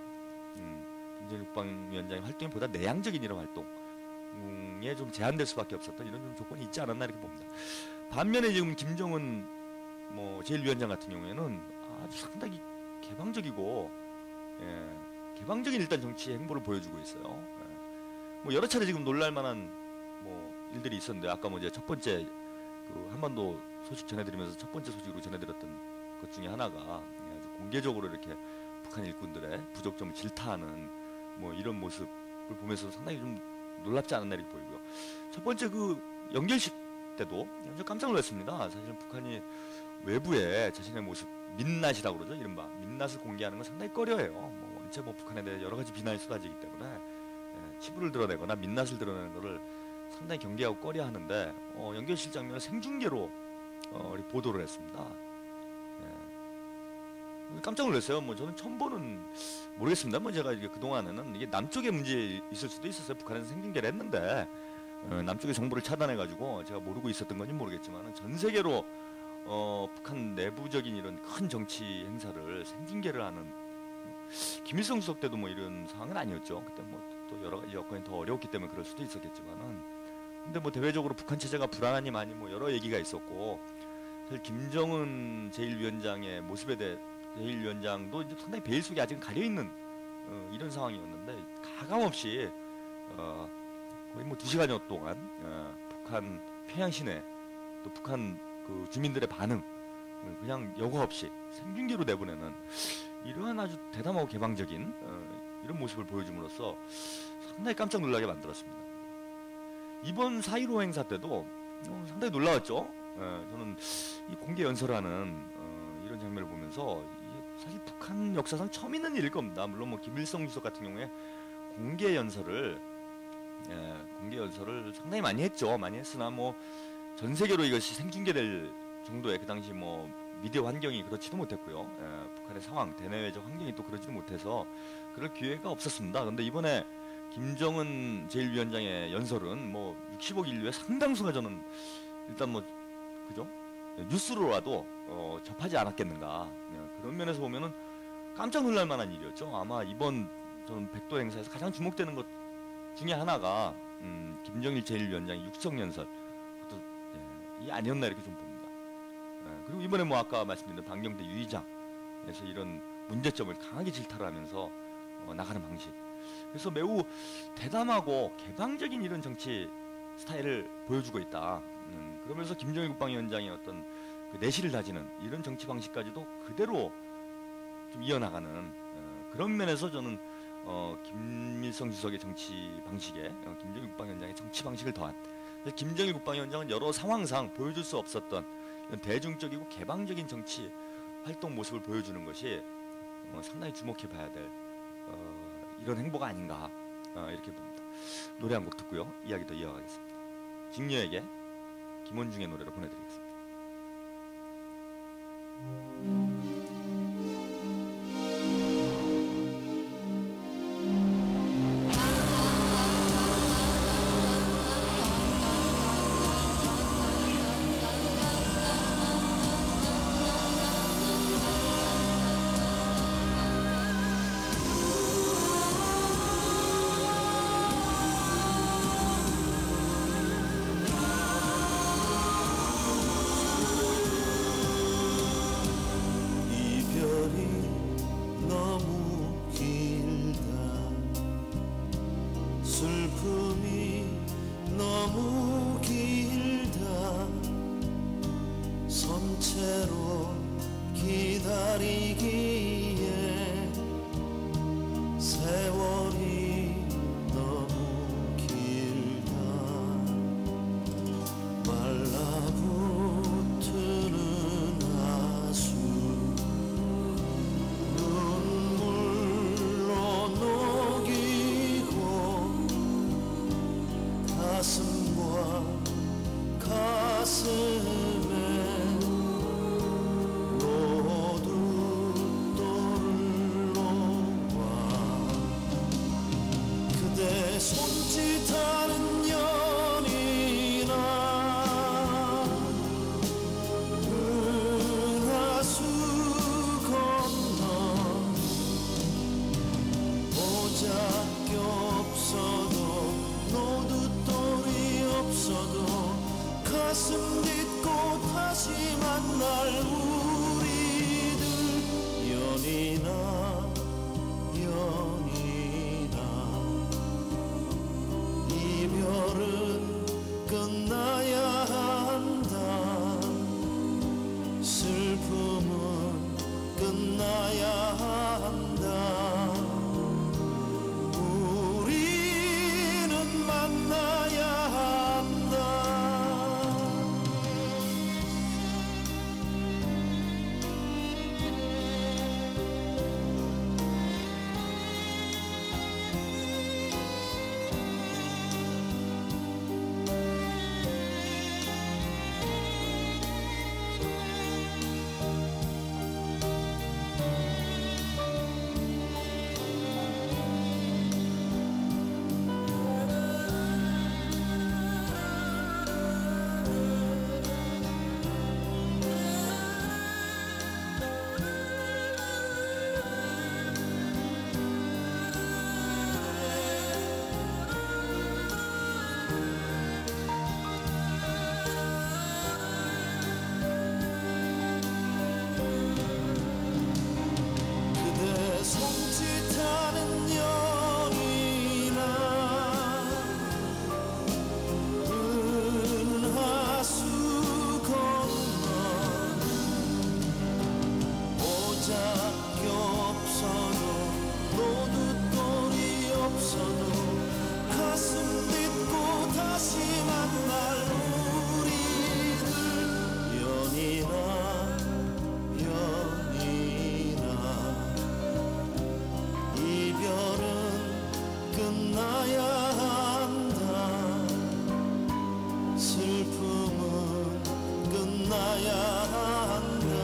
김정일 국방위원장의 활동이 보다 내향적인 이런 활동에 좀 제한될 수밖에 없었던 이런 좀 조건이 있지 않았나 이렇게 봅니다. 반면에 지금 김정은 뭐 제1위원장 같은 경우에는 아주 상당히 개방적이고 개방적인 일단 정치 행보를 보여주고 있어요. 뭐 여러 차례 지금 놀랄만한 뭐 일들이 있었는데 아까 뭐 이제 첫 번째 그 한반도 소식 전해드리면서 첫 번째 소식으로 전해드렸던 것 중에 하나가 아주 공개적으로 이렇게 북한 일꾼들의 부족점을 질타하는 뭐 이런 모습을 보면서 상당히 좀 놀랍지 않은 날이 보이고요. 첫 번째 그 연결식 때도 좀 깜짝 놀랐습니다. 사실 북한이 외부에 자신의 모습 민낯이라고 그러죠. 이른바 민낯을 공개하는 건 상당히 꺼려해요. 뭐 원체 뭐 북한에 대해 여러 가지 비난이 쏟아지기 때문에 치부를 드러내거나 민낯을 드러내는 것을 상당히 경계하고 꺼려하는데 연결식 장면을 생중계로 보도를 했습니다. 깜짝 놀랐어요. 뭐 저는 처음 보는 모르겠습니다. 뭐 제가 이게 그 동안에는 이게 남쪽에 문제 있을 수도 있었어요. 북한에서 생중계를 했는데 남쪽의 정보를 차단해가지고 제가 모르고 있었던 건지 모르겠지만 전 세계로 북한 내부적인 이런 큰 정치 행사를 생중계를 하는 김일성 주석 때도 뭐 이런 상황은 아니었죠. 그때 뭐 또 여러 가지 여건이 더 어려웠기 때문에 그럴 수도 있었겠지만은 근데 뭐 대외적으로 북한 체제가 불안하니 많이 뭐 여러 얘기가 있었고 사실 김정은 제1위원장의 모습에 대해 제1위원장도 이제 상당히 베일 속에 아직 가려 있는 이런 상황이었는데 가감없이 거의 뭐 2시간여 동안 북한 평양 시내 또 북한 그 주민들의 반응 그냥 여과 없이 생중계로 내보내는 이러한 아주 대담하고 개방적인 이런 모습을 보여줌으로써 상당히 깜짝 놀라게 만들었습니다. 이번 4.15 행사 때도 상당히 놀라웠죠. 저는 이 공개 연설하는 이런 장면을 보면서 이게 사실 북한 역사상 처음 있는 일일 겁니다. 물론 뭐 김일성 주석 같은 경우에 공개 연설을 상당히 많이 했죠. 많이 했으나 뭐 전 세계로 이것이 생중계될 정도의 그 당시 뭐 미디어 환경이 그렇지도 못했고요. 북한의 상황, 대내외적 환경이 또 그러지도 못해서 그럴 기회가 없었습니다. 그런데 이번에 김정은 제1위원장의 연설은 뭐 60억 인류의 상당수가 저는 일단 뭐 그죠? 뉴스로라도 접하지 않았겠는가. 그런 면에서 보면은 깜짝 놀랄 만한 일이었죠. 아마 이번 저는 백도 행사에서 가장 주목되는 것 중에 하나가 김정일 제1위원장의 육성 연설 이 아니었나 이렇게 좀 봅니다. 그리고 이번에 뭐 아까 말씀드린 방경대 유의장에서 이런 문제점을 강하게 질타를 하면서 나가는 방식. 그래서 매우 대담하고 개방적인 이런 정치 스타일을 보여주고 있다. 그러면서 김정일 국방위원장의 어떤 그 내실을 다지는 이런 정치 방식까지도 그대로 좀 이어나가는 그런 면에서 저는 김일성 주석의 정치 방식에 김정일 국방위원장의 정치 방식을 더한 김정일 국방위원장은 여러 상황상 보여줄 수 없었던 이런 대중적이고 개방적인 정치 활동 모습을 보여주는 것이 상당히 주목해봐야 될 이런 행보가 아닌가 이렇게 봅니다. 노래 한 곡 듣고요. 이야기 더 이어가겠습니다. 직녀에게 김원중의 노래로 보내드리겠습니다. 가슴에 모두 떠올러와 그대 손짓하는 연인아 은하수 건너 보잘게 없어도 노두돌이 없어도 가슴 딛고 다시 만날 우리들 연인아 연인아 이별은 끝나야 한다 슬픔은 끝나야 한다 우리는 만나야 한다 그대 손짓하는 연인아 은하수 건너 보잘게 없어도 노두돌이 없어도 가슴 딛고 다시 만날 우리들 연인아 연인아 이별은 끝나야 한다 슬픔은 끝나야 한다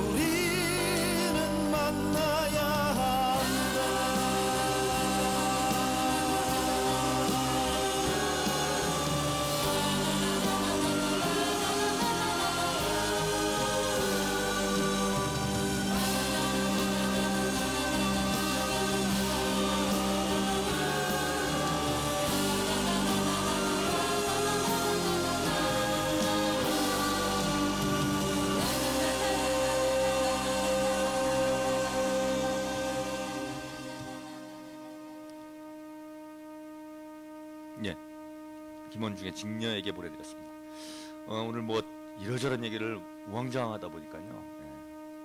우리는 만나야 한다 예, 김원중의 직녀에게 보내드렸습니다. 오늘 뭐 이러저런 얘기를 우왕좌왕하다 보니까요,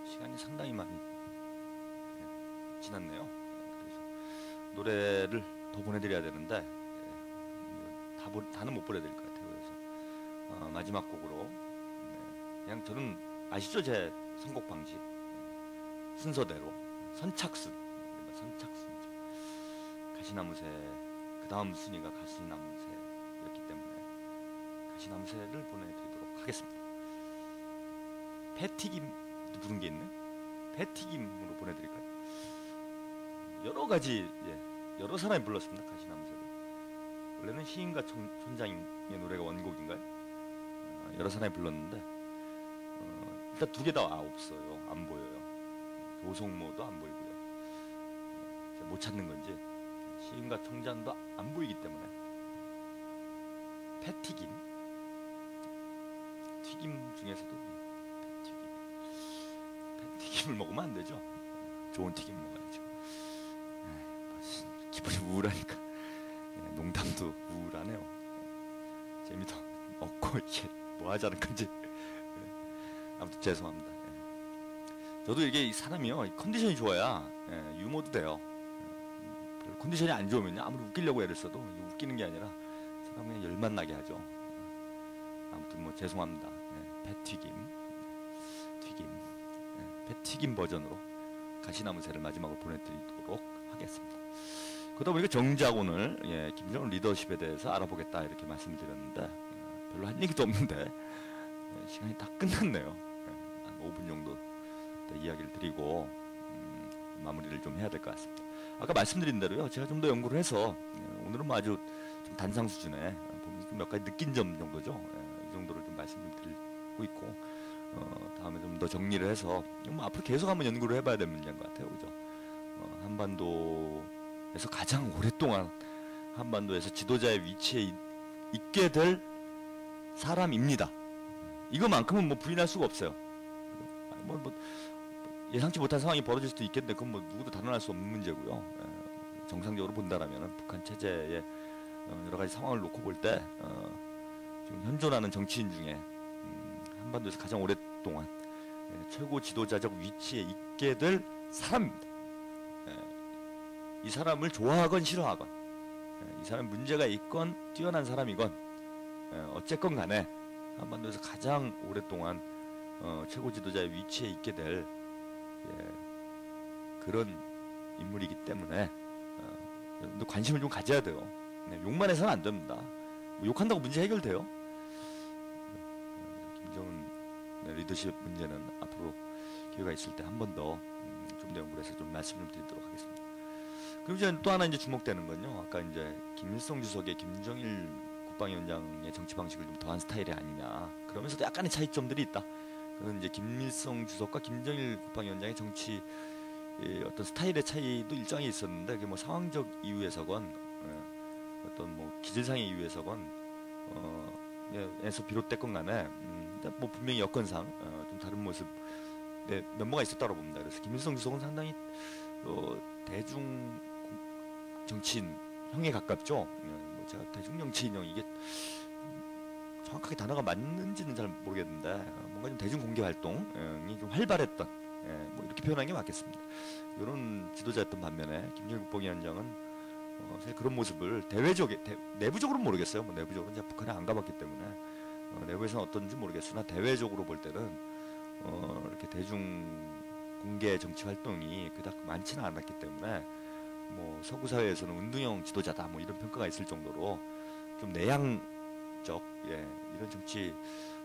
시간이 상당히 많이 지났네요. 그래서 노래를 더 보내드려야 되는데 다는 못 보내드릴 것 같아요. 그래서 마지막 곡으로 그냥 저는 아시죠? 제 선곡 방식 순서대로 선착순 가시나무새 그 다음 순위가 가시나무새였기 때문에 가시나무새를 보내드리도록 하겠습니다. 패튀김도 부른 게 있네. 패튀김으로 보내드릴까요? 여러 가지 여러 사람이 불렀습니다. 가시나무새를. 원래는 시인과 촌장의 노래가 원곡인가요? 여러 사람이 불렀는데 일단 두 개 다 없어요. 안 보여요. 도송모도 안 보이고요. 제가 못 찾는 건지 시인과 청장도 안 보이기 때문에 패튀김 튀김 중에서도 패튀김을 먹으면 안 되죠. 좋은 튀김 먹어야죠. 기분이 우울하니까 농담도 우울하네요. 재미도 없고 이게 뭐 하자는 건지 아무튼 죄송합니다. 저도 이게 사람이요 컨디션이 좋아야 유머도 돼요. 컨디션이 안 좋으면요 아무리 웃기려고 애를 써도 웃기는 게 아니라 사람 그냥 열만 나게 하죠. 아무튼 뭐 죄송합니다. 패튀김 버전으로 가시나무새를 마지막으로 보내드리도록 하겠습니다. 그러다 보니까 정작 오늘 김정은 리더십에 대해서 알아보겠다 이렇게 말씀을 드렸는데 별로 한 얘기도 없는데 시간이 다 끝났네요. 한 5분 정도 이야기를 드리고 마무리를 좀 해야 될 것 같습니다. 아까 말씀드린 대로요, 제가 좀 더 연구를 해서 오늘은 뭐 아주 좀 단상 수준의 몇 가지 느낀 점 정도죠. 이 정도를 좀 말씀 좀 드리고 있고 다음에 좀 더 정리를 해서 뭐 앞으로 계속 한번 연구를 해봐야 될 문제인 것 같아요, 그죠? 한반도에서 가장 오랫동안 한반도에서 지도자의 위치에 있게 될 사람입니다. 이거만큼은 뭐 부인할 수가 없어요. 뭐 예상치 못한 상황이 벌어질 수도 있겠는데 그건 뭐 누구도 단언할 수 없는 문제고요. 정상적으로 본다라면 북한 체제의 여러 가지 상황을 놓고 볼 때 지금 현존하는 정치인 중에 한반도에서 가장 오랫동안 최고 지도자적 위치에 있게 될 사람입니다. 이 사람을 좋아하건 싫어하건 이 사람이 문제가 있건 뛰어난 사람이건 어쨌건 간에 한반도에서 가장 오랫동안 최고 지도자의 위치에 있게 될 그런 인물이기 때문에 여러분들 관심을 좀 가져야 돼요. 욕만 해서는 안 됩니다. 뭐 욕한다고 문제 해결돼요? 김정은 리더십 문제는 앞으로 기회가 있을 때 한 번 더 좀 더 연구를 해서 좀 말씀 좀 드리도록 하겠습니다. 그리고 이제 또 하나 이제 주목되는 건요, 아까 이제 김일성 주석의 김정일 국방위원장의 정치 방식을 좀 더한 스타일이 아니냐, 그러면서도 약간의 차이점들이 있다. 그건 이제 김일성 주석과 김정일 국방위원장의 정치 어떤 스타일의 차이도 일정히 있었는데, 그게 뭐 상황적 이유에서건 어떤 뭐 기질상의 이유에서건 에서 비롯됐건 간에 뭐 분명히 여건상 좀 다른 모습 면모가 있었다고 봅니다. 그래서 김일성 주석은 상당히 대중 정치인형에 가깝죠. 뭐 제가 대중 정치인형 이게 정확하게 단어가 맞는지는 잘 모르겠는데 뭔가 좀 대중 공개 활동이 좀 활발했던 뭐 이렇게 표현하는 게 맞겠습니다. 이런 지도자였던 반면에 김정일 국방위원장은 사실 그런 모습을 내부적으로는 모르겠어요. 뭐 내부적으로는 제가 북한에 안 가봤기 때문에 내부에서는 어떤지 모르겠으나 대외적으로 볼 때는 이렇게 대중 공개 정치 활동이 그닥 많지는 않았기 때문에 뭐 서구 사회에서는 운동형 지도자다 뭐 이런 평가가 있을 정도로 좀 내향적 이런 정치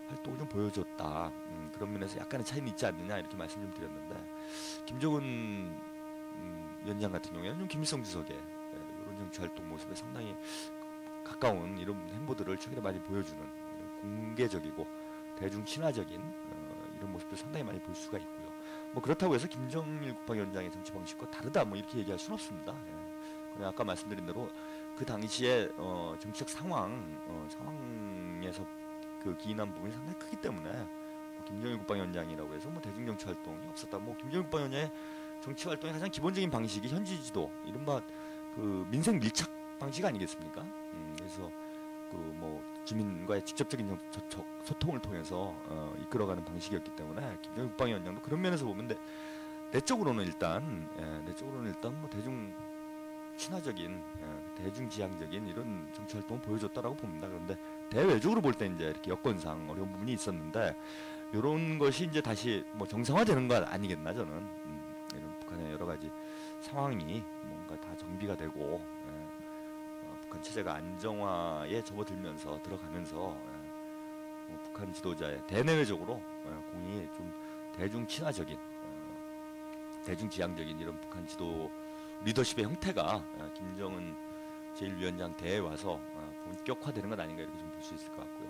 활동을 좀 보여줬다. 그런 면에서 약간의 차이는 있지 않느냐 이렇게 말씀 좀 드렸는데, 김정은 위원장 같은 경우에는 좀 김일성 주석의 이런 정치 활동 모습에 상당히 가까운 이런 행보들을 최근에 많이 보여주는 공개적이고 대중 친화적인 이런 모습들 상당히 많이 볼 수가 있고요. 뭐 그렇다고 해서 김정일 국방위원장의 정치 방식과 다르다 뭐 이렇게 얘기할 수는 없습니다. 그냥 아까 말씀드린 대로 그 당시에 정치적 상황에서 그 기인한 부분이 상당히 크기 때문에 뭐 김정일 국방위원장이라고 해서 뭐 대중 정치 활동이 없었다. 뭐 김정일 국방위원장의 정치 활동의 가장 기본적인 방식이 현지 지도, 이른바 그 민생 밀착 방식 아니겠습니까? 그래서 그 뭐 주민과의 직접적인 소통을 통해서 이끌어가는 방식이었기 때문에 김정일 국방위원장도 그런 면에서 보면 내적으로는 일단 뭐 대중 친화적인 대중지향적인 이런 정치 활동을 보여줬다라고 봅니다. 그런데 대외적으로 볼 때 이제 이렇게 여건상 어려운 부분이 있었는데 이런 것이 이제 다시 뭐 정상화되는 것 아니겠나 저는. 이런 북한의 여러 가지 상황이 뭔가 다 정비가 되고 북한 체제가 안정화에 접어들면서 들어가면서 북한 지도자의 대내외적으로 공이 좀 대중 친화적인 대중지향적인 이런 북한 지도 리더십의 형태가 김정은 제1위원장 대에 와서 본격화되는 것 아닌가 이렇게 좀 볼 수 있을 것 같고요.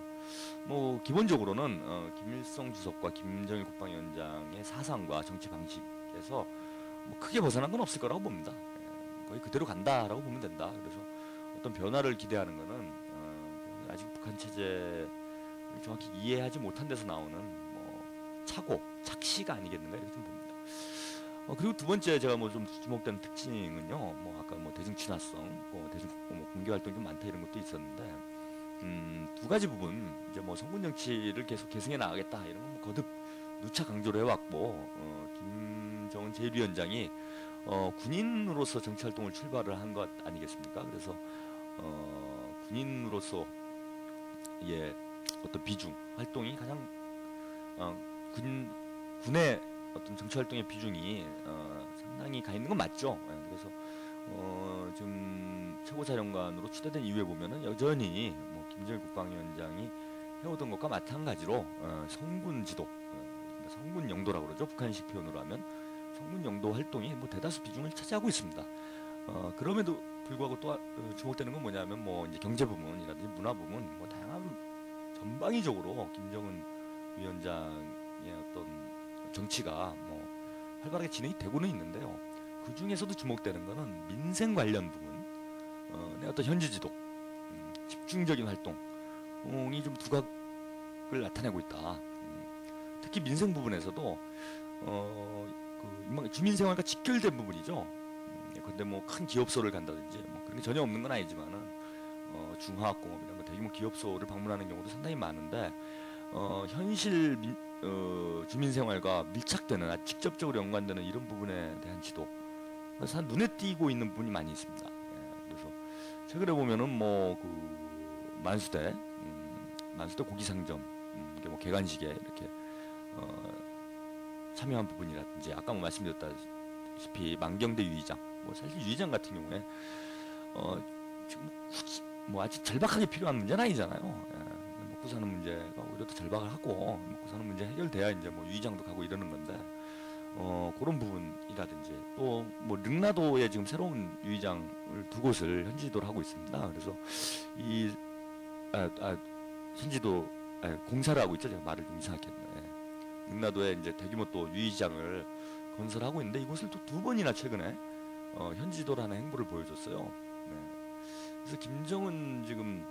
뭐 기본적으로는 김일성 주석과 김정일 국방위원장의 사상과 정치 방식에서 뭐 크게 벗어난 건 없을 거라고 봅니다. 거의 그대로 간다라고 보면 된다. 그래서 어떤 변화를 기대하는 것은 아직 북한 체제를 정확히 이해하지 못한 데서 나오는 뭐 착시가 아니겠는가 이렇게 좀 봅니다. 그리고 두 번째 제가 뭐 좀 주목된 특징은요, 뭐 아까 뭐 대중 친화성, 뭐 대중 뭐 공개 활동이 좀 많다 이런 것도 있었는데, 두 가지 부분 이제 뭐 성군 정치를 계속 계승해 나가겠다 이런 건 뭐 거듭 누차 강조를 해왔고, 김정은 제1위원장이 군인으로서 정치 활동을 출발을 한 것 아니겠습니까? 그래서 군인으로서 어떤 비중 활동이 가장 군의 어떤 정치 활동의 비중이 상당히 가 있는 건 맞죠. 그래서 지금 최고사령관으로 추대된 이후에 보면은 여전히 뭐 김정일 국방위원장이 해오던 것과 마찬가지로 성군 지도, 성군 영도라고 그러죠. 북한식 표현으로 하면 성군 영도 활동이 뭐 대다수 비중을 차지하고 있습니다. 그럼에도 불구하고 또 주목되는 건 뭐냐면 뭐 이제 경제 부문이라든지 문화 부문, 뭐 다양한 전방위적으로 김정은 위원장의 어떤 정치가 뭐 활발하게 진행이 되고는 있는데요. 그 중에서도 주목되는 것은 민생 관련 부분, 내 어떤 현지 지도, 집중적인 활동이 좀 두각을 나타내고 있다. 특히 민생 부분에서도 주민생활과 직결된 부분이죠. 근데 뭐 큰 기업소를 간다든지 뭐 그런 게 전혀 없는 건 아니지만은 중화학공업이나 뭐 대규모 기업소를 방문하는 경우도 상당히 많은데 현실 주민생활과 밀착되는 아주 직접적으로 연관되는 이런 부분에 대한 지도, 그래서 눈에 띄고 있는 부분이 많이 있습니다. 그래서 최근에 보면은 뭐 그 만수대 고기상점 이게 뭐 개관식에 이렇게 참여한 부분이라든지 아까 뭐 말씀드렸다시피 만경대 유의장, 뭐 사실 유의장 같은 경우에 지금 굳이 뭐 아직 절박하게 필요한 문제는 아니잖아요. 먹고 사는 문제가 오히려 더 절박을 하고 먹고 사는 문제 해결돼야 이제 뭐 유의장도 가고 이러는 건데 그런 부분이라든지 또 뭐 릉나도에 지금 새로운 유의장을 두 곳을 현지지도를 하고 있습니다. 그래서 이 현지도 공사를 하고 있죠. 제가 말을 좀 이상하게 했네. 릉나도에 이제 대규모 또 유의장을 건설하고 있는데 이곳을 또 두 번이나 최근에 현지지도를 하는 행보를 보여줬어요. 네. 그래서 김정은 지금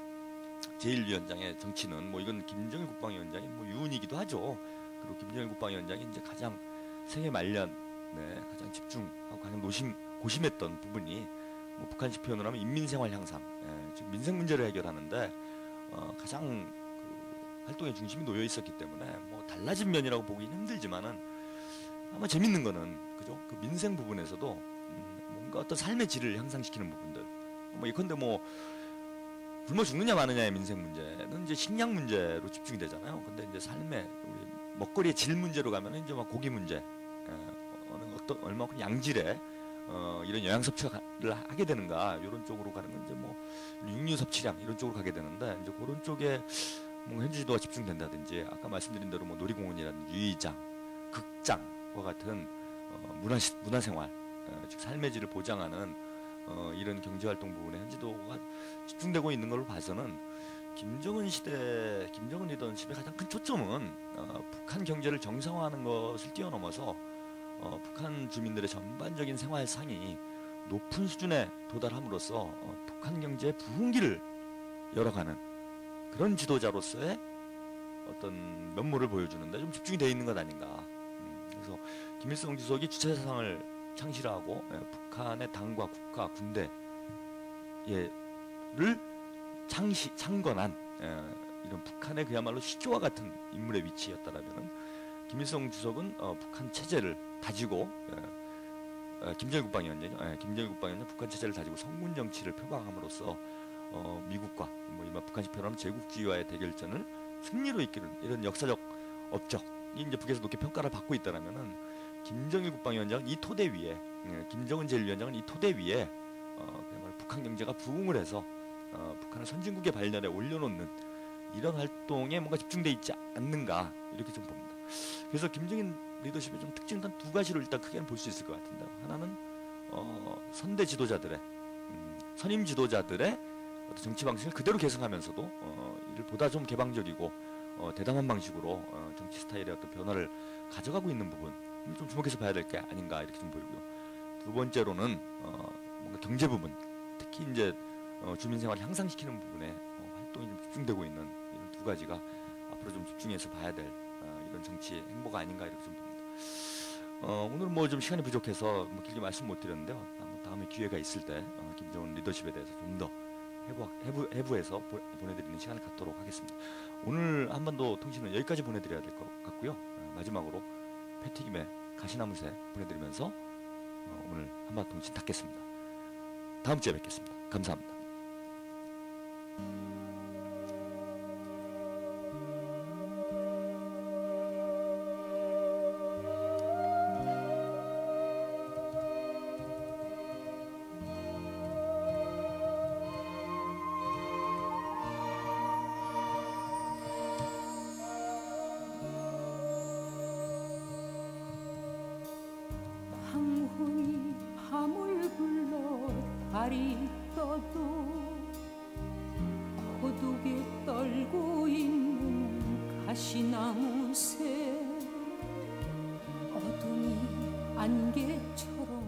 제1위원장의 정치는 뭐 이건 김정일 국방위원장이 뭐 유운이기도 하죠. 그리고 김정일 국방위원장이 이제 가장 생애 말년 가장 집중하고 가장 고심했던 부분이 뭐 북한식 표현을 하면 인민생활 향상, 지금 민생 문제를 해결하는데 가장 그 활동의 중심이 놓여 있었기 때문에 뭐 달라진 면이라고 보기는 힘들지만은 아마 재밌는 거는 그죠? 그 민생 부분에서도 뭔가 어떤 삶의 질을 향상시키는 부분들. 뭐 예컨대 뭐 굶어 죽느냐 마느냐의 민생 문제는 이제 식량 문제로 집중이 되잖아요. 근데 이제 삶의 우리 먹거리의 질 문제로 가면은 이제 막 고기 문제, 얼마큼 양질의 이런 영양 섭취를 하게 되는가 이런 쪽으로 가는 건 이제 뭐 육류 섭취량 이런 쪽으로 가게 되는데 이제 그런 쪽에 뭐 현지지도가 집중된다든지 아까 말씀드린 대로 뭐 놀이공원이라든지 유의장, 극장과 같은 문화생활, 즉 삶의 질을 보장하는 이런 경제활동 부분에 현지도가 집중되고 있는 걸로 봐서는 김정은 리더십의 가장 큰 초점은 북한 경제를 정상화하는 것을 뛰어넘어서 북한 주민들의 전반적인 생활상이 높은 수준에 도달함으로써 북한 경제의 부흥기를 열어가는 그런 지도자로서의 어떤 면모를 보여주는데 좀 집중이 되어 있는 것 아닌가. 그래서 김일성 주석이 주체사상을 창시하고 북한의 당과 국가, 군대를 창건한 이런 북한의 그야말로 시조와 같은 인물의 위치였다라면은 김일성 주석은 북한 체제를 다지고 김정일 국방위원장 북한 체제를 다지고 성군 정치를 표방함으로써 미국과 뭐 이만 북한식 표현하면 제국주의와의 대결전을 승리로 이끄는 이런 역사적 업적이 이제 북에서 높게 평가를 받고 있다라면은 김정일 국방위원장은 이 토대 위에 김정은 제1위원장은 이 토대 위에 그야말로 북한 경제가 부흥을 해서 북한을 선진국의 발전에 올려놓는 이런 활동에 뭔가 집중돼 있지 않는가 이렇게 좀 봅니다. 그래서 김정인 리더십의 좀 특징은 한 두 가지로 일단 크게는 볼 수 있을 것 같은데요. 하나는 선대 지도자들의 선임 지도자들의 어떤 정치 방식을 그대로 계승하면서도 이를 보다 좀 개방적이고 대담한 방식으로 정치 스타일의 어떤 변화를 가져가고 있는 부분 좀 주목해서 봐야 될 게 아닌가 이렇게 좀 보이고요. 두 번째로는 뭔가 경제 부분, 특히 이제 주민생활을 향상시키는 부분에 활동이 좀 집중되고 있는 이런 두 가지가 앞으로 좀 집중해서 봐야 될 이런 정치 행보가 아닌가 이렇게 좀 봅니다. 오늘은 뭐 좀 시간이 부족해서 뭐 길게 말씀 못 드렸는데요. 다음에 기회가 있을 때 김정은 리더십에 대해서 좀 더 해부해서 보내드리는 시간을 갖도록 하겠습니다. 오늘 한반도 통신은 여기까지 보내드려야 될 것 같고요. 마지막으로 패티김의 가시나무새 보내드리면서 오늘 한반도 통신 닫겠습니다. 다음 주에 뵙겠습니다. 감사합니다. 달이 떠도 고독에 떨고 있는 가시나무 새 어둠이 안개처럼